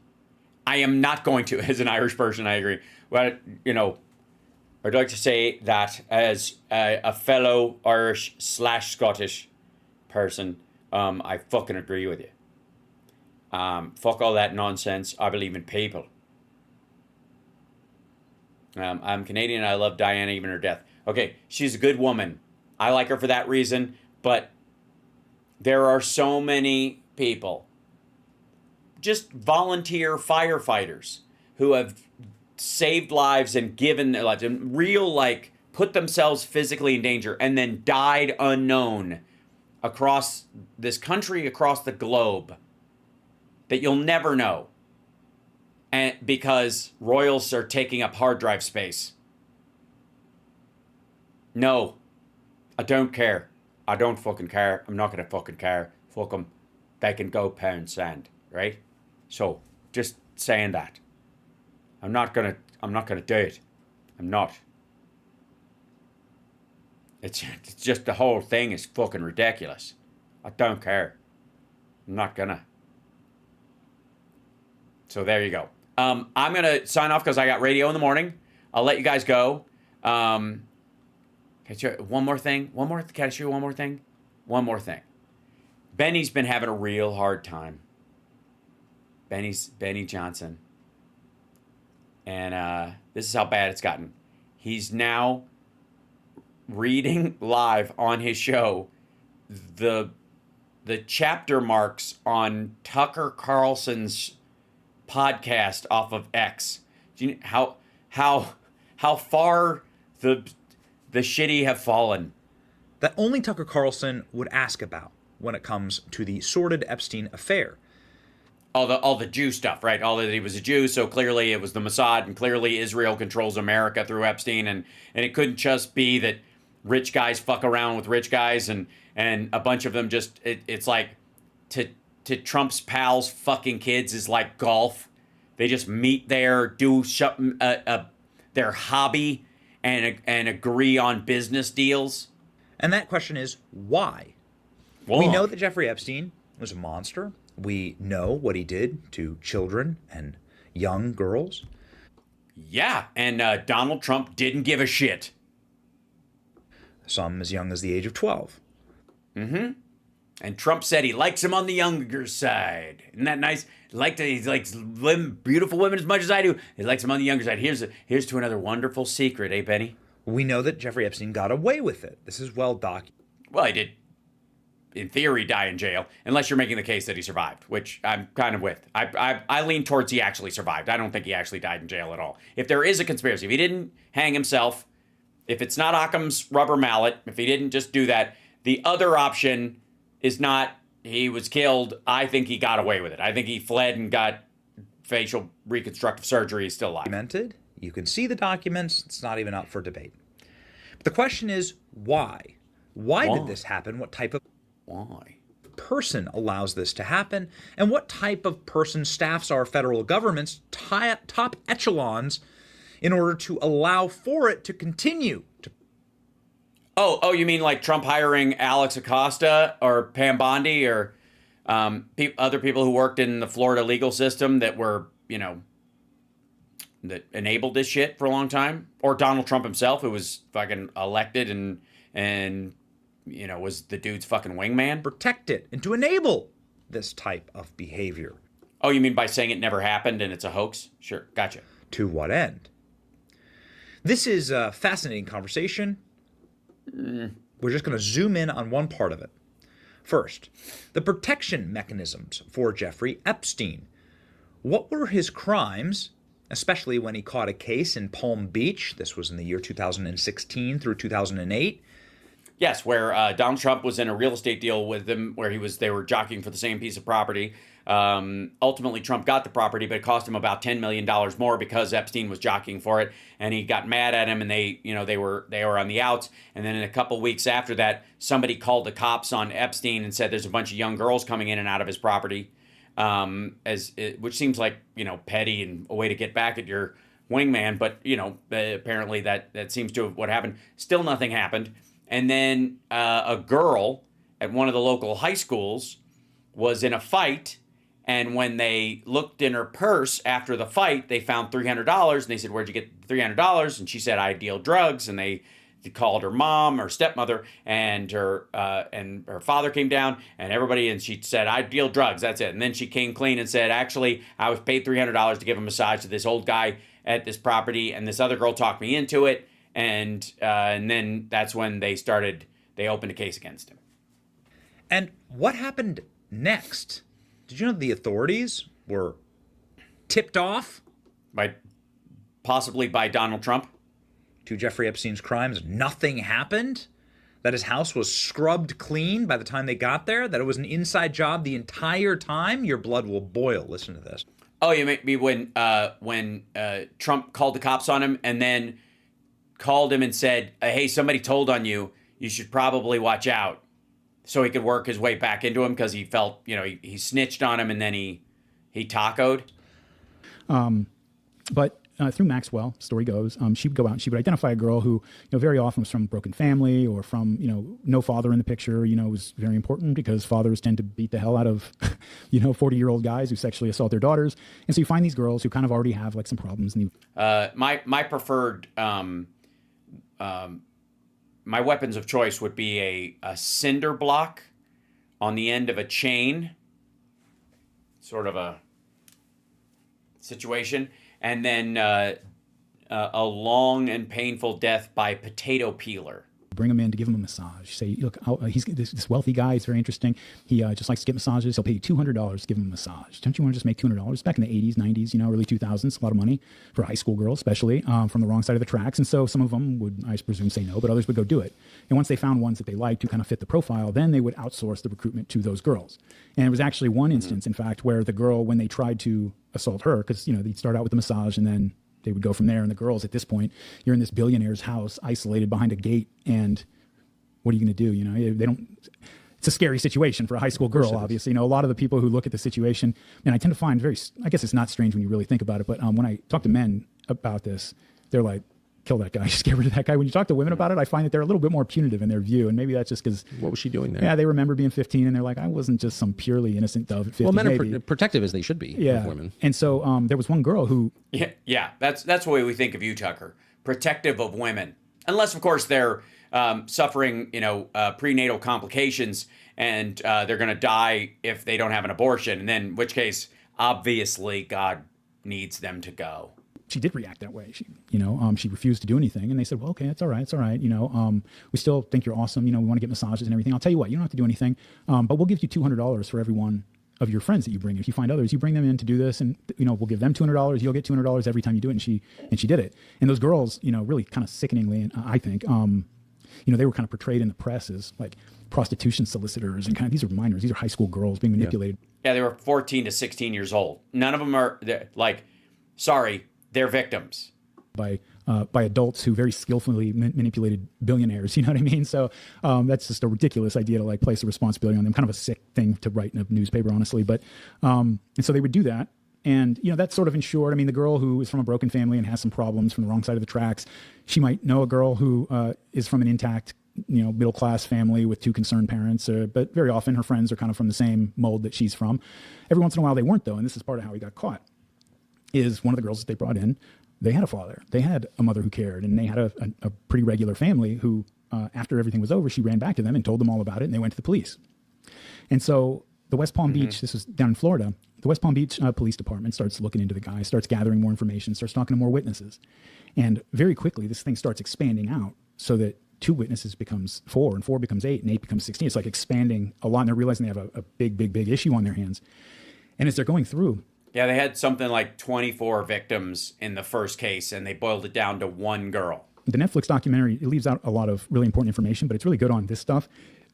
I am not going to. As an Irish person, I agree. Well, I'd like to say that as a fellow Irish / Scottish person, I fucking agree with you. Fuck all that nonsense. I believe in people. I'm Canadian. I love Diana, even her death. Okay, she's a good woman. I like her for that reason, but there are so many people, just volunteer firefighters, who have saved lives and given their lives and put themselves physically in danger and then died unknown across this country, across the globe, that you'll never know. And because royals are taking up hard drive space. No, I don't care. I don't fucking care. I'm not gonna fucking care. Fuck them. They can go pound sand, right? So, just saying that. I'm not gonna do it. I'm not. It's just the whole thing is fucking ridiculous. I don't care. I'm not gonna. So there you go. I'm gonna sign off because I got radio in the morning. I'll let you guys go. Can I show you one more thing? Can I show you one more thing? One more thing. Benny's been having a real hard time. Benny Johnson. And this is how bad it's gotten. He's now reading live on his show the chapter marks on Tucker Carlson's podcast off of X. Do you know how far the shitty have fallen? That only Tucker Carlson would ask about when it comes to the sordid Epstein affair. All the Jew stuff, right? All that he was a Jew, so clearly it was the Mossad, and clearly Israel controls America through Epstein, and it couldn't just be that rich guys fuck around with rich guys, and a bunch of them just it's like to Trump's pals fucking kids is like golf. They just meet there, do their hobby, and agree on business deals. And that question is why? We know that Jeffrey Epstein was a monster. We know what he did to children and young girls. Yeah, and Donald Trump didn't give a shit. Some as young as the age of 12. Mm-hmm. And Trump said he likes him on the younger side. Isn't that nice? He likes beautiful women as much as I do. He likes them on the younger side. Here's to another wonderful secret, eh, Benny? We know that Jeffrey Epstein got away with it. This is well documented. Well, he did, in theory, die in jail, unless you're making the case that he survived, which I'm kind of with. I lean towards he actually survived. I don't think he actually died in jail at all. If there is a conspiracy, if he didn't hang himself, if it's not Occam's rubber mallet, if he didn't just do that, the other option is not he was killed. I think he got away with it. I think he fled and got facial reconstructive surgery. He's still alive. Documented. You can see the documents. It's not even up for debate. But the question is, why? Why did this happen? What type of person allows this to happen? And what type of person staffs our federal government's top echelons in order to allow for it to continue to... Oh, you mean like Trump hiring Alex Acosta or Pam Bondi or other people who worked in the Florida legal system that were, that enabled this shit for a long time? Or Donald Trump himself, who was fucking elected and was the dude's fucking wingman? Protect it and to enable this type of behavior. Oh, you mean by saying it never happened and it's a hoax? Sure, gotcha. To what end? This is a fascinating conversation. We're just going to zoom in on one part of it. First, the protection mechanisms for Jeffrey Epstein. What were his crimes, especially when he caught a case in Palm Beach? This was in the year 2016 through 2008. Yes, where Donald Trump was in a real estate deal with them, where they were jockeying for the same piece of property. Ultimately, Trump got the property, but it cost him about $10 million more because Epstein was jockeying for it, and he got mad at him, and they were on the outs. And then in a couple weeks after that, somebody called the cops on Epstein and said there's a bunch of young girls coming in and out of his property, which seems like petty and a way to get back at your wingman. But apparently that seems to have what happened. Still, nothing happened. And then a girl at one of the local high schools was in a fight. And when they looked in her purse after the fight, they found $300. And they said, "Where'd you get the $300?" And she said, "I deal drugs." And they called her mom or stepmother, and her father came down, and everybody. And she said, "I deal drugs. That's it." And then she came clean and said, "Actually, I was paid $300 to give a massage to this old guy at this property, and this other girl talked me into it." and then that's when they opened a case against him. And what happened next? Did you know the authorities were tipped off possibly by Donald Trump to Jeffrey Epstein's crimes? Nothing happened? That his house was scrubbed clean by the time they got there? That it was an inside job the entire time? Your blood will boil. Listen to this. Oh, you make me when Trump called the cops on him and then called him and said, hey, somebody told on you. You should probably watch out. So he could work his way back into him because he felt, he snitched on him and then he tacoed. But through Maxwell, story goes, she would go out and she would identify a girl who, very often was from a broken family or from, no father in the picture, was very important because fathers tend to beat the hell out of, 40-year-old guys who sexually assault their daughters. And so you find these girls who kind of already have like some problems. And my preferred, my weapons of choice would be a cinder block on the end of a chain, sort of a situation. And then a long and painful death by potato peeler. Bring him in to give him a massage. Say, look, he's this wealthy guy. He's very interesting. He just likes to get massages. He'll pay you $200 to give him a massage. Don't you want to just make $200? Back in the 80s, 90s, early 2000s, a lot of money for high school girls, especially from the wrong side of the tracks. And so some of them would, I presume, say no, but others would go do it. And once they found ones that they liked who kind of fit the profile, then they would outsource the recruitment to those girls. And there was actually one instance, in fact, where the girl, when they tried to assault her, because, they'd start out with the massage and then they would go from there. And the girls at this point, you're in this billionaire's house, isolated behind a gate. And what are you going to do? They don't, it's a scary situation for a high school girl, obviously. A lot of the people who look at the situation, and I tend to find I guess it's not strange when you really think about it, but when I talk to men about this, they're like, kill that guy, just get rid of that guy. When you talk to women about it, I find that they're a little bit more punitive in their view. And maybe that's just because... What was she doing there? Yeah, they remember being 15 and they're like, I wasn't just some purely innocent dove at 15. Well, men are protective as they should be of women. And so there was one girl who... Yeah, that's the way we think of you, Tucker. Protective of women. Unless, of course, they're suffering, prenatal complications and they're going to die if they don't have an abortion. And then, in which case, obviously, God needs them to go. She did react that way. She refused to do anything. And they said, well, okay, it's all right. It's all right. We still think you're awesome. We want to get massages and everything. I'll tell you what, you don't have to do anything. But we'll give you $200 for every one of your friends that you bring. If you find others, you bring them in to do this and, we'll give them $200. You'll get $200 every time you do it. And she did it. And those girls, really kind of sickeningly, and I think, they were kind of portrayed in the press as like prostitution solicitors and these are minors. These are high school girls being manipulated. Yeah, they were 14 to 16 years old. None of them are they're victims by adults who very skillfully manipulated billionaires. You know what I mean? So that's just a ridiculous idea to like place the responsibility on them. Kind of a sick thing to write in a newspaper, honestly. But and so they would do that. And, that's sort of ensured. I mean, the girl who is from a broken family and has some problems from the wrong side of the tracks, she might know a girl who is from an intact, middle-class family with two concerned parents. But very often her friends are kind of from the same mold that she's from. Every once in a while they weren't, though. And this is part of how he got caught. Is one of the girls that they brought in, they had a father. They had a mother who cared, and they had a pretty regular family who, after everything was over, she ran back to them and told them all about it, and they went to the police. And so the West Palm Beach, this was down in Florida, the West Palm Beach Police Department starts looking into the guy, starts gathering more information, starts talking to more witnesses. And very quickly, this thing starts expanding out so that 2 witnesses becomes 4, and 4 becomes 8, and 8 becomes 16. It's like expanding a lot, and they're realizing they have a big issue on their hands. And as they're going through... Yeah, they had something like 24 victims in the first case, and they boiled it down to 1 girl. The Netflix documentary, it leaves out a lot of really important information, but it's really good on this stuff.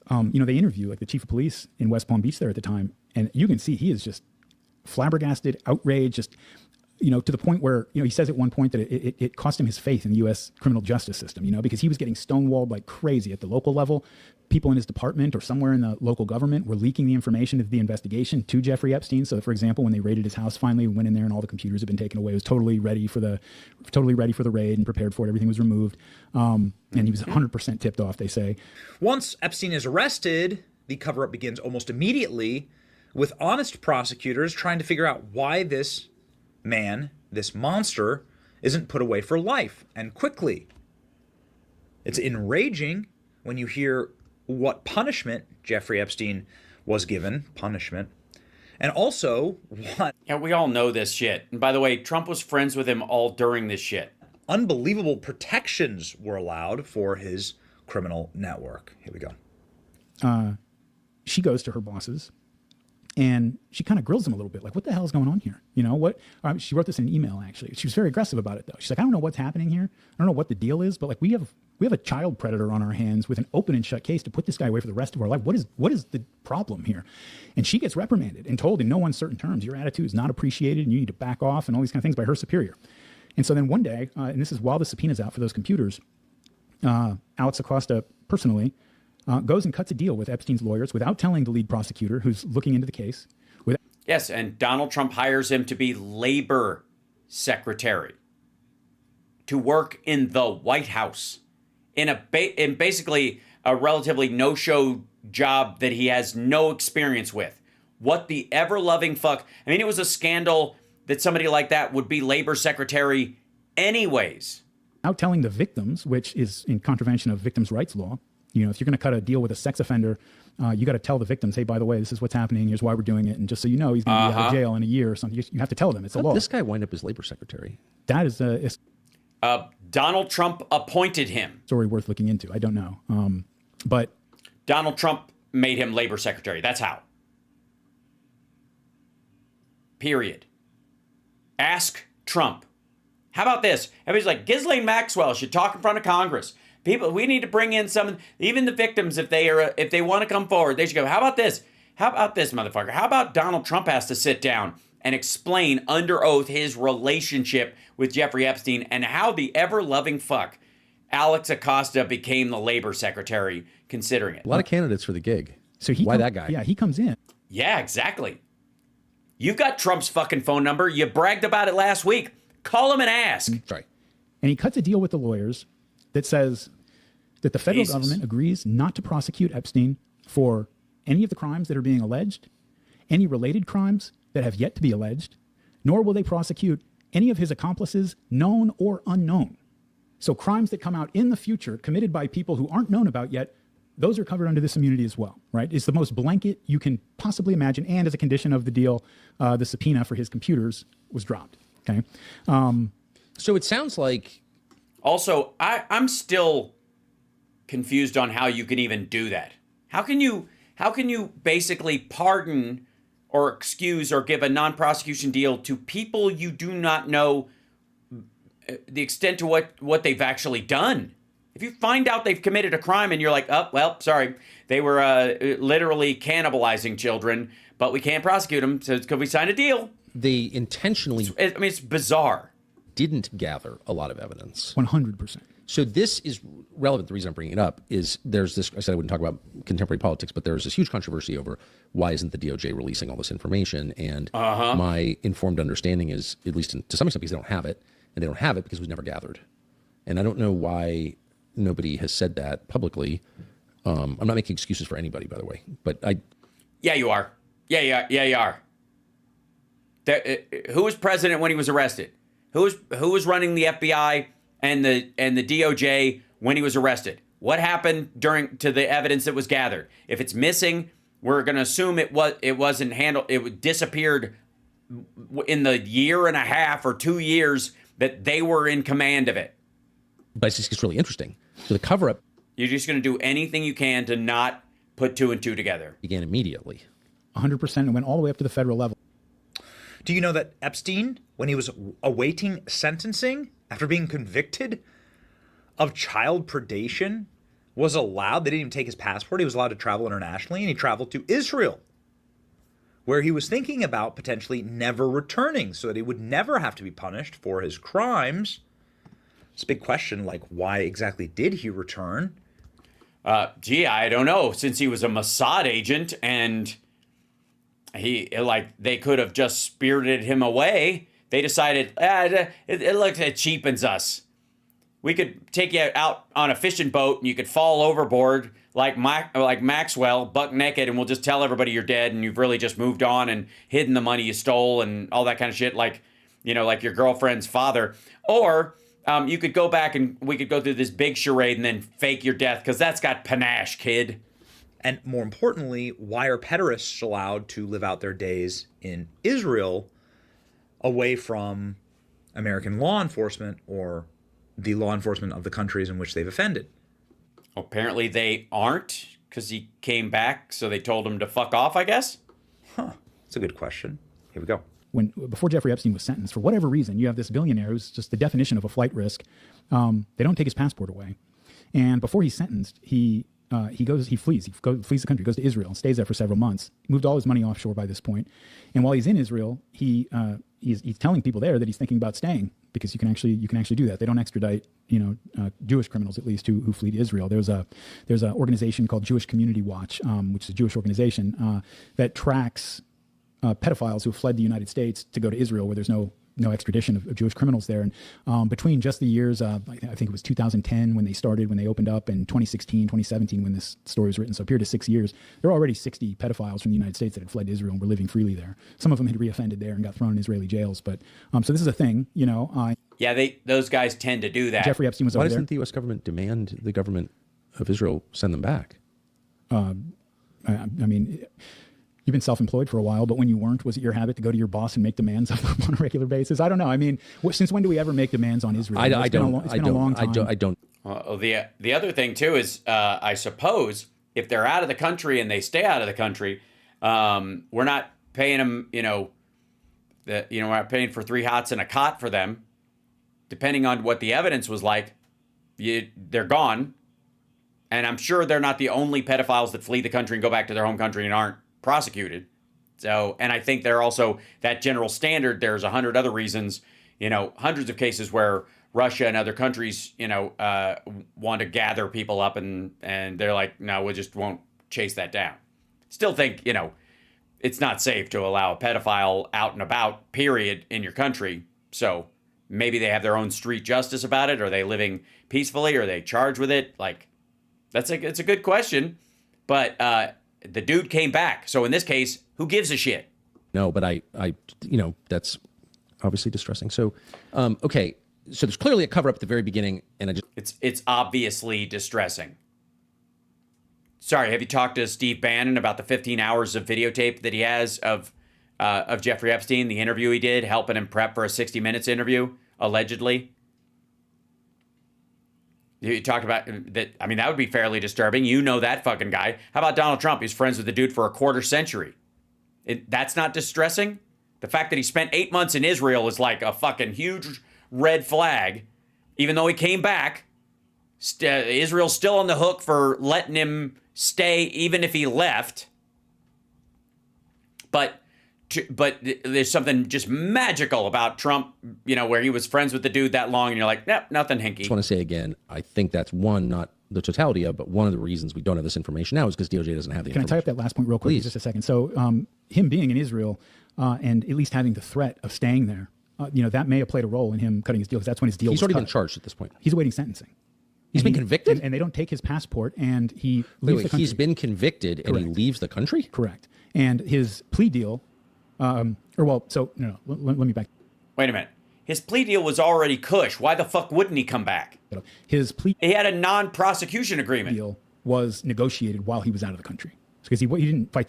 They interview like the chief of police in West Palm Beach there at the time, and you can see he is just flabbergasted, outraged, just, to the point where, he says at one point that it cost him his faith in the U.S. criminal justice system, because he was getting stonewalled like crazy at the local level. People in his department or somewhere in the local government were leaking the information of the investigation to Jeffrey Epstein. So, for example, when they raided his house, finally went in there and all the computers had been taken away. It was totally ready for the raid and prepared for it. Everything was removed. And he was 100% tipped off, they say. Once Epstein is arrested, the cover-up begins almost immediately with honest prosecutors trying to figure out why this man, this monster, isn't put away for life and quickly. It's enraging when you hear what punishment Jeffrey Epstein was given, and also what... Yeah, we all know this shit. And by the way, Trump was friends with him all during this shit. unbelievable protections were allowed for his criminal network. Here we go. She goes to her bosses and she kind of grills them a little bit, like, what the hell is going on here? You know what? She wrote this in an email, actually. She was very aggressive about it, though. She's like, I don't know what's happening here. I don't know what the deal is, but like we have a child predator on our hands with an open and shut case to put this guy away for the rest of our life. What is the problem here? And she gets reprimanded and told in no uncertain terms, your attitude is not appreciated and you need to back off and all these kind of things by her superior. And so then one day, and this is while the subpoena's out for those computers, Alex Acosta personally goes and cuts a deal with Epstein's lawyers without telling the lead prosecutor who's looking into the case. Yes, and Donald Trump hires him to be labor secretary, to work in the White House, in basically a relatively no-show job that he has no experience with. What the ever-loving fuck? I mean, it was a scandal that somebody like that would be labor secretary anyways. Without telling the victims, which is in contravention of victims' rights law. You know, if you're going to cut a deal with a sex offender, you got to tell the victims, hey, by the way, this is what's happening. Here's why we're doing it. And just so you know, he's going to be out of jail in a year or something. You have to tell them. It's a law. This guy wind up as labor secretary. That is Donald Trump appointed him. Story worth looking into. I don't know. But Donald Trump made him labor secretary. That's how. Period. Ask Trump. How about this? Everybody's like, Ghislaine Maxwell should talk in front of Congress. People, we need to bring in some, even the victims, if they want to come forward, they should go, how about this? How about this, motherfucker? How about Donald Trump has to sit down and explain under oath his relationship with Jeffrey Epstein and how the ever-loving fuck Alex Acosta became the labor secretary, considering it. A lot of candidates for the gig. So why that guy? Yeah, he comes in. Yeah, exactly. You've got Trump's fucking phone number. You bragged about it last week. Call him and ask. Sorry. And he cuts a deal with the lawyers that says that the federal government agrees not to prosecute Epstein for any of the crimes that are being alleged, any related crimes that have yet to be alleged, nor will they prosecute any of his accomplices, known or unknown. So crimes that come out in the future committed by people who aren't known about yet, those are covered under this immunity as well, right? It's the most blanket you can possibly imagine. And as a condition of the deal, the subpoena for his computers was dropped. Okay. So it sounds like. Also, I'm still confused on how you can even do that. How can you basically pardon or excuse or give a non-prosecution deal to people you do not know the extent to what they've actually done? If you find out they've committed a crime and you're like, oh, well, sorry, they were literally cannibalizing children, but we can't prosecute them, so could we sign a deal? They intentionally. It's bizarre. Didn't gather a lot of evidence. 100%. So this is relevant. The reason I'm bringing it up is there's this, I said I wouldn't talk about contemporary politics, but there's this huge controversy over why isn't the DOJ releasing all this information? And my informed understanding is, at least to some extent, because they don't have it, and they don't have it because it was never gathered. And I don't know why nobody has said that publicly. I'm not making excuses for anybody, by the way, but Yeah, you are. Yeah, you are. Who was president when he was arrested? Who was running the FBI and the DOJ when he was arrested? What happened to the evidence that was gathered? If it's missing, we're going to assume it wasn't handled. It disappeared in the year and a half or 2 years that they were in command of it. But it's just really interesting. So the cover-up. You're just going to do anything you can to not put two and two together. Began immediately. 100%, and went all the way up to the federal level. Do you know that Epstein, when he was awaiting sentencing after being convicted of child predation, was allowed, they didn't even take his passport, he was allowed to travel internationally, and he traveled to Israel, where he was thinking about potentially never returning so that he would never have to be punished for his crimes. It's a big question, like, why exactly did he return? I don't know. Since he was a Mossad agent and they could have just spirited him away, they decided, it cheapens us. We could take you out on a fishing boat and you could fall overboard like Maxwell, buck naked, and we'll just tell everybody you're dead and you've really just moved on and hidden the money you stole and all that kind of shit, like your girlfriend's father. Or you could go back and we could go through this big charade and then fake your death, because that's got panache, kid. And more importantly, why are pederasts allowed to live out their days in Israel away from American law enforcement or the law enforcement of the countries in which they've offended. Apparently they aren't, because he came back, so they told him to fuck off, I guess? That's a good question. Here we go. Before Jeffrey Epstein was sentenced, for whatever reason, you have this billionaire who's just the definition of a flight risk. They don't take his passport away. And before he's sentenced, he flees the country, goes to Israel, stays there for several months, moved all his money offshore by this point. And while he's in Israel, he's telling people there that he's thinking about staying, because you can actually do that. They don't extradite, Jewish criminals, at least, who flee to Israel. There's an organization called Jewish Community Watch, which is a Jewish organization that tracks pedophiles who have fled the United States to go to Israel, where there's no extradition of Jewish criminals there. And between just the years, I think it was 2010 when they opened up, and 2016, 2017 when this story was written, so a period of 6 years, there were already 60 pedophiles from the United States that had fled to Israel and were living freely there. Some of them had reoffended there and got thrown in Israeli jails. But so this is a thing, Yeah, those guys tend to do that. Jeffrey Epstein was Why over there. doesn't the U.S. government demand the government of Israel send them back? I mean, you've been self-employed for a while, but when you weren't, was it your habit to go to your boss and make demands of them on a regular basis? I don't know. I mean, since when do we ever make demands on Israel? It's been a long time. I don't. The other thing too is, I suppose if they're out of the country and they stay out of the country, we're not paying them. We're not paying for 3 hots and a cot for them. Depending on what the evidence was like, they're gone. And I'm sure they're not the only pedophiles that flee the country and go back to their home country and aren't prosecuted. So, and I think they're also that general standard. There's 100 other reasons, hundreds of cases where Russia and other countries, want to gather people up and they're like, no, we just won't chase that down. Still think, it's not safe to allow a pedophile out and about, period, in your country. So maybe they have their own street justice about it. Are they living peacefully? Are they charged with it? Like, it's a good question. But the dude came back. So in this case, who gives a shit? No, but I that's obviously distressing. So, okay. So there's clearly a cover up at the very beginning, and it's obviously distressing. Sorry, have you talked to Steve Bannon about the 15 hours of videotape that he has of Jeffrey Epstein, the interview he did, helping him prep for a 60 Minutes interview, allegedly? You talked about that. I mean, that would be fairly disturbing. You know that fucking guy. How about Donald Trump? He's friends with the dude for a quarter century. That's not distressing? The fact that he spent 8 months in Israel is like a fucking huge red flag. Even though he came back, Israel's still on the hook for letting him stay even if he left. But there's something just magical about Trump, where he was friends with the dude that long, and you're like, nope, nothing hinky. I just want to say again, I think that's one, not the totality of, but one of the reasons we don't have this information now is because DOJ doesn't have the information. Can I tie up that last point real quick? Please. Just a second. So him being in Israel and at least having the threat of staying there, that may have played a role in him cutting his deal, because that's when his deal was He's already cut. been charged at this point. He's awaiting sentencing. He's been convicted? And they don't take his passport, and he leaves the country. He's been convicted and he leaves the country? Correct. And his plea deal, let me back. Wait a minute. His plea deal was already cush. Why the fuck wouldn't he come back? His plea He had a non-prosecution agreement. deal was negotiated while he was out of the country, because he didn't fight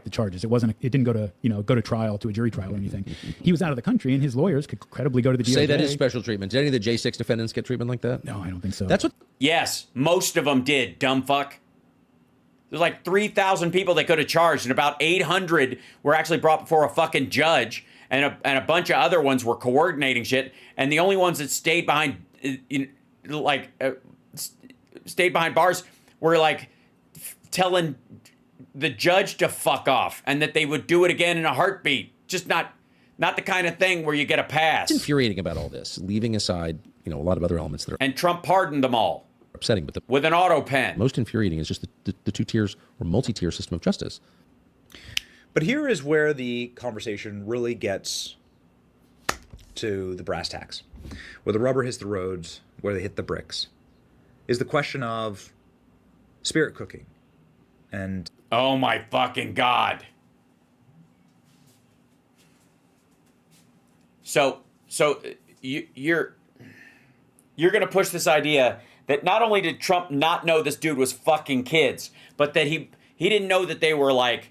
the charges. It didn't go to trial, to a jury trial or anything. He was out of the country, and his lawyers could credibly go to the DOJ. Say that is special treatment. Did any of the J6 defendants get treatment like that? No, I don't think so. That's what. Yes, most of them did, dumb fuck. There's like 3,000 people they could have charged, and about 800 were actually brought before a fucking judge, and a bunch of other ones were coordinating shit, and the only ones that stayed behind, stayed behind bars were like telling the judge to fuck off, and that they would do it again in a heartbeat. Just not the kind of thing where you get a pass. What's infuriating about all this, leaving aside, a lot of other elements that are And Trump pardoned them all upsetting, but with an auto pen. Most infuriating is just the two tiers or multi-tier system of justice. But here is where the conversation really gets to the brass tacks, where the rubber hits the roads, where they hit the bricks, is the question of spirit cooking. And oh my fucking God. So you're going to push this idea that not only did Trump not know this dude was fucking kids, but that he didn't know that they were like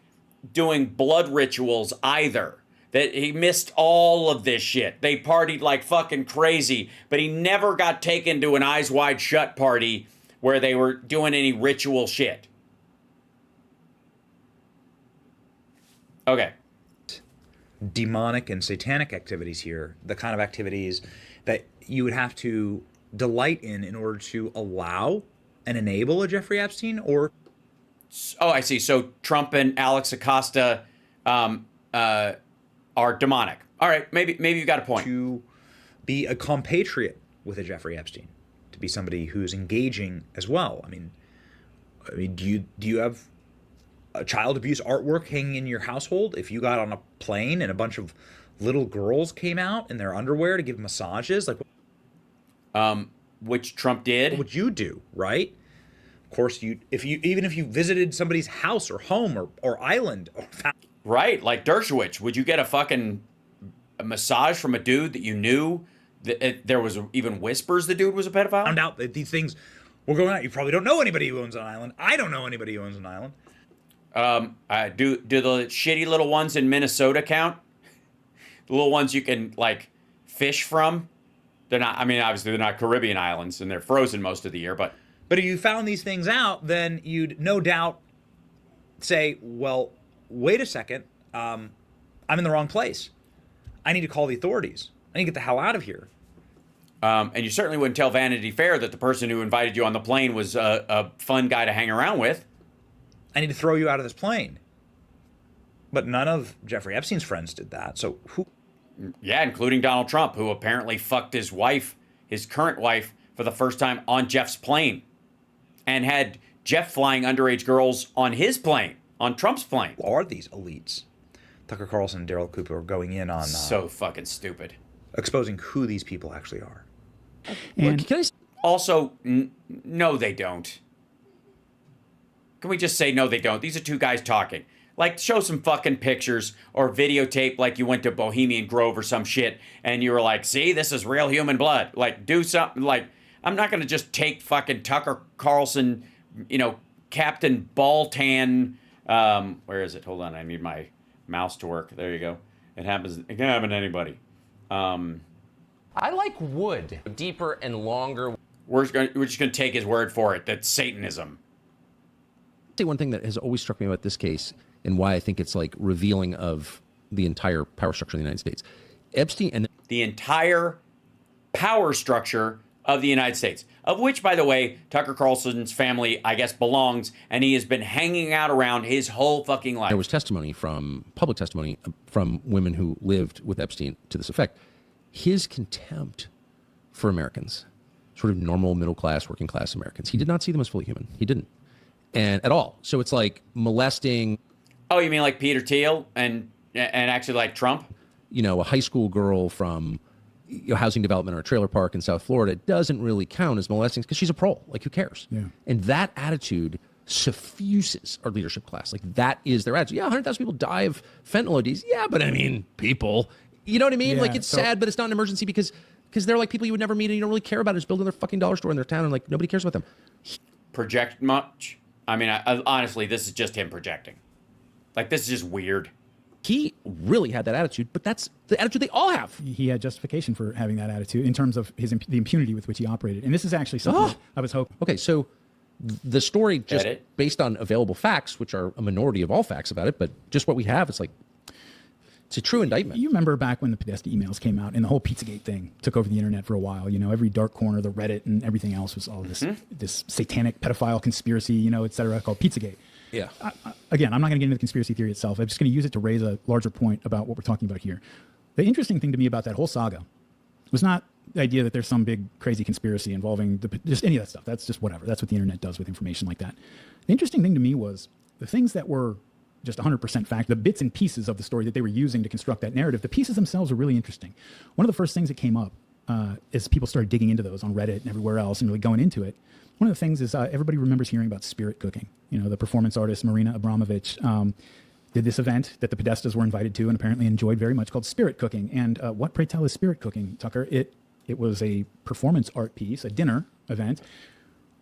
doing blood rituals either. that he missed all of this shit. They partied like fucking crazy, but he never got taken to an Eyes Wide Shut party where they were doing any ritual shit. Okay. Demonic and satanic activities here, the kind of activities that you would have to delight in order to allow and enable a Jeffrey Epstein, or... Oh, I see. So Trump and Alex Acosta are demonic. All right, maybe you've got a point. To be a compatriot with a Jeffrey Epstein, to be somebody who's engaging as well. I mean, do you have a child abuse artwork hanging in your household? If you got on a plane and a bunch of little girls came out in their underwear to give massages, like, which Trump did, what would you do, right? Of course, even if you visited somebody's house or home or island, right? Like Dershowitz, would you get a massage from a dude that you knew that there was even whispers the dude was a pedophile? Found out that these things were going on. You probably don't know anybody who owns an island. I don't know anybody who owns an island. Do the shitty little ones in Minnesota count? The little ones you can like fish from? They're not. I mean, obviously they're not Caribbean islands and they're frozen most of the year. But if you found these things out, then you'd no doubt say, "Well, wait a second. I'm in the wrong place. I need to call the authorities. I need to get the hell out of here." And you certainly wouldn't tell Vanity Fair that the person who invited you on the plane was a fun guy to hang around with. I need to throw you out of this plane. But none of Jeffrey Epstein's friends did that. So who? Yeah, including Donald Trump, who apparently fucked his wife, his current wife, for the first time on Jeff's plane. And had Jeff flying underage girls on his plane, on Trump's plane. Who are these elites? Tucker Carlson and Daryl Cooper are going in on... so fucking stupid. Exposing who these people actually are. And also, no, they don't. Can we just say no, they don't? These are two guys talking. Like, show some fucking pictures or videotape like you went to Bohemian Grove or some shit and you were like, see, this is real human blood. Like, do something. Like, I'm not going to just take fucking Tucker Carlson, Captain Baltan. Where is it? Hold on. I need my mouse to work. There you go. It can happen to anybody. I like wood. Deeper and longer. We're just going to take his word for it. That's Satanism. I'll say one thing that has always struck me about this case and why I think it's like revealing of the entire power structure of the United States. Epstein and the entire power structure of the United States, of which, by the way, Tucker Carlson's family, I guess, belongs, and he has been hanging out around his whole fucking life. There was public testimony from women who lived with Epstein to this effect. His contempt for Americans, sort of normal, middle class, working class Americans, he did not see them as fully human. He didn't. And at all. So it's like molesting. Oh, you mean like Peter Thiel and actually like Trump? A high school girl from housing development or a trailer park in South Florida doesn't really count as molesting because she's a pro. Like, who cares? Yeah. And that attitude suffuses our leadership class. Like, that is their attitude. Yeah, 100,000 people die of fentanyl ODs. Yeah, but I mean, people. You know what I mean? Yeah, like, it's sad, but it's not an emergency because they're like people you would never meet and you don't really care about. Just building their fucking dollar store in their town and like nobody cares about them. Project much? I mean, honestly, this is just him projecting. Like, this is just weird. He really had that attitude, but that's the attitude they all have. He had justification for having that attitude in terms of the impunity with which he operated. And this is actually something that I was hoping. Okay, so the story just based on available facts, which are a minority of all facts about it, but just what we have, it's like, it's a true indictment. You remember back when the Podesta emails came out and the whole Pizzagate thing took over the internet for a while. Every dark corner, the Reddit and everything else was all this satanic pedophile conspiracy, et cetera, called Pizzagate. Yeah. Again, I'm not going to get into the conspiracy theory itself. I'm just going to use it to raise a larger point about what we're talking about here. The interesting thing to me about that whole saga was not the idea that there's some big crazy conspiracy involving just any of that stuff. That's just whatever. That's what the internet does with information like that. The interesting thing to me was the things that were just 100% fact, the bits and pieces of the story that they were using to construct that narrative, the pieces themselves are really interesting. One of the first things that came up as people started digging into those on Reddit and everywhere else and really going into it, one of the things is everybody remembers hearing about spirit cooking. The performance artist Marina Abramovich did this event that the Podestas were invited to and apparently enjoyed very much called spirit cooking. And what, pray tell, is spirit cooking, Tucker? It was a performance art piece, a dinner event,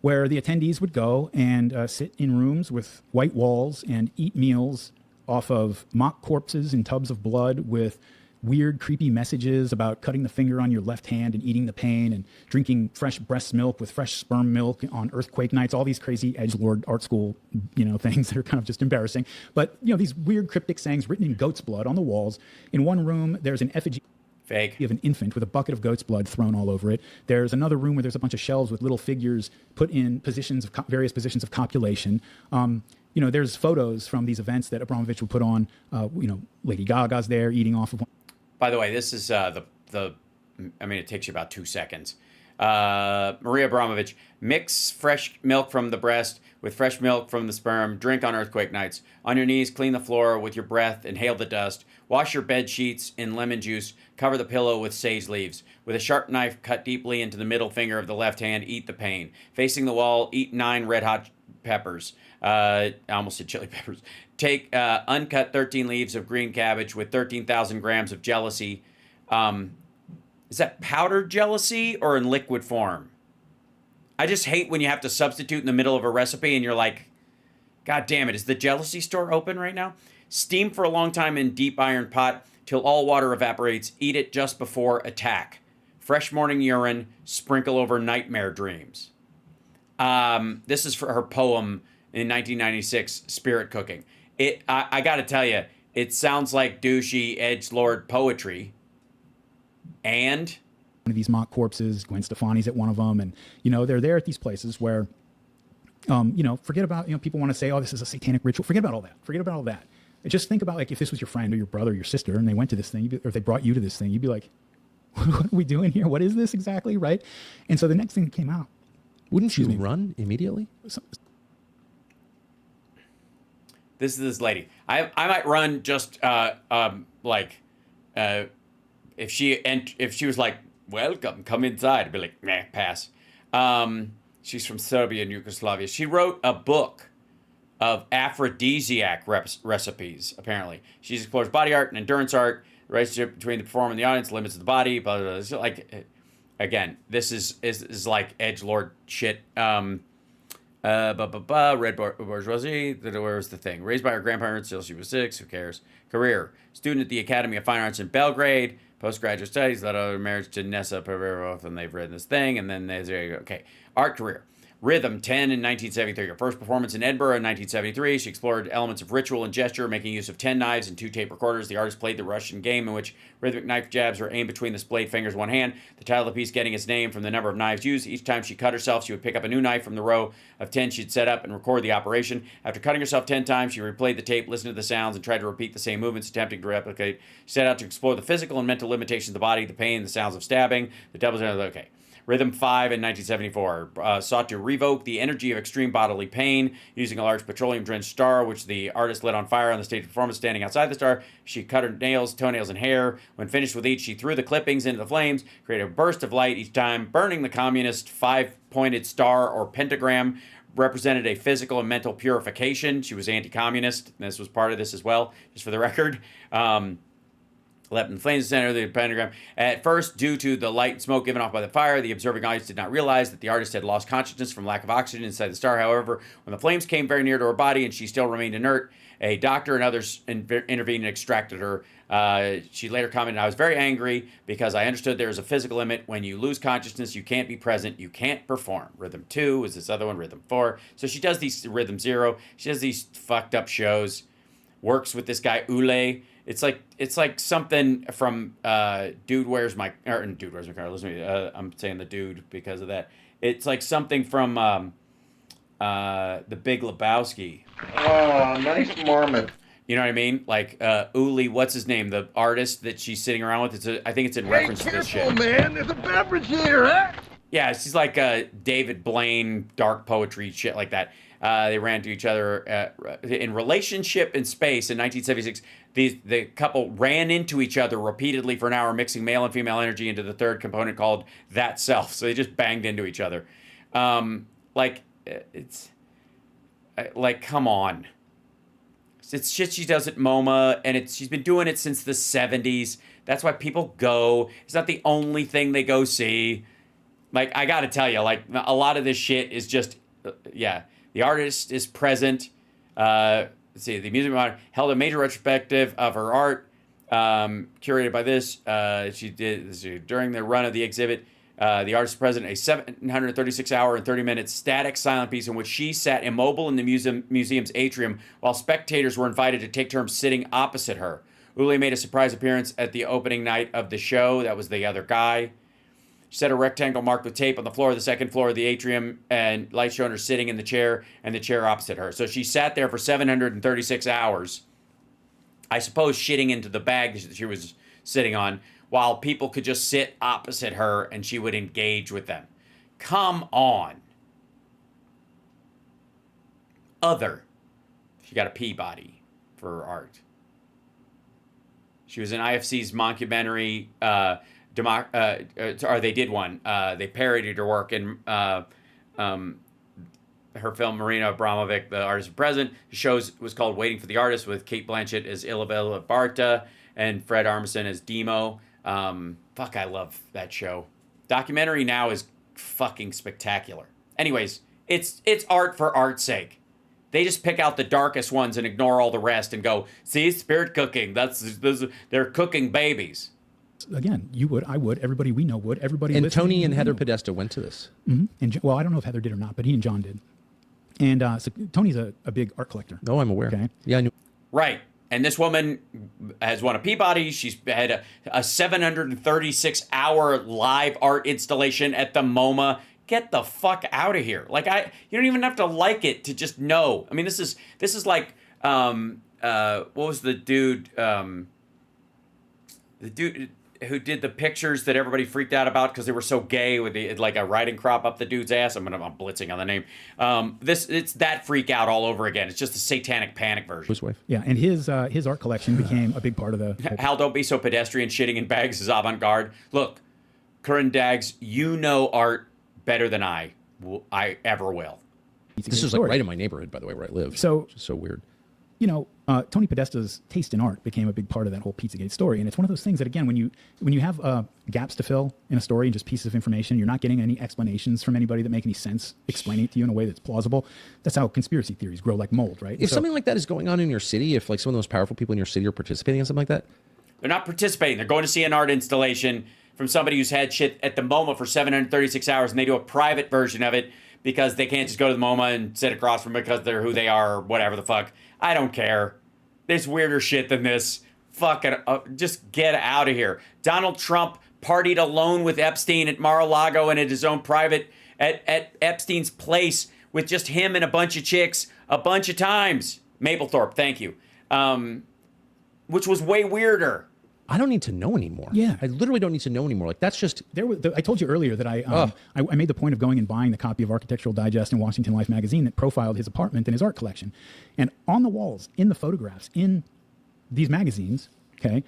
where the attendees would go and sit in rooms with white walls and eat meals off of mock corpses in tubs of blood with weird, creepy messages about cutting the finger on your left hand and eating the pain and drinking fresh breast milk with fresh sperm milk on earthquake nights, all these crazy edgelord art school, things that are kind of just embarrassing. But, these weird cryptic sayings written in goat's blood on the walls. In one room, there's an effigy of an infant with a bucket of goat's blood thrown all over it. There's another room where there's a bunch of shelves with little figures put in various positions of copulation. There's photos from these events that Abramovich would put on. Lady Gaga's there eating off of one. By the way, this is it takes you about 2 seconds. Maria Abramovich, mix fresh milk from the breast with fresh milk from the sperm, drink on earthquake nights. On your knees, clean the floor with your breath, inhale the dust. Wash your bed sheets in lemon juice, cover the pillow with sage leaves. With a sharp knife, cut deeply into the middle finger of the left hand, eat the pain. Facing the wall, eat 9 red hot peppers. I almost said chili peppers. Take uncut 13 leaves of green cabbage with 13,000 grams of jealousy. Is that powdered jealousy or in liquid form? I just hate when you have to substitute in the middle of a recipe and you're like, God damn it, is the jealousy store open right now? Steam for a long time in deep iron pot till all water evaporates. Eat it just before attack. Fresh morning urine, sprinkle over nightmare dreams. This is for her poem in 1996, Spirit Cooking. I gotta tell you, it sounds like douchey edgelord poetry. And one of these mock corpses, Gwen Stefani's at one of them, and they're there at these places where, forget about people want to say, oh, this is a satanic ritual. Forget about all that. Forget about all that. Just think about if this was your friend or your brother or your sister, and they went to this thing, or if they brought you to this thing, you'd be like, what are we doing here? What is this exactly, right? And so the next thing that came out, wouldn't you run immediately? This is this lady. I might run just if she was like, welcome, come inside, I'd be like, nah, pass. She's from Serbia and Yugoslavia. She wrote a book of aphrodisiac recipes, apparently. She explores body art and endurance art, the relationship between the performer and the audience, limits of the body, blah, blah, blah. It's like, again, this is like edgelord shit. Red bourgeoisie. Where's the thing? Raised by her grandparents till she was 6. Who cares? Career: student at the Academy of Fine Arts in Belgrade. Postgraduate studies led to marriage to Nessa Pereira, and they've written this thing. And then there you go. Okay, art career. Rhythm 10 in 1973. Her first performance in Edinburgh in 1973. She explored elements of ritual and gesture, making use of 10 knives and 2 tape recorders. The artist played the Russian game in which rhythmic knife jabs were aimed between the splayed fingers of one hand. The title of the piece getting its name from the number of knives used. Each time she cut herself, she would pick up a new knife from the row of 10 she'd set up and record the operation. After cutting herself 10 times, she replayed the tape, listened to the sounds, and tried to repeat the same movements, attempting to replicate. She set out to explore the physical and mental limitations of the body, the pain, the sounds of stabbing, the doubles. Okay. Rhythm 5 in 1974 sought to revoke the energy of extreme bodily pain using a large petroleum-drenched star, which the artist lit on fire on the stage performance. Standing outside the star, she cut her nails, toenails, and hair. When finished with each, she threw the clippings into the flames, created a burst of light each time, burning the communist 5-pointed star or pentagram. Represented a physical and mental purification. She was anti-communist, and this was part of this as well, just for the record. Leapt in flames, the center of the pentagram. At first, due to the light and smoke given off by the fire, the observing audience did not realize that the artist had lost consciousness from lack of oxygen inside the star. However, when the flames came very near to her body and she still remained inert, a doctor and others intervened and extracted her. She later commented, I was very angry because I understood there is a physical limit. When you lose consciousness, you can't be present, you can't perform. Rhythm 2 is this other one, Rhythm 4. So she does these, Rhythm 0, she does these fucked up shows, works with this guy, Ule. It's like something from Dude Where's My Car. Listen to me. I'm saying the dude because of that. It's like something from The Big Lebowski. Oh, nice marmot. You know what I mean? Like Uli, what's his name? The artist that she's sitting around with. I think it's in reference to this shit. Man, there's a beverage here, huh? Yeah, she's like David Blaine, dark poetry, shit like that. They ran to each other in relationship in space in 1976. The couple ran into each other repeatedly for an hour, mixing male and female energy into the third component called that self. So they just banged into each other. Come on. It's shit she does at MoMA, and she's been doing it since the 70s. That's why people go. It's not the only thing they go see. Like, I gotta tell you, like, a lot of this shit is just, the artist is present. let's see, the Museum of Art held a major retrospective of her art, curated by this. She did this during the run of the exhibit. The artist presented a 736-hour and 30-minute static silent piece in which she sat immobile in the museum's atrium while spectators were invited to take turns sitting opposite her. Uli made a surprise appearance at the opening night of the show. That was the other guy. She set a rectangle marked with tape on the floor of the second floor of the atrium, and light showed her sitting in the chair and the chair opposite her. So she sat there for 736 hours, I suppose shitting into the bag that she was sitting on, while people could just sit opposite her and she would engage with them. Come on. She got a Peabody for her art. She was in IFC's mockumentary, or they did one. They parodied her work in her film Marina Abramovic, The Artist of Present. The show was called Waiting for the Artist, with Kate Blanchett as Isabella Barta and Fred Armisen as Demo. Fuck, I love that show. Documentary now is fucking spectacular. Anyways, it's art for art's sake. They just pick out the darkest ones and ignore all the rest and go, see, spirit cooking. They're cooking babies. Again, you would, I would, everybody we know would, everybody. And Tony and Heather Podesta went to this. Mm-hmm. And well, I don't know if Heather did or not, but he and John did. And so Tony's a big art collector. Oh, I'm aware. Okay. Yeah, I knew. Right. And this woman has won a Peabody. She's had a 736-hour live art installation at the MoMA. Get the fuck out of here. Like, you don't even have to like it to just know. I mean, this is like, what was the dude who did the pictures that everybody freaked out about because they were so gay with like a riding crop up the dude's ass. I'm blitzing on the name. It's that freak out all over again. It's just a satanic panic version. His wife. Yeah, and his art collection became a big part of the. Hal, don't be so pedestrian. Shitting in bags is avant-garde. Look, Corinne Daggs, you know art better than I ever will. This is like right in my neighborhood, by the way, where I live. So, which is so weird. You know, Tony Podesta's taste in art became a big part of that whole Pizzagate story, and it's one of those things that, again, when you have gaps to fill in a story and just pieces of information, you're not getting any explanations from anybody that make any sense, explaining it to you in a way that's plausible. That's how conspiracy theories grow like mold, right? If something like that is going on in your city, if like some of those powerful people in your city are participating in something like that, they're not participating. They're going to see an art installation from somebody who's had shit at the MoMA for 736 hours, and they do a private version of it because they can't just go to the MoMA and sit across from it because they're who they are or whatever the fuck. I don't care. There's weirder shit than this. Fuck it. Just get out of here. Donald Trump partied alone with Epstein at Mar-a-Lago and at his own private, at Epstein's place with just him and a bunch of chicks a bunch of times. Mapplethorpe, thank you. Which was way weirder. I don't need to know anymore. Yeah. I literally don't need to know anymore. Like, that's just... I told you earlier that I made the point of going and buying the copy of Architectural Digest and Washington Life magazine that profiled his apartment and his art collection. And on the walls, in the photographs, in these magazines, okay,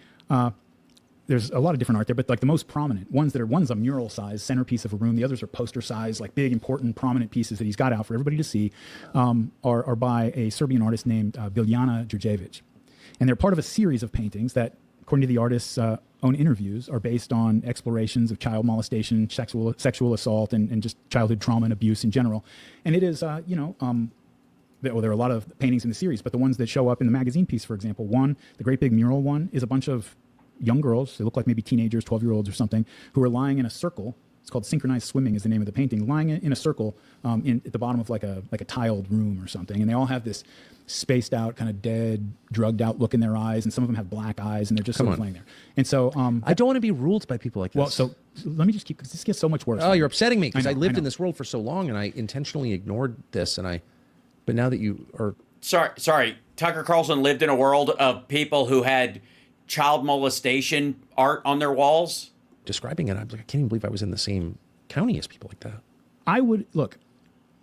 there's a lot of different art there, but like the most prominent one's a mural size centerpiece of a room. The others are poster size, like big, important, prominent pieces that he's got out for everybody to see, are by a Serbian artist named Biljana Đurđević. And they're part of a series of paintings that, according to the artist's own interviews, are based on explorations of child molestation, sexual assault, and just childhood trauma and abuse in general. And it is, there are a lot of paintings in the series, but the ones that show up in the magazine piece, for example, the great big mural one, is a bunch of young girls, they look like maybe teenagers, 12-year-olds or something, who are lying in a circle. It's called Synchronized Swimming is the name of the painting, lying in a circle at the bottom of like a tiled room or something. And they all have this spaced out, kind of dead, drugged out look in their eyes, and some of them have black eyes, and they're just sort of laying there. And so I don't want to be ruled by people like this. Well, so let me just keep, because this gets so much worse. Oh, you're upsetting me because I lived know. in this world for so long, and I intentionally ignored this, but now that you are... Sorry. Tucker Carlson lived in a world of people who had child molestation art on their walls? Describing it, I'm like, I can't even believe I was in the same county as people like that. I would, look,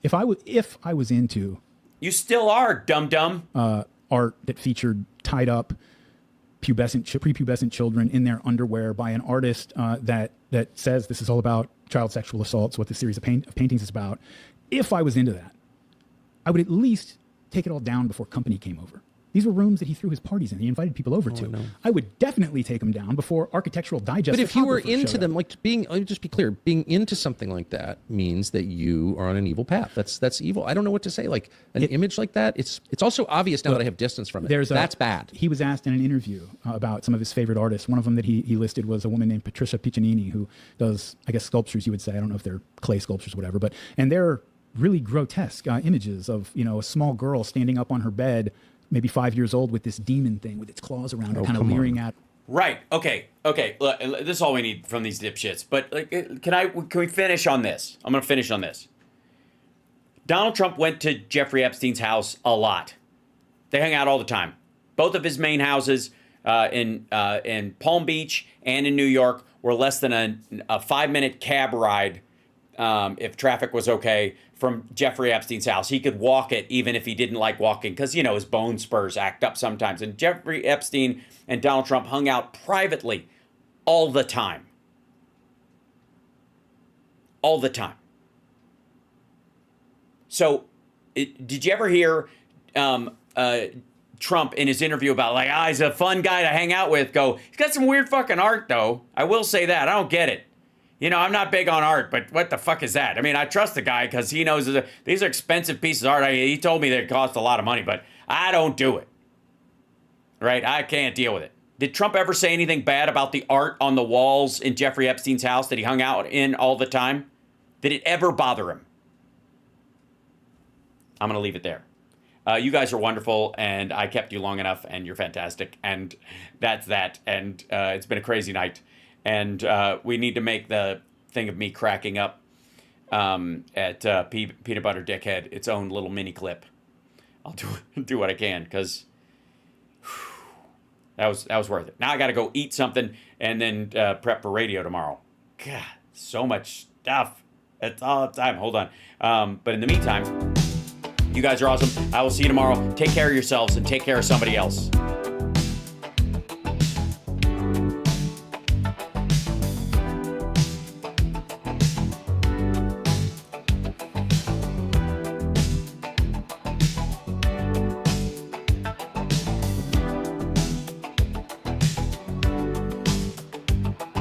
if I was into... You still are, dum-dum. Art that featured tied up prepubescent children in their underwear by an artist that says this is all about child sexual assaults, what the series of paintings is about. If I was into that, I would at least take it all down before company came over. These were rooms that he threw his parties in. He invited people over to. I would definitely take them down before Architectural Digest. But if you were photographers into showed them, up. like being, let me just be clear, being into something like that means that you are on an evil path. That's evil. I don't know what to say. Like an image like that, it's also obvious now that I have distance from it. That's bad. He was asked in an interview about some of his favorite artists. One of them that he listed was a woman named Patricia Piccinini, who does, I guess, sculptures, you would say. I don't know if they're clay sculptures or whatever, and they're really grotesque images of, a small girl standing up on her bed, maybe 5 years old, with this demon thing with its claws around her, kind of leering at. Right. Okay. Look, this is all we need from these dipshits. But can we finish on this? I'm going to finish on this. Donald Trump went to Jeffrey Epstein's house a lot. They hang out all the time. Both of his main houses in Palm Beach and in New York were less than a 5-minute cab ride, if traffic was okay, from Jeffrey Epstein's house. He could walk it even if he didn't like walking because, his bone spurs act up sometimes. And Jeffrey Epstein and Donald Trump hung out privately all the time. All the time. So, did you ever hear Trump in his interview about he's a fun guy to hang out with go, he's got some weird fucking art though. I will say that. I don't get it. I'm not big on art, but what the fuck is that? I mean, I trust the guy because he knows these are expensive pieces of art. He told me they cost a lot of money, but I don't do it. Right? I can't deal with it. Did Trump ever say anything bad about the art on the walls in Jeffrey Epstein's house that he hung out in all the time? Did it ever bother him? I'm going to leave it there. You guys are wonderful, and I kept you long enough, and you're fantastic, and that's that. And it's been a crazy night. And we need to make the thing of me cracking up at Peanut Butter Dickhead its own little mini clip. I'll do what I can because that was worth it. Now I got to go eat something and then prep for radio tomorrow. God, so much stuff. It's all the time. Hold on. But in the meantime, you guys are awesome. I will see you tomorrow. Take care of yourselves and take care of somebody else.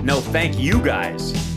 No, thank you guys.